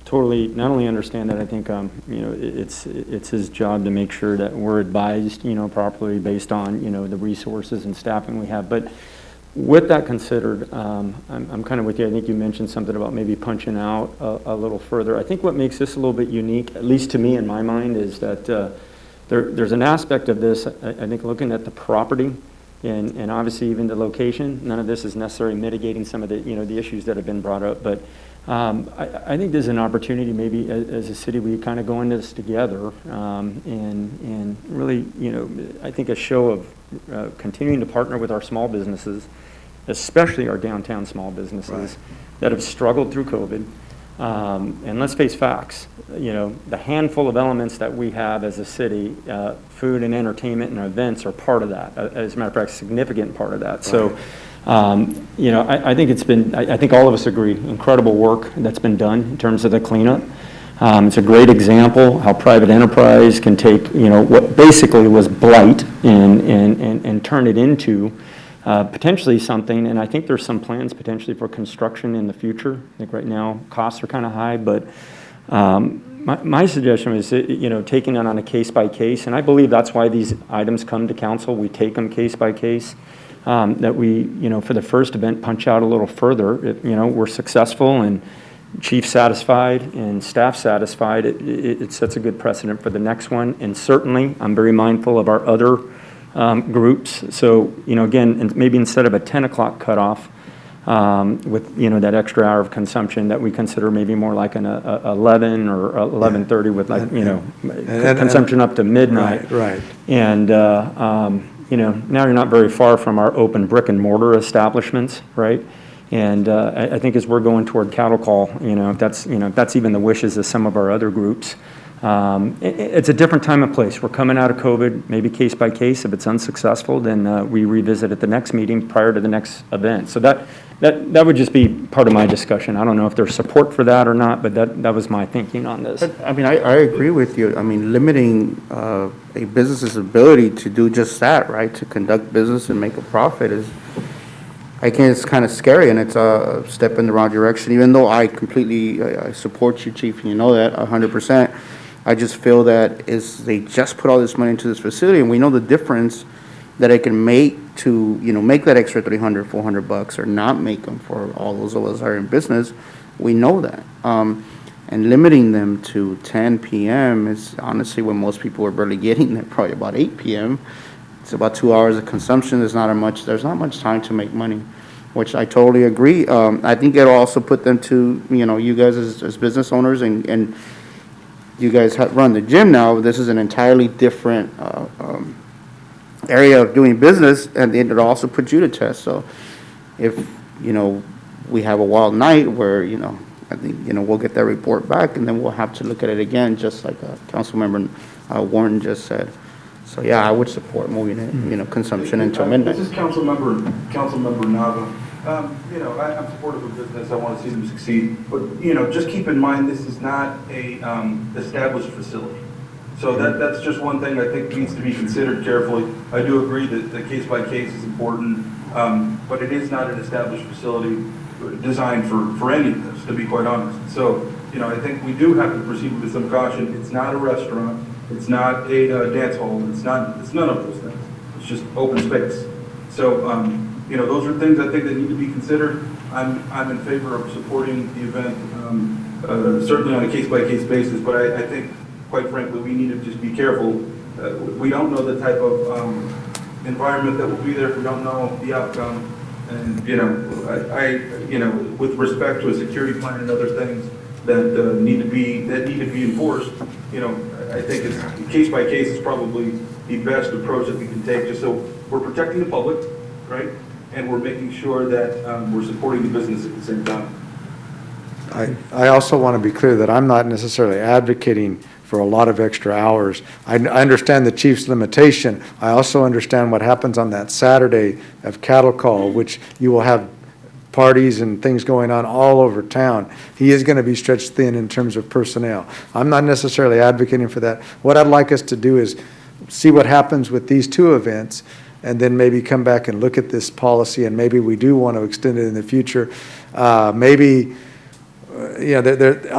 totally not only understand that. I think it's his job to make sure that we're advised properly based on the resources and staffing we have. But with that considered, I'm kind of with you. I think you mentioned something about maybe punching out a little further. I think what makes this a little bit unique, at least to me in my mind, is that there's an aspect of this. I think looking at the property and obviously even the location. None of this is necessarily mitigating some of the the issues that have been brought up, but. I think there's an opportunity maybe as a city we kind of go into this together and really, I think a show of continuing to partner with our small businesses, especially our downtown small businesses that have struggled through COVID. And let's face facts, the handful of elements that we have as a city, food and entertainment and events are part of that. As a matter of fact, a significant part of that. Right. So. I think I think all of us agree, incredible work that's been done in terms of the cleanup. It's a great example how private enterprise can take, what basically was blight and turn it into potentially something. And I think there's some plans potentially for construction in the future. I think right now costs are kind of high, but my suggestion is, taking it on a case by case. And I believe that's why these items come to council. We take them case by case. That we, for the first event, punch out a little further. If, we're successful and chief satisfied and staff satisfied, it sets a good precedent for the next one. And certainly, I'm very mindful of our other groups. So, again, and maybe instead of a 10 o'clock cutoff with, that extra hour of consumption, that we consider maybe more like an 11 or 11:30 with like, consumption up to midnight. Right. And, now you're not very far from our open brick and mortar establishments, right? And I think as we're going toward cattle call, if that's even the wishes of some of our other groups, it's a different time and place. We're coming out of COVID, maybe case by case. If it's unsuccessful, then we revisit at the next meeting prior to the next event. So that would just be part of my discussion. I don't know if there's support for that or not, but that was my thinking on this. But, I agree with you. Limiting a business's ability to do just that, right, to conduct business and make a profit I think it's kind of scary, and it's a step in the wrong direction, even though I completely I support you, Chief, and you know that 100%. I just feel that they just put all this money into this facility, and we know the difference that it can make to, make that extra $300, $400 or not make them for all those of us that are in business. We know that. And limiting them to 10 p.m. is honestly when most people are barely getting there, probably about 8 p.m. It's about 2 hours of consumption. There's not much time to make money, which I totally agree. I think it'll also put them to, you guys as business owners and you guys run the gym now. This is an entirely different area of doing business, and it'll also put you to test. So if, we have a wild night where, I think, we'll get that report back, and then we'll have to look at it again, just like Councilmember Warren just said. So, yeah, I would support moving it, consumption until midnight. This is Councilmember Nava. I'm supportive of business. I want to see them succeed. But, just keep in mind, this is not a established facility. So that's just one thing I think needs to be considered carefully. I do agree that the case by case is important, but it is not an established facility designed for any of this, to be quite honest. So, I think we do have to proceed with some caution. It's not a restaurant. It's not a dance hall. It's none of those things. It's just open space. So, those are things I think that need to be considered. I'm in favor of supporting the event, certainly on a case-by-case basis, but I think, quite frankly, we need to just be careful. We don't know the type of environment that will be there. We don't know the outcome. And, with respect to a security plan and other things that need to be enforced, I think it's case-by-case is probably the best approach that we can take, just so we're protecting the public, right? And we're making sure that we're supporting the business at the same time. I also want to be clear that I'm not necessarily advocating for a lot of extra hours. I understand the chief's limitation. I also understand what happens on that Saturday of cattle call, which you will have parties and things going on all over town. He is going to be stretched thin in terms of personnel. I'm not necessarily advocating for that. What I'd like us to do is see what happens with these two events, and then maybe come back and look at this policy, and maybe we do want to extend it in the future. I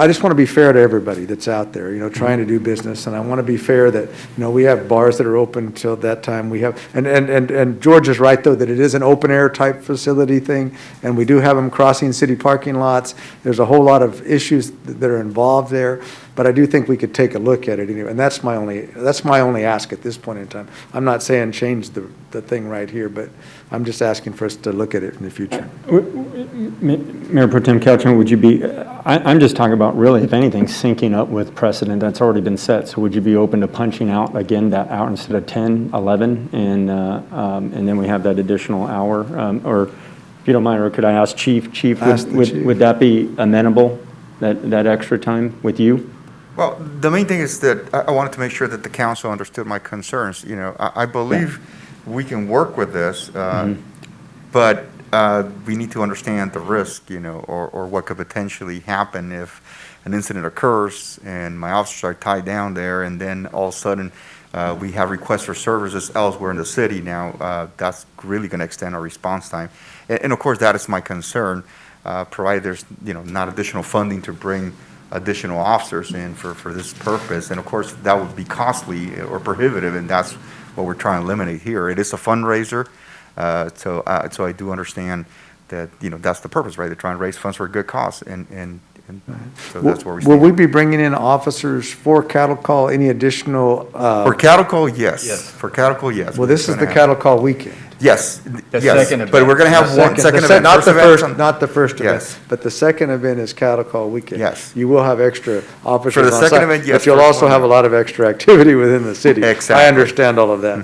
just want to be fair to everybody that's out there, trying to do business, and I want to be fair that, we have bars that are open till that time. We have, and George is right, though, that it is an open-air type facility thing, and we do have them crossing city parking lots. There's a whole lot of issues that are involved there, but I do think we could take a look at it anyway, and that's my only ask at this point in time. I'm not saying change the thing right here, but I'm just asking for us to look at it in the future. Mayor Pro Tem Couchman, would you be, I'm just talking about really, if anything, syncing up with precedent that's already been set. So would you be open to punching out again that hour instead of 10, 11, and then we have that additional hour? Or if you don't mind, or could I ask Chief, would that be amenable, that extra time with you? Well, the main thing is that I wanted to make sure that the council understood my concerns. I believe we can work with this, but we need to understand the risk, or what could potentially happen if an incident occurs and my officers are tied down there, and then all of a sudden we have requests for services elsewhere in the city. Now, that's really going to extend our response time. And of course, that is my concern, provided there's, not additional funding to bring additional officers in for this purpose. And of course, that would be costly or prohibitive, and that's what we're trying to eliminate here. It is a fundraiser, so I do understand that, that's the purpose, right? They're trying to raise funds for a good cause, and so that's where we stand. Will we be bringing in officers for cattle call, any additional? For cattle call, yes. For cattle call, yes. Well, this is the cattle call weekend. Yes, The yes, second but we're going to have second event. Not First the event's first, on- not the first event. Yes. But the second event is cattle call weekend. Yes. You will have extra officers For the on second site, event, yes, but you'll for also one have a event. lot of extra activity within the city. Exactly. I understand all of that.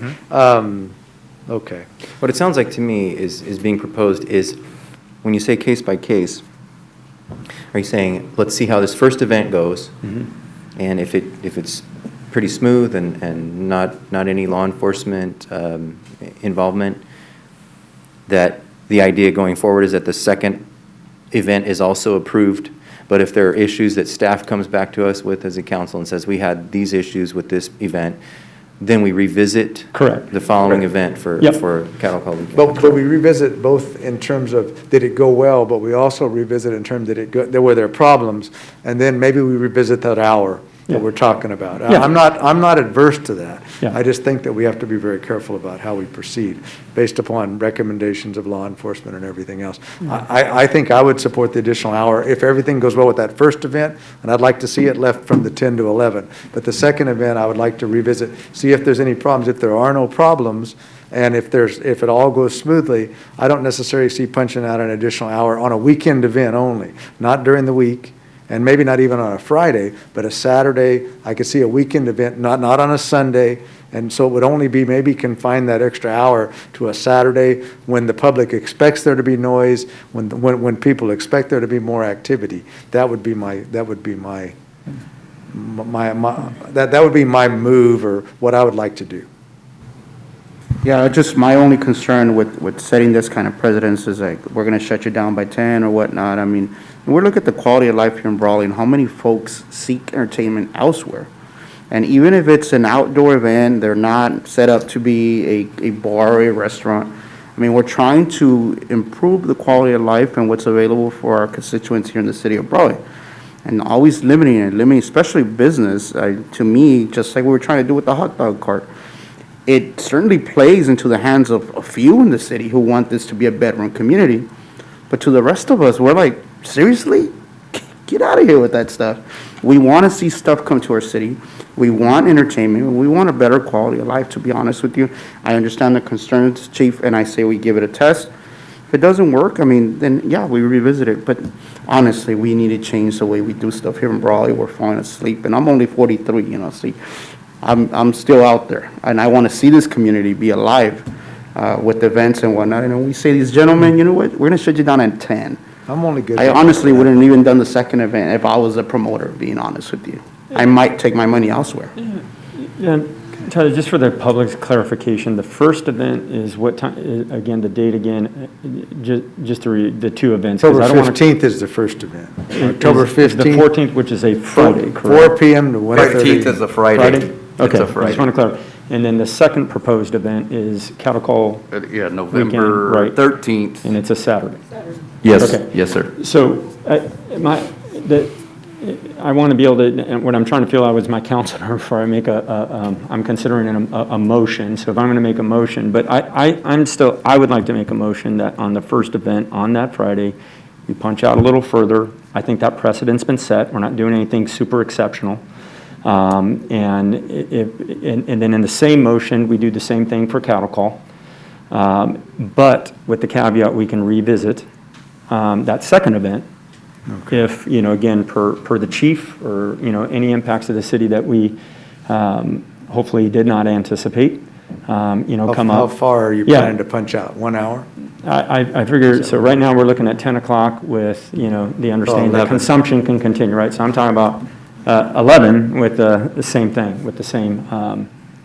Okay. What it sounds like to me is being proposed is, when you say case by case, are you saying, let's see how this first event goes, and if it's pretty smooth and not any law enforcement involvement, that the idea going forward is that the second event is also approved, but if there are issues that staff comes back to us with as a council and says, we had these issues with this event, then we revisit Correct. the following event for cattle call weekend. But we revisit both in terms of, did it go well, but we also revisit in terms that were there problems, and then maybe we revisit that hour that we're talking about. Yeah. I'm not adverse to that. Yeah. I just think that we have to be very careful about how we proceed based upon recommendations of law enforcement and everything else. I think I would support the additional hour if everything goes well with that first event, and I'd like to see it left from the 10 to 11. But the second event, I would like to revisit, see if there's any problems. If there are no problems, and if it all goes smoothly, I don't necessarily see punching out an additional hour on a weekend event only, not during the week, and maybe not even on a Friday, but a Saturday. I could see a weekend event, not on a Sunday, and so it would only be maybe confine that extra hour to a Saturday when the public expects there to be noise, when people expect there to be more activity. That would be my move, or what I would like to do. Yeah, just my only concern with setting this kind of precedence is like, we're going to shut you down by 10 or whatnot. I mean, we look at the quality of life here in Brawley and how many folks seek entertainment elsewhere. And even if it's an outdoor event, they're not set up to be a bar or a restaurant. I mean, we're trying to improve the quality of life and what's available for our constituents here in the city of Brawley. And always limiting, especially business, to me, just like we were trying to do with the hot dog cart. It certainly plays into the hands of a few in the city who want this to be a bedroom community. But to the rest of us, we're like, seriously? Get out of here with that stuff. We want to see stuff come to our city. We want entertainment. We want a better quality of life, to be honest with you. I understand the concerns, Chief, and I say we give it a test. If it doesn't work, I mean, then yeah, we revisit it. But honestly, we need to change the way we do stuff here in Brawley. We're falling asleep, and I'm only 43, you know, see. I'm still out there, and I want to see this community be alive with events and whatnot. And we say, these gentlemen, you know what, we're going to shut you down at 10. I'm only good. I honestly wouldn't have even done the second event if I was a promoter, being honest with you. I might take my money elsewhere. Yeah, Tyler, just for the public's clarification, the first event is what time, again, the date again, just to read the two events. 'cause October I don't wanna- 15th is the first event. is- October is 15th. The 14th, which is a Friday, correct? 4 p.m. to 1:30. 15th is a Friday. Friday? Okay, It's a I Friday. just want to clarify. And then the second proposed event is cattle call. Yeah, weekend, November right. 13th. And it's a Saturday. Yes, Okay. yes, sir. So, I want to be able to, and what I'm trying to feel out is my counselor before I make I'm considering a motion, so if I'm going to make a motion, but I would like to make a motion that on the first event, on that Friday, you punch out a little further. I think that precedent's been set. We're not doing anything super exceptional. And then in the same motion, we do the same thing for cattle call. But with the caveat, we can revisit that second event. Okay. If, you know, again, per the chief or, you know, any impacts to the city that we hopefully did not anticipate, you know, come up. How far are you planning to punch out? 1 hour? I figure, so right now we're looking at 10 o'clock with, you know, the understanding that consumption can continue, right? So I'm talking about 11 with the same thing, with the same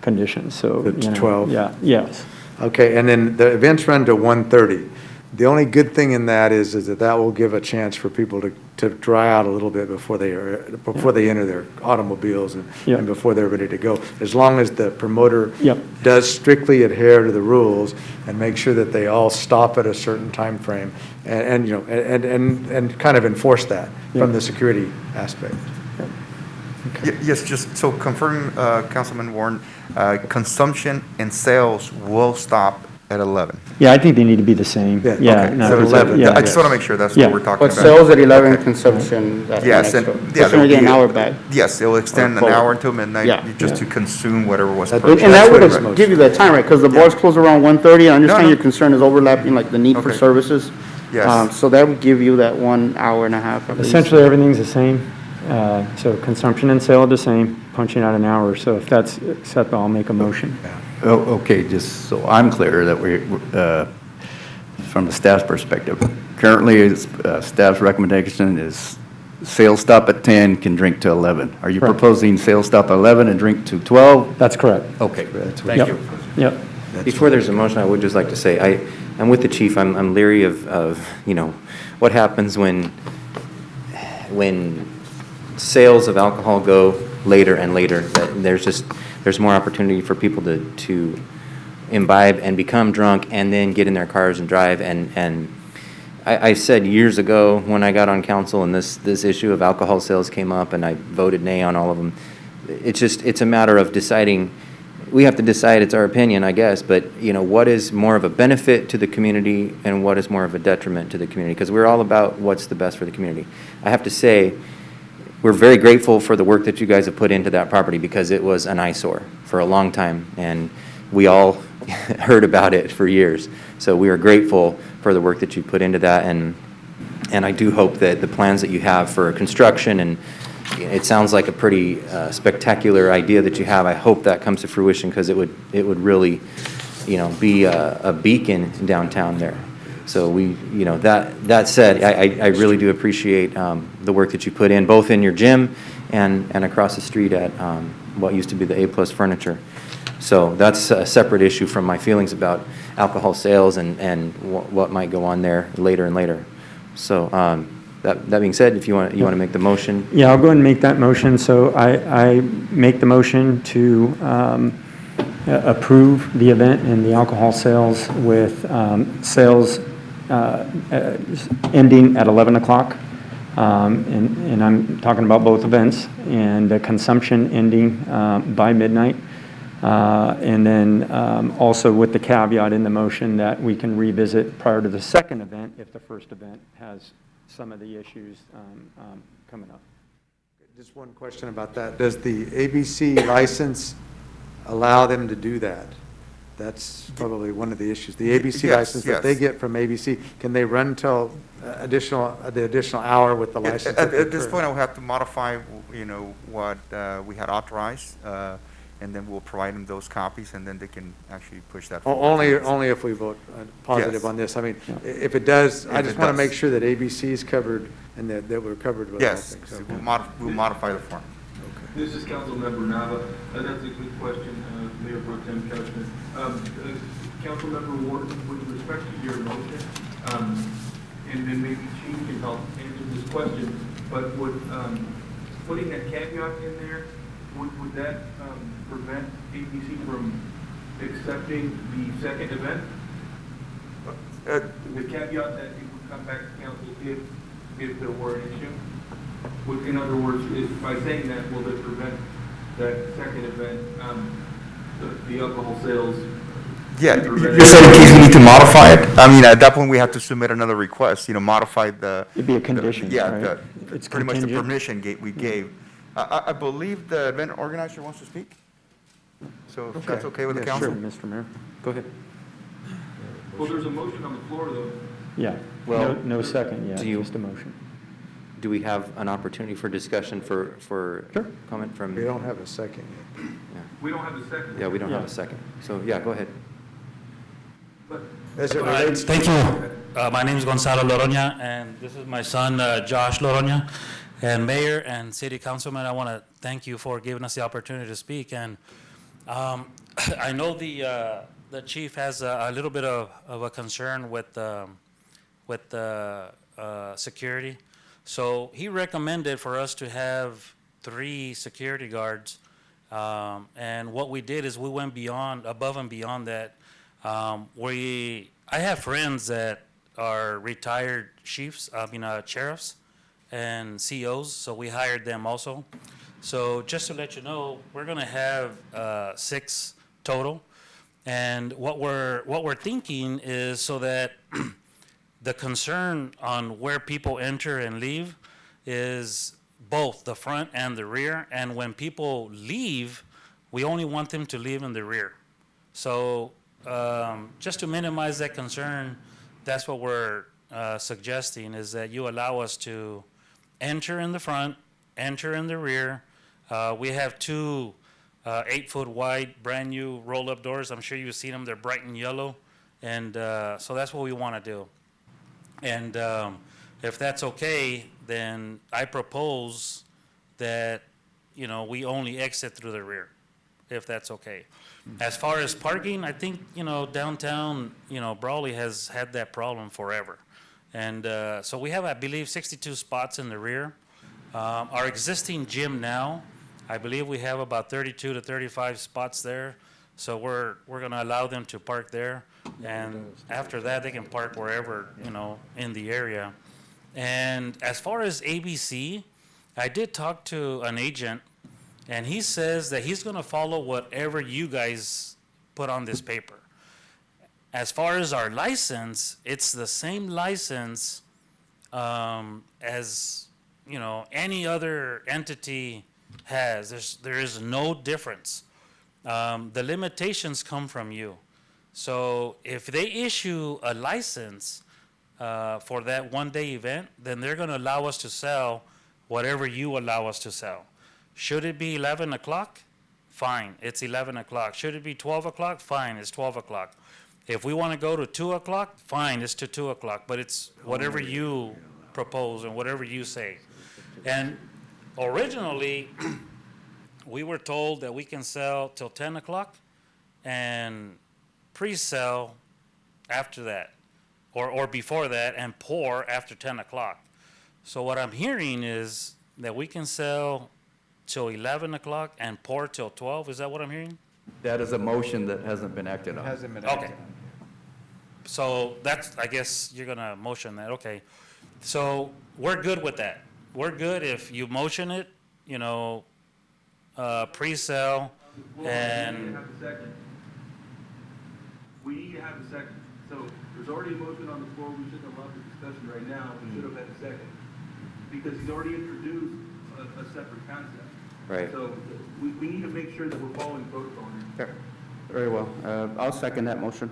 conditions, so. It's you know, 12? Yeah, yes. Okay, and then the events run to 1:30. The only good thing in that is that will give a chance for people to dry out a little bit before they enter their automobiles and before they're ready to go. As long as the promoter does strictly adhere to the rules and make sure that they all stop at a certain time frame and you know, and kind of enforce that from the security aspect. Yes, just so confirm, Councilman Warren, consumption and sales will stop at 11. Yeah, I think they need to be the same. Yeah. Okay, no, so 'cause 11. I just want to make sure that's what we're talking But about. sales at 11, consumption at Yes, and It's going to get an hour back. Yes, it'll extend an forward. hour until midnight, Yeah. just to consume whatever was And purchased. that would That's what give you that time, right? Because the bars close around 1:30. I understand no. your concern is overlapping, like the need for Okay. services. Yes. So that would give you that 1 hour and a half. at least. Essentially, everything's the same. So consumption and sale are the same, punching out an hour. So if that's acceptable, I'll make a motion. Oh, okay, just so I'm clear that from the staff's perspective, currently, staff's recommendation is sales stop at 10, can drink to 11. Are you Correct. proposing sales stop at 11 and drink to 12? That's correct. Okay, thank you. Yep. Before there's a motion, I would just like to say, I'm with the chief. I'm leery of, you know, what happens when sales of alcohol go later and later. That there's more opportunity for people to imbibe and become drunk and then get in their cars and drive. And I said years ago when I got on council and this issue of alcohol sales came up and I voted nay on all of them. It's a matter of deciding. We have to decide, it's our opinion, I guess, but, you know, what is more of a benefit to the community and what is more of a detriment to the community? Because we're all about what's the best for the community. I have to say, we're very grateful for the work that you guys have put into that property because it was an eyesore for a long time, and we all heard about it for years. So we are grateful for the work that you put into that, and I do hope that the plans that you have for construction, and it sounds like a pretty spectacular idea that you have. I hope that comes to fruition because it would really, you know, be a beacon downtown there. So that said, I really do appreciate the work that you put in, both in your gym and across the street at what used to be the A+ Furniture. So that's a separate issue from my feelings about alcohol sales and what might go on there later and later. So that being said, if you want to make the motion. Yeah, I'll go ahead and make that motion. So I make the motion to approve the event and the alcohol sales with sales ending at 11 o'clock And I'm talking about both events, and the consumption ending by midnight. And then also with the caveat in the motion that we can revisit prior to the second event if the first event has some of the issues coming up. Just one question about that. Does the ABC license allow them to do that? That's probably one of the issues. The ABC Yes, license that they yes. get from ABC, can they run till the additional hour with the license? At that they this current- point, I will have to modify, what we had authorized, and then we'll provide them those copies, and then they can actually push that forward. Only if we vote positive Yes. on this. I mean, if it does, I If just it want to does. make sure that ABC is covered and that we're covered with all Yes, things. Okay. we'll modify the form. This is Councilmember Nava. That's a good question, Mayor Pro Tem Couchman. Councilmember Ward, with respect to your motion, and then maybe Chief can help answer this question, but would putting that caveat in there, would that prevent ABC from accepting the second event? The caveat that it would come back to council if there were an issue? In other words, by saying that, will it prevent that second event, the alcohol sales? Yeah, you're saying in case we need to modify it? I mean, at that point, we have to submit another request, modify the. It'd be a condition, Yeah, right? it's pretty much the permission we gave. I believe the event organizer wants to speak? So if that's okay with the Sure, council? Mr. Mayor. Go ahead. Well, there's a motion on the floor, though. Yeah, Well, no second yet, do you- just a motion. Do we have an opportunity for discussion for comment from? We don't have a second yet. We don't have a second. Yeah, we don't have Yeah. a second. So, yeah, go ahead. But As it relates to. Thank you. My name is Gonzalo Loroña, and this is my son, Josh Loroña. And Mayor and City Councilman, I want to thank you for giving us the opportunity to speak. And I know the chief has a little bit of a concern with security. So he recommended for us to have 3 security guards. And what we did is we went above and beyond that. I have friends that are retired sheriffs and COs, so we hired them also. So just to let you know, we're going to have 6 total. And what we're thinking is so that the concern on where people enter and leave is both the front and the rear. And when people leave, we only want them to leave in the rear. So just to minimize that concern, that's what we're suggesting, is that you allow us to enter in the front, enter in the rear. We have 2 8-foot wide, brand new roll-up doors. I'm sure you've seen them. They're bright and yellow. And so that's what we want to do. And if that's okay, then I propose that, we only exit through the rear, if that's okay. As far as parking, I think, downtown, Brawley has had that problem forever. And so we have, I believe, 62 spots in the rear. Our existing gym now, I believe we have about 32 to 35 spots there. So we're going to allow them to park there. And after that, they can park wherever, in the area. And as far as ABC, I did talk to an agent, and he says that he's going to follow whatever you guys put on this paper. As far as our license, it's the same license as, any other entity has. There is no difference. The limitations come from you. So if they issue a license for that one-day event, then they're going to allow us to sell whatever you allow us to sell. Should it be 11 o'clock? Fine, it's 11 o'clock. Should it be 12 o'clock? Fine, it's 12 o'clock. If we want to go to 2 o'clock, fine, it's to 2 o'clock. But it's whatever you propose and whatever you say. And originally, we were told that we can sell till 10 o'clock and pre-sell after that, or before that, and pour after 10 o'clock. So what I'm hearing is that we can sell till 11 o'clock and pour till 12. Is that what I'm hearing? That is a motion that hasn't been acted on. Hasn't been Okay. So that's, I guess you're going to motion that. Okay. So we're good with that. we're good if you motion it, you know, pre-sale and. We need to have a second. We need to have a second. So there's already a motion on the floor. We shouldn't have allowed the discussion right now. We should have had a second. Because he's already introduced a separate concept. Right. So we need to make sure that we're following protocol here. Very well. I'll second that motion.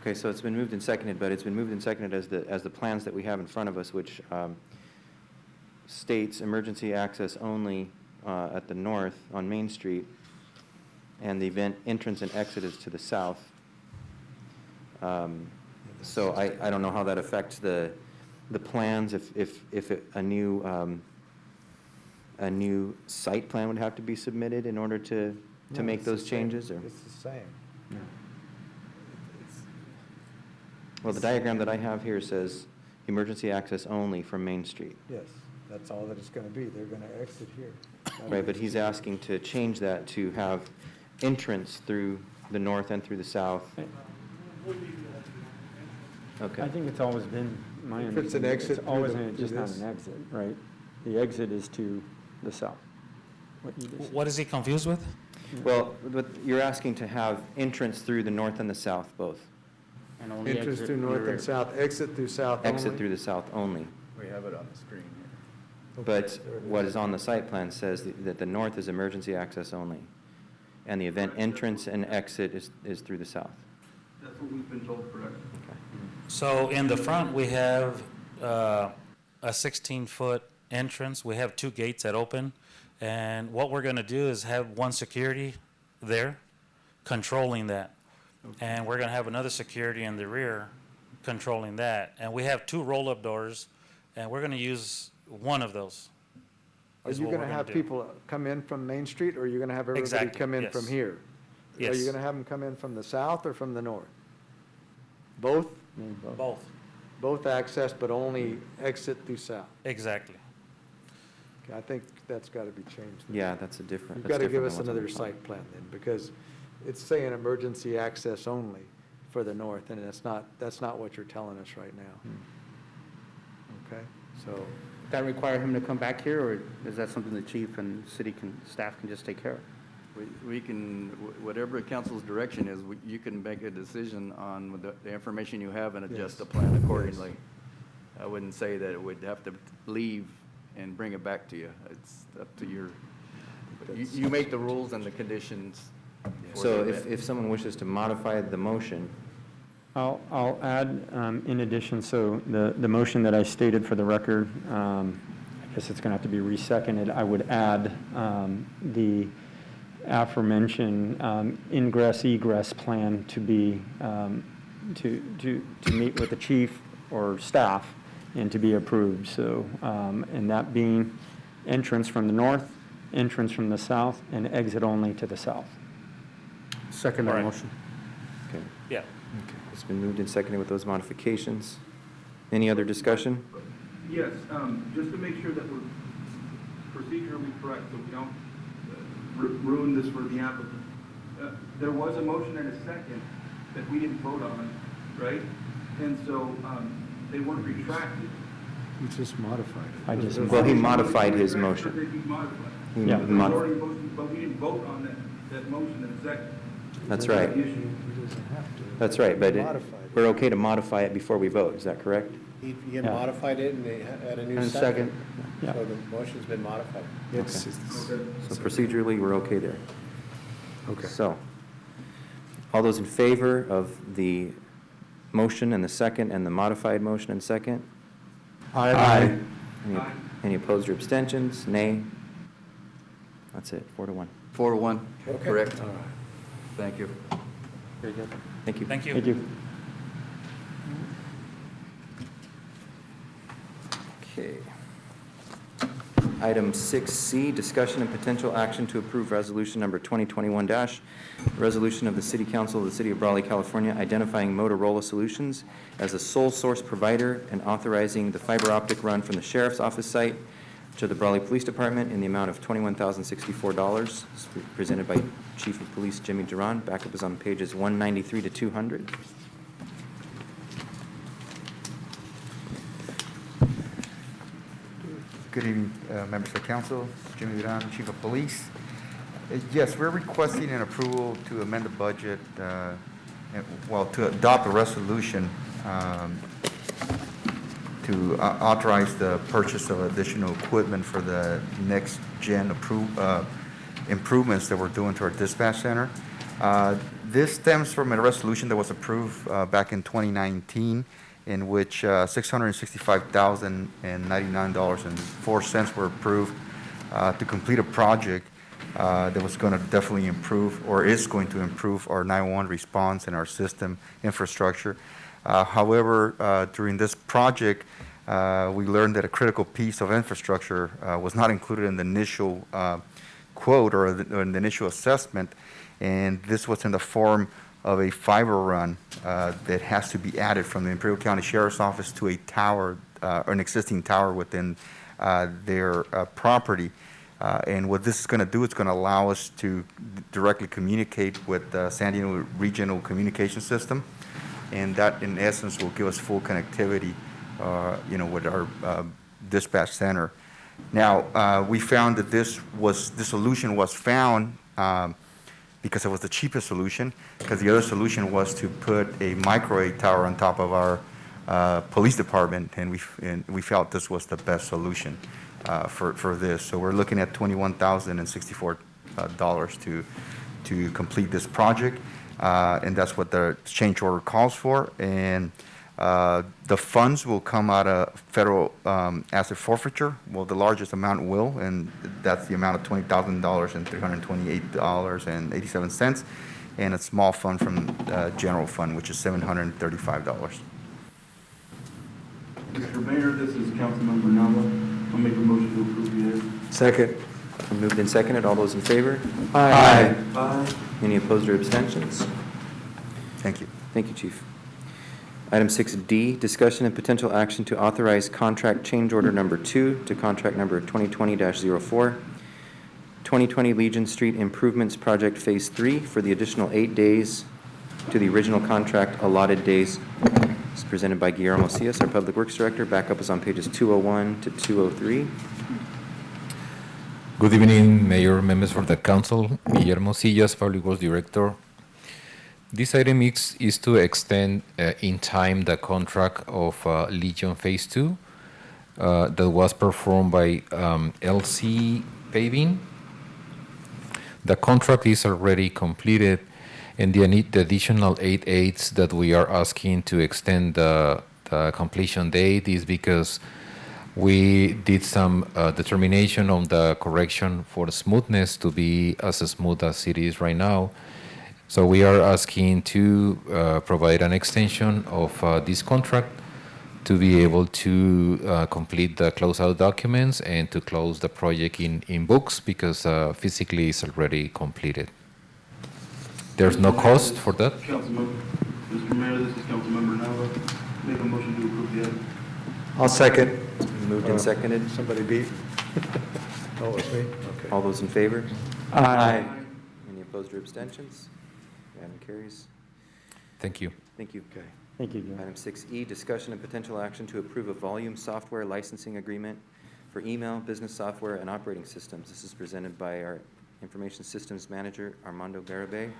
Okay, so it's been moved and seconded, but it's been moved and seconded as the plans that we have in front of us, which states emergency access only at the north on Main Street, and the event entrance and exit is to the south. So I don't know how that affects the plans, if a new site plan would have to be submitted in order to make those changes, or? It's the same. Well, the diagram that I have here says emergency access only from Main Street. Yes, that's all that it's going to be. They're going to exit here. Right, but he's asking to change that to have entrance through the north and through the south. Okay. I think it's always been my If it's an understanding. exit It's always through just not this. an exit, right? The exit is to the south. What you just said. What is he confused with? Well, but you're asking to have entrance through the north and the south both. And only Entrance exit through in the north rear. and south, exit through south only. Exit through the south only. We have it on the screen here. But what is on the site plan says that the north is emergency access only, and the event entrance and exit is through the south. That's what we've been told, correct? So in the front, we have a 16-foot entrance. We have 2 gates that open. And what we're going to do is have one security there controlling that. And we're going to have another security in the rear controlling that. And we have 2 roll-up doors, and we're going to use one of those. Are is you what going we're to gonna have do. people come in from Main Street, or are you going to have everybody Exactly, come in yes. from here? Are Yes. you going to have them come in from the south or from the north? Both? Both. Both access, but only exit through south? Exactly. Okay, I think that's got to be changed. Yeah, that's a different. You've that's got to give different us than what's on another the plan. site plan then, because it's saying emergency access only for the north, and that's not what you're telling us right now. Okay, so, That require him to come back here, or is that something the chief and staff can just take care of? We can, whatever council's direction is, you can make a decision on the information you have and adjust the plan accordingly. I wouldn't say that it would have to leave and bring it back to you. It's up to your, you make the rules and the conditions. for So the if event. someone wishes to modify the motion, I'll add, in addition, so the motion that I stated for the record, I guess it's going to have to be reseconded. I would add the aforementioned ingress egress plan to be, to meet with the chief or staff and to be approved. So, and that being entrance from the north, entrance from the south, and exit only to the south. Second that Right. motion. okay. Yeah. It's been moved and seconded with those modifications. Any other discussion? Yes, just to make sure that we're procedurally correct, so we don't ruin this for the applicant. There was a motion and a second that we didn't vote on, right? And so they weren't retracted. you just modified it. Well, he modified his motion. That he modified. He Yeah. There was modified. already a motion, but we didn't vote on that motion and second. That's right. The issue. He doesn't have to. That's right, but Modified. we're okay to modify it before we vote, is that correct? He Yeah. modified it and they had a new And second. Yeah. So the motion's been modified. It's, Okay. So procedurally, we're okay there. okay. So, all those in favor of the motion and the second and the modified motion and second? Aye. Any opposed or abstentions? Nay? That's it, 4-1. 4-1, Okay. correct? All right. Thank you. Very good. Thank you. Thank you. Thank you. Okay. Item 6C, discussion and potential action to approve resolution number 2021-, resolution of the City Council of the City of Brawley, California, identifying Motorola Solutions as a sole source provider and authorizing the fiber optic run from the Sheriff's Office site to the Brawley Police Department in the amount of $21,064. It's presented by Chief of Police Jimmy Duran. Backup is on pages 193 to 200. Good evening, members of the council. Jimmy Duran, Chief of Police. Yes, we're requesting an approval to amend the budget, to adopt a resolution to authorize the purchase of additional equipment for the next-gen improvements that we're doing to our dispatch center. This stems from a resolution that was approved back in 2019, in which $665,099.04 were approved to complete a project that was going to definitely improve, or is going to improve, our 911 response and our system infrastructure. However, during this project, we learned that a critical piece of infrastructure was not included in the initial quote or in the initial assessment, and this was in the form of a fiber run that has to be added from the Imperial County Sheriff's Office to a tower, or an existing tower within their property. And what this is going to do, it's going to allow us to directly communicate with the San Diego Regional Communication System, and that, in essence, will give us full connectivity, with our dispatch center. Now, we found that this solution was found because it was the cheapest solution, because the other solution was to put a microwave tower on top of our police department, and we felt this was the best solution for this. So we're looking at $21,064 to complete this project, and that's what the change order calls for. And the funds will come out of federal asset forfeiture. Well, the largest amount will, and that's the amount of $20,328.87, and a small fund from general fund, which is $735. Mr. Mayor, this is Councilmember Nava. I'll make a motion to approve the item. Second. Moved and seconded. All those in favor? Aye. Aye. Any opposed or abstentions? Thank you. Thank you, Chief. Item 6D, discussion and potential action to authorize contract change order number 2 to contract number 2020-04, 2020 Legion Street Improvements Project Phase 3 for the additional 8 days to the original contract allotted days. It's presented by Guillermo Cias, our Public Works Director. Backup is on pages 201 to 203. Good evening, Mayor, members of the council. Guillermo Cias, Public Works Director. This item is to extend in time the contract of Legion Phase 2 that was performed by LC Paving. The contract is already completed, and the additional 8 aids that we are asking to extend the completion date is because we did some determination on the correction for smoothness to be as smooth as it is right now. So we are asking to provide an extension of this contract to be able to complete the closeout documents and to close the project in books, because physically it's already completed. There's no cost for that. Mr. Mayor, this is Councilmember Nava. Make a motion to approve the item. I'll second. Moved and seconded. Somebody beat? Oh, it's me? Okay. All those in favor? Aye. Any opposed or abstentions? Item carries. Thank you. Thank you. Okay. Thank you, Gary. Item 6E, discussion and potential action to approve a volume software licensing agreement for email, business software, and operating systems. This is presented by our Information Systems Manager, Armando Garibay.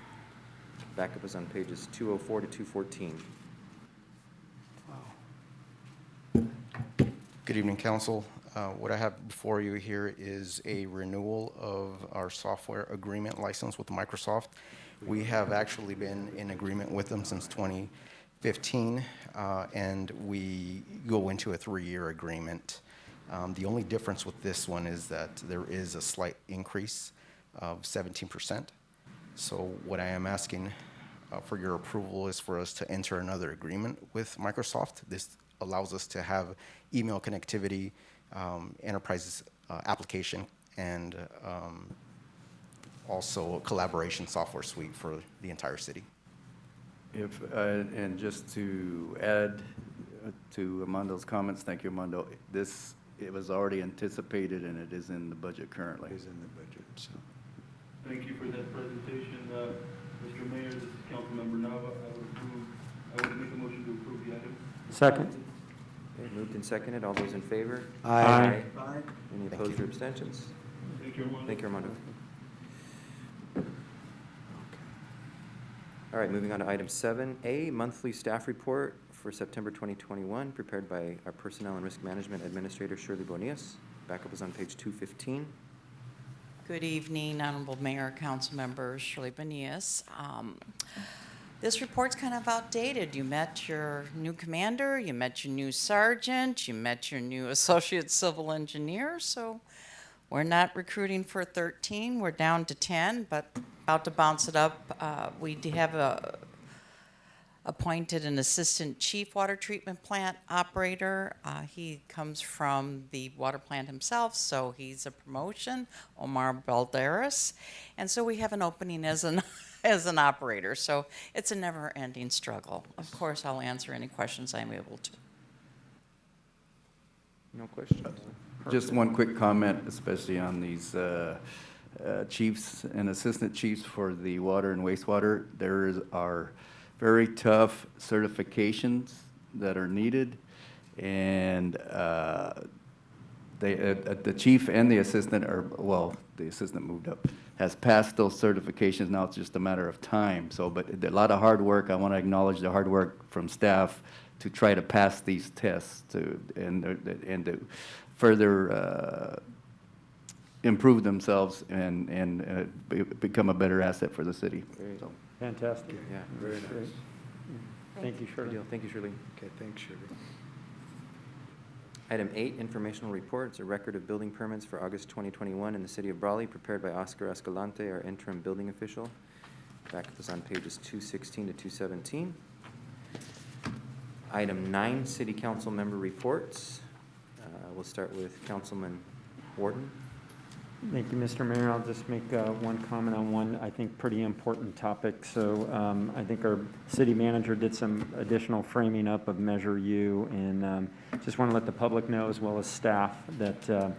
Backup is on pages 204 to 214. Good evening, Council. What I have before you here is a renewal of our software agreement license with Microsoft. We have actually been in agreement with them since 2015, and we go into a 3-year agreement. The only difference with this one is that there is a slight increase of 17%. So what I am asking for your approval is for us to enter another agreement with Microsoft. This allows us to have email connectivity, enterprise application, and also a collaboration software suite for the entire city. And just to add to Armando's comments, thank you, Armando. It was already anticipated, and it is in the budget currently. It's in the budget, so. Thank you for that presentation. Mr. Mayor, this is Councilmember Nava. I would make a motion to approve the item. Second. Okay, moved and and seconded. All those in favor? Aye. Any opposed or abstentions? Thank you, Armando. Thank you, Armando. All right, moving on to item 7A, monthly staff report for September 2021, prepared by our Personnel and Risk Management Administrator Shirley Bonillas. Backup is on page 215. Good evening, Honorable Mayor, Council Members, Shirley Bonillas. This report's kind of outdated. You met your new commander, you met your new sergeant, you met your new associate civil engineer, so we're not recruiting for 13, we're down to 10, but about to bounce it up. We have appointed an assistant chief water treatment plant operator. He comes from the water plant himself, so he's a promotion, Omar Balderas. And so we have an opening as an operator, so it's a never-ending struggle. Of course, I'll answer any questions I'm able to. No questions? Just one quick comment, especially on these chiefs and assistant chiefs for the water and wastewater. There are very tough certifications that are needed, and the chief and the assistant are, well, the assistant moved up, has passed those certifications. Now it's just a matter of time. So, but a lot of hard work. I want to acknowledge the hard work from staff to try to pass these tests and to further improve themselves and become a better asset for the city. So. Fantastic. Yeah, Very nice. Great. Thank you, Shirley. Good deal. Thank you, Shirley. Okay, thanks, Shirley. Item 8, informational reports, a record of building permits for August 2021 in the city of Brawley, prepared by Oscar Escalante, our interim building official. Backup is on pages 216 to 217. Item 9, city council member reports. We'll start with Councilman Wharton. Thank you, Mr. Mayor. I'll just make one comment on one, I think, pretty important topic. So I think our city manager did some additional framing up of Measure U, and just want to let the public know, as well as staff, that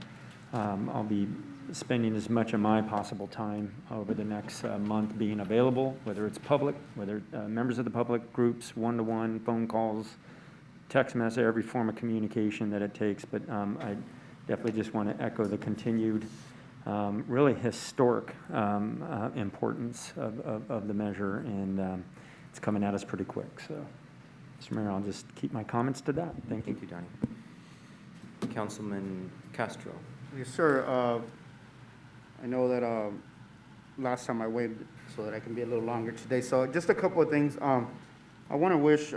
I'll be spending as much of my possible time over the next month being available, whether it's public, whether members of the public, groups, one-to-one, phone calls, text message, every form of communication that it takes. But I definitely just want to echo the continued really historic importance of the measure, and it's coming at us pretty quick. So, Mr. Mayor, I'll just keep my comments to that. Thank you. Thank you, Donnie. Councilman Castro. Yes, sir. I know that last time I waited so that I can be a little longer today. So just a couple of things. I want to wish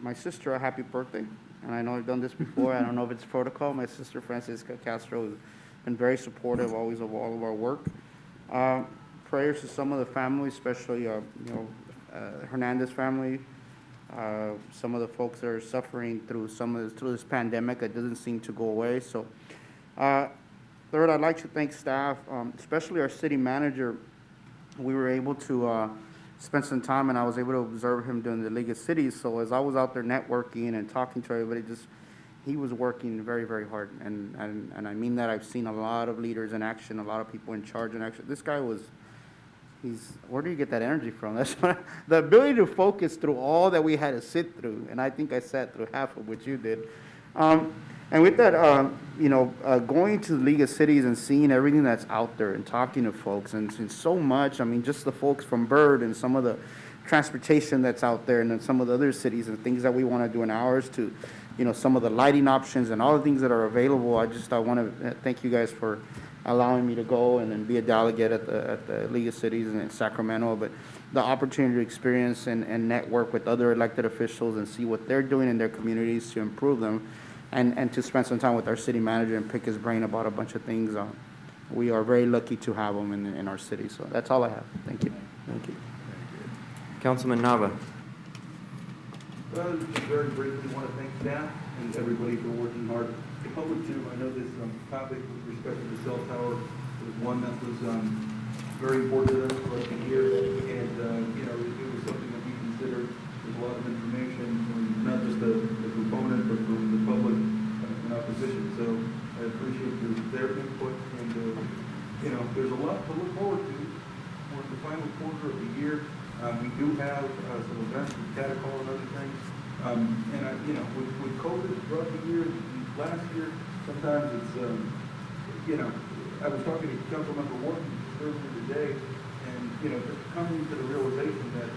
my sister a happy birthday. And I know I've done this before. I don't know if it's protocol. My sister, Francisca Castro, has been very supportive always of all of our work. Prayers to some of the family, especially Hernandez family. Some of the folks that are suffering through through this pandemic that doesn't seem to go away. So, third, I'd like to thank staff, especially our city manager. We were able to spend some time, and I was able to observe him during the League of Cities. So as I was out there networking and talking to everybody, he was working very, very hard. And I mean that. I've seen a lot of leaders in action, a lot of people in charge in action. This guy where do you get that energy from? That's the ability to focus through all that we had to sit through. And I think I sat through half of what you did. And with that, going to the League of Cities and seeing everything that's out there and talking to folks and so much, I mean, just the folks from Byrd and some of the transportation that's out there and then some of the other cities and things that we want to do in ours to, some of the lighting options and all the things that are available. I want to thank you guys for allowing me to go and then be a delegate at the League of Cities in Sacramento, but the opportunity to experience and network with other elected officials and see what they're doing in their communities to improve them. And to spend some time with our city manager and pick his brain about a bunch of things. We are very lucky to have him in our city. So that's all I have. Thank you. Thank you. Councilman Nava. Well, just very briefly, I want to thank staff and everybody for working hard. The public too, I know this topic with respect to the cell tower was one that was very important to us for us to hear. And, it was something that we considered. There's a lot of information from not just the proponent, but from the public in opposition. So I appreciate their input, and there's a lot to look forward to. We're in the final quarter of the year. We do have some events with Catacall and other things And with COVID throughout the year, last year, sometimes it's, I was talking to Councilmember Wharton earlier today, and, just coming to the realization that,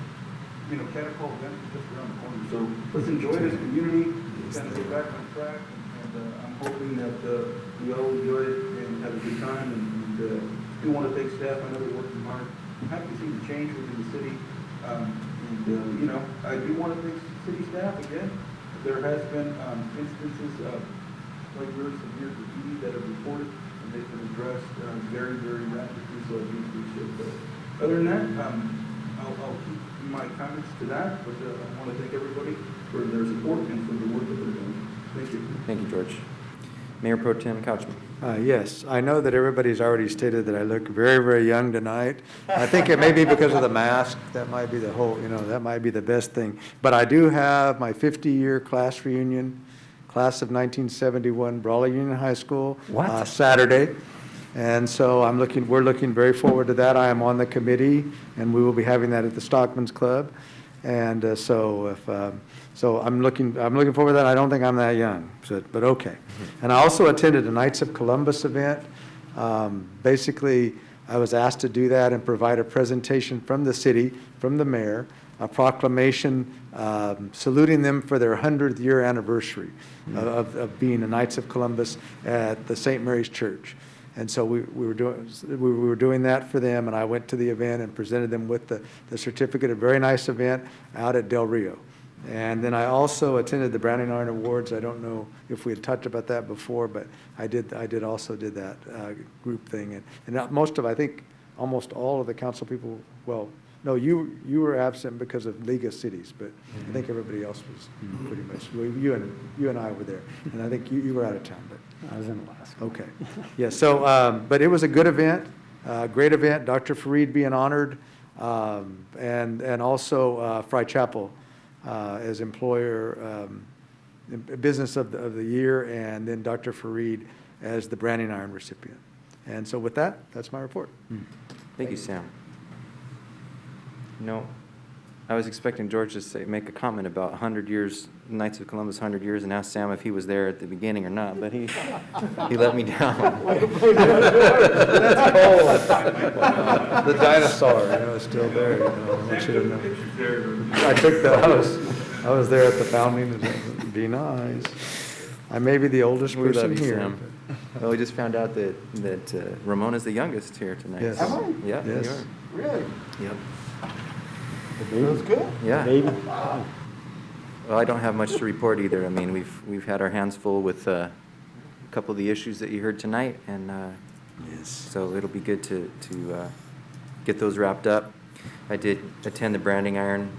Catapult event is just around the corner. So let's enjoy this community, kind of get back on track, and I'm hoping that we all enjoy it and have a good time, and do want to thank staff. I know they're working hard. I'm happy to see the change within the city. I do want to thank city staff again. There has been instances of very severe graffiti that have reported, and they've been addressed very, very rapidly, so I do appreciate that. Other than that, I'll keep my comments to that, but I want to thank everybody for their support and for the work that they're doing. Thank you. Thank you, George. Mayor Pro Tem Couchman. Yes, I know that everybody's already stated that I look very, very young tonight. I think it may be because of the mask. That might be the whole, that might be the best thing. But I do have my 50-year class reunion, class of 1971, Brawley Union High School. What? Saturday. And so we're looking very forward to that. I am on the committee, and we will be having that at the Stockman's Club. And so I'm looking forward to that. I don't think I'm that young, but okay. And I also attended a Knights of Columbus event. Basically, I was asked to do that and provide a presentation from the city, from the mayor, a proclamation saluting them for their 100th year anniversary of being the Knights of Columbus at the St. Mary's Church. And so we were doing that for them, and I went to the event and presented them with the certificate. A very nice event out at Del Rio. And then I also attended the Browning Iron Awards. I don't know if we had talked about that before, but I also did that group thing. And I think almost all of the council people, well, no, you were absent because of League of Cities, but I think everybody else was pretty much, you and I were there. And I think you were out of town, but. I was in Alaska. Okay. Yeah, so, but it was a good event, great event. Dr. Fareed being honored, and also Fry Chapel as employer, business of the year, and then Dr. Fareed as the Branding Iron recipient. And so with that, that's my report. Thank you, Sam. I was expecting George to make a comment about 100 years, Knights of Columbus 100 years, and ask Sam if he was there at the beginning or not, but he let me down. That's cold. The dinosaur, is still there. I should have known. I took I was there at the founding. It'd be nice. I may be the oldest We love person you, here. Sam. Well, we just found out that Ramona's the youngest here tonight. Yes. So, Am I? Yeah, Yes. you are. Really? Yep. The baby's good? Yeah. Baby. Well, I don't have much to report either. I mean, we've had our hands full with a couple of the issues that you heard tonight, and so it'll be good to get those wrapped up. I did attend the branding iron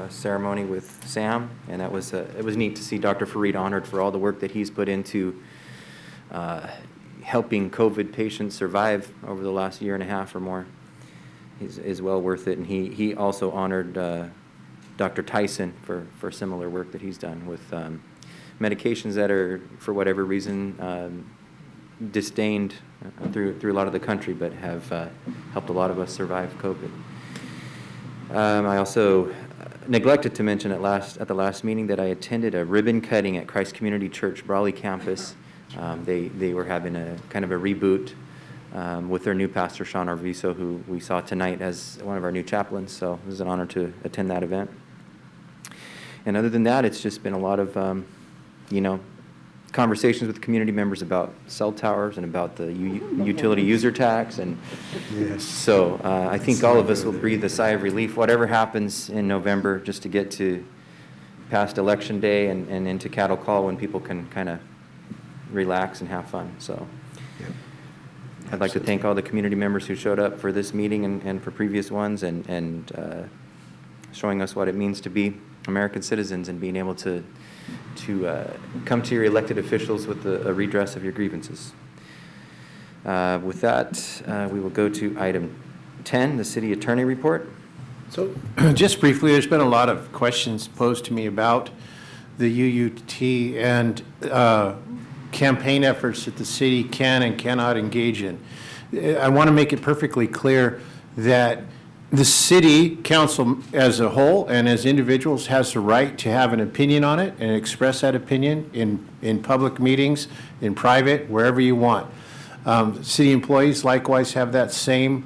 ceremony with Sam, and it was neat to see Dr. Fareed honored for all the work that he's put into helping COVID patients survive over the last year and a half or more. Is well worth it, and he also honored Dr. Tyson for similar work that he's done with medications that are, for whatever reason, disdained through a lot of the country, but have helped a lot of us survive COVID. I also neglected to mention at the last meeting that I attended a ribbon cutting at Christ Community Church Brawley campus. They were having a kind of a reboot with their new pastor, Sean Arviso, who we saw tonight as one of our new chaplains. So it was an honor to attend that event. And other than that, it's just been a lot of, conversations with community members about cell towers and about the utility user tax. And so I think all of us will breathe a sigh of relief, whatever happens in November, just to get to past Election Day and into cattle call when people can kind of relax and have fun. So. I'd like to thank all the community members who showed up for this meeting and for previous ones, and showing us what it means to be American citizens and being able to come to your elected officials with a redress of your grievances. With that, we will go to item 10, the city attorney report. So just briefly, there's been a lot of questions posed to me about the UUT and campaign efforts that the city can and cannot engage in. I want to make it perfectly clear that the city council as a whole and as individuals has the right to have an opinion on it and express that opinion in public meetings, in private, wherever you want. City employees likewise have that same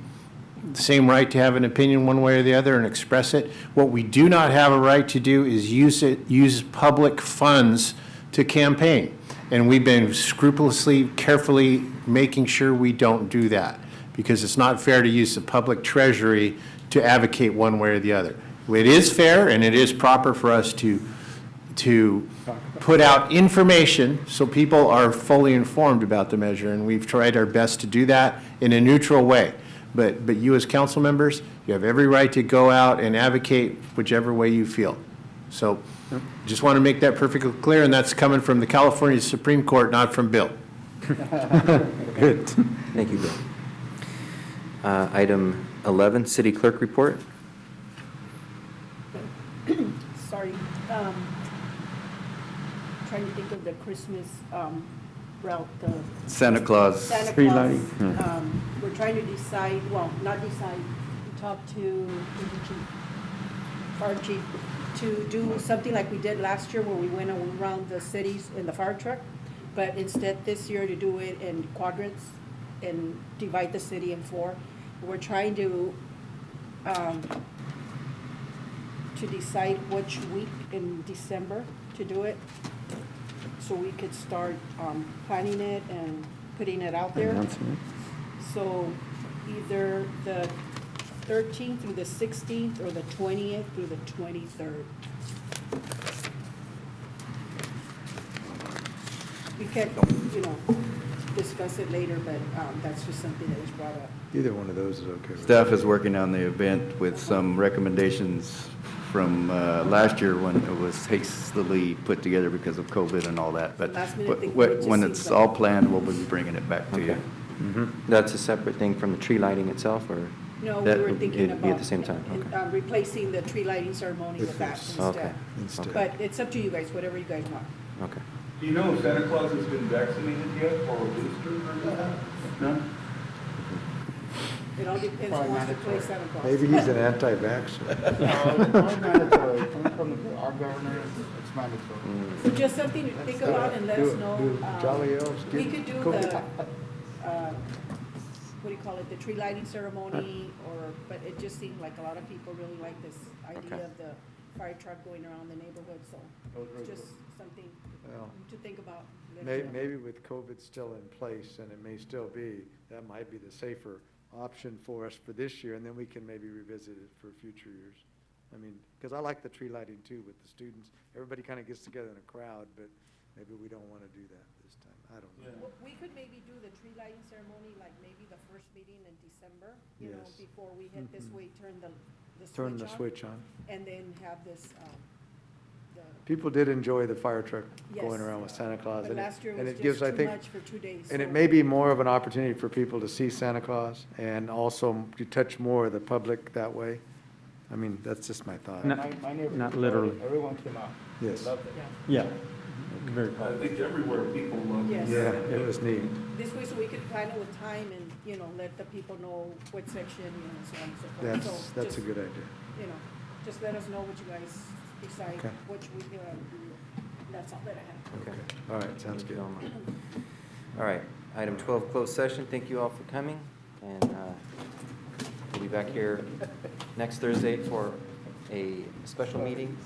right to have an opinion one way or the other and express it. What we do not have a right to do is use public funds to campaign. And we've been scrupulously, carefully making sure we don't do that, because it's not fair to use the public treasury to advocate one way or the other. It is fair and it is proper for us to put out information so people are fully informed about the measure, and we've tried our best to do that in a neutral way. But you as council members, you have every right to go out and advocate whichever way you feel. So just want to make that perfectly clear, and that's coming from the California Supreme Court, not from Bill. Good. Thank you, Bill. Item 11, City Clerk Report. Sorry. Trying to think of the Christmas route. Santa Claus. Santa Tree Claus. lighting. We're trying to decide, well, not decide, we talked to the chief, fire chief, to do something like we did last year where we went around the cities in the fire truck, but instead this year to do it in quadrants and divide the city in 4. We're trying to decide which week in December to do it, so we could start planning it and putting it out there. So either the 13th through the 16th or the 20th through the 23rd. We can, discuss it later, but that's just something that was brought up. Either one of those is okay. Staff is working on the event with some recommendations from last year when it was hastily put together because of COVID and all that. But Last minute thing, it just when seems it's like- all planned, we'll be bringing it back to you. That's a separate thing from the tree lighting itself, or? No, we that were would thinking be about. at the same time? Okay. Replacing the tree lighting ceremony with that Okay. instead. But it's up to you guys, whatever you guys want. Okay. Do you know if Santa Claus has been vaccinated yet or a booster or not? No? It all depends who wants to play Santa Claus. Maybe he's an anti-vaxxer. It's not mandatory. Coming from our governor, it's mandatory. So just something to think about and let us know. Do Jolly Elves We get could do COVID? the, what do you call it, the tree lighting ceremony, but it just seemed like a lot of people really like this idea of the fire truck going around the neighborhood, so just something Well, to think about. Let us know. Maybe with COVID still in place, and it may still be, that might be the safer option for us for this year, and then we can maybe revisit it for future years. I mean, because I like the tree lighting too with the students. Everybody kind of gets together in a crowd, but maybe we don't want to do that this time. I don't know. Well, we could maybe do the tree lighting ceremony, like maybe the first meeting in December, Yes. before we hit this way, turn the Turn the switch on. and then have this, People did enjoy the fire truck Yes. going around with Santa Claus. But and last year and was it gives, just I too think, much for 2 days, and so- it may be more of an opportunity for people to see Santa Claus and also to touch more of the public that way. I mean, that's just my thought. Not- My neighbor, not literally. Everyone came out. They Yes. loved it. Yeah. Very I think everywhere people love it. Yes. Yeah, it was neat. this way, so we could plan it with time and, let the people know what section, so on and so forth. So That's a just, good idea. Just let us know what you guys decide, Okay. which we do. That's all that I have. Okay. All right, sounds good. All right, item 12, closed session. Thank you all for coming, and we'll be back here next Thursday for a special meeting.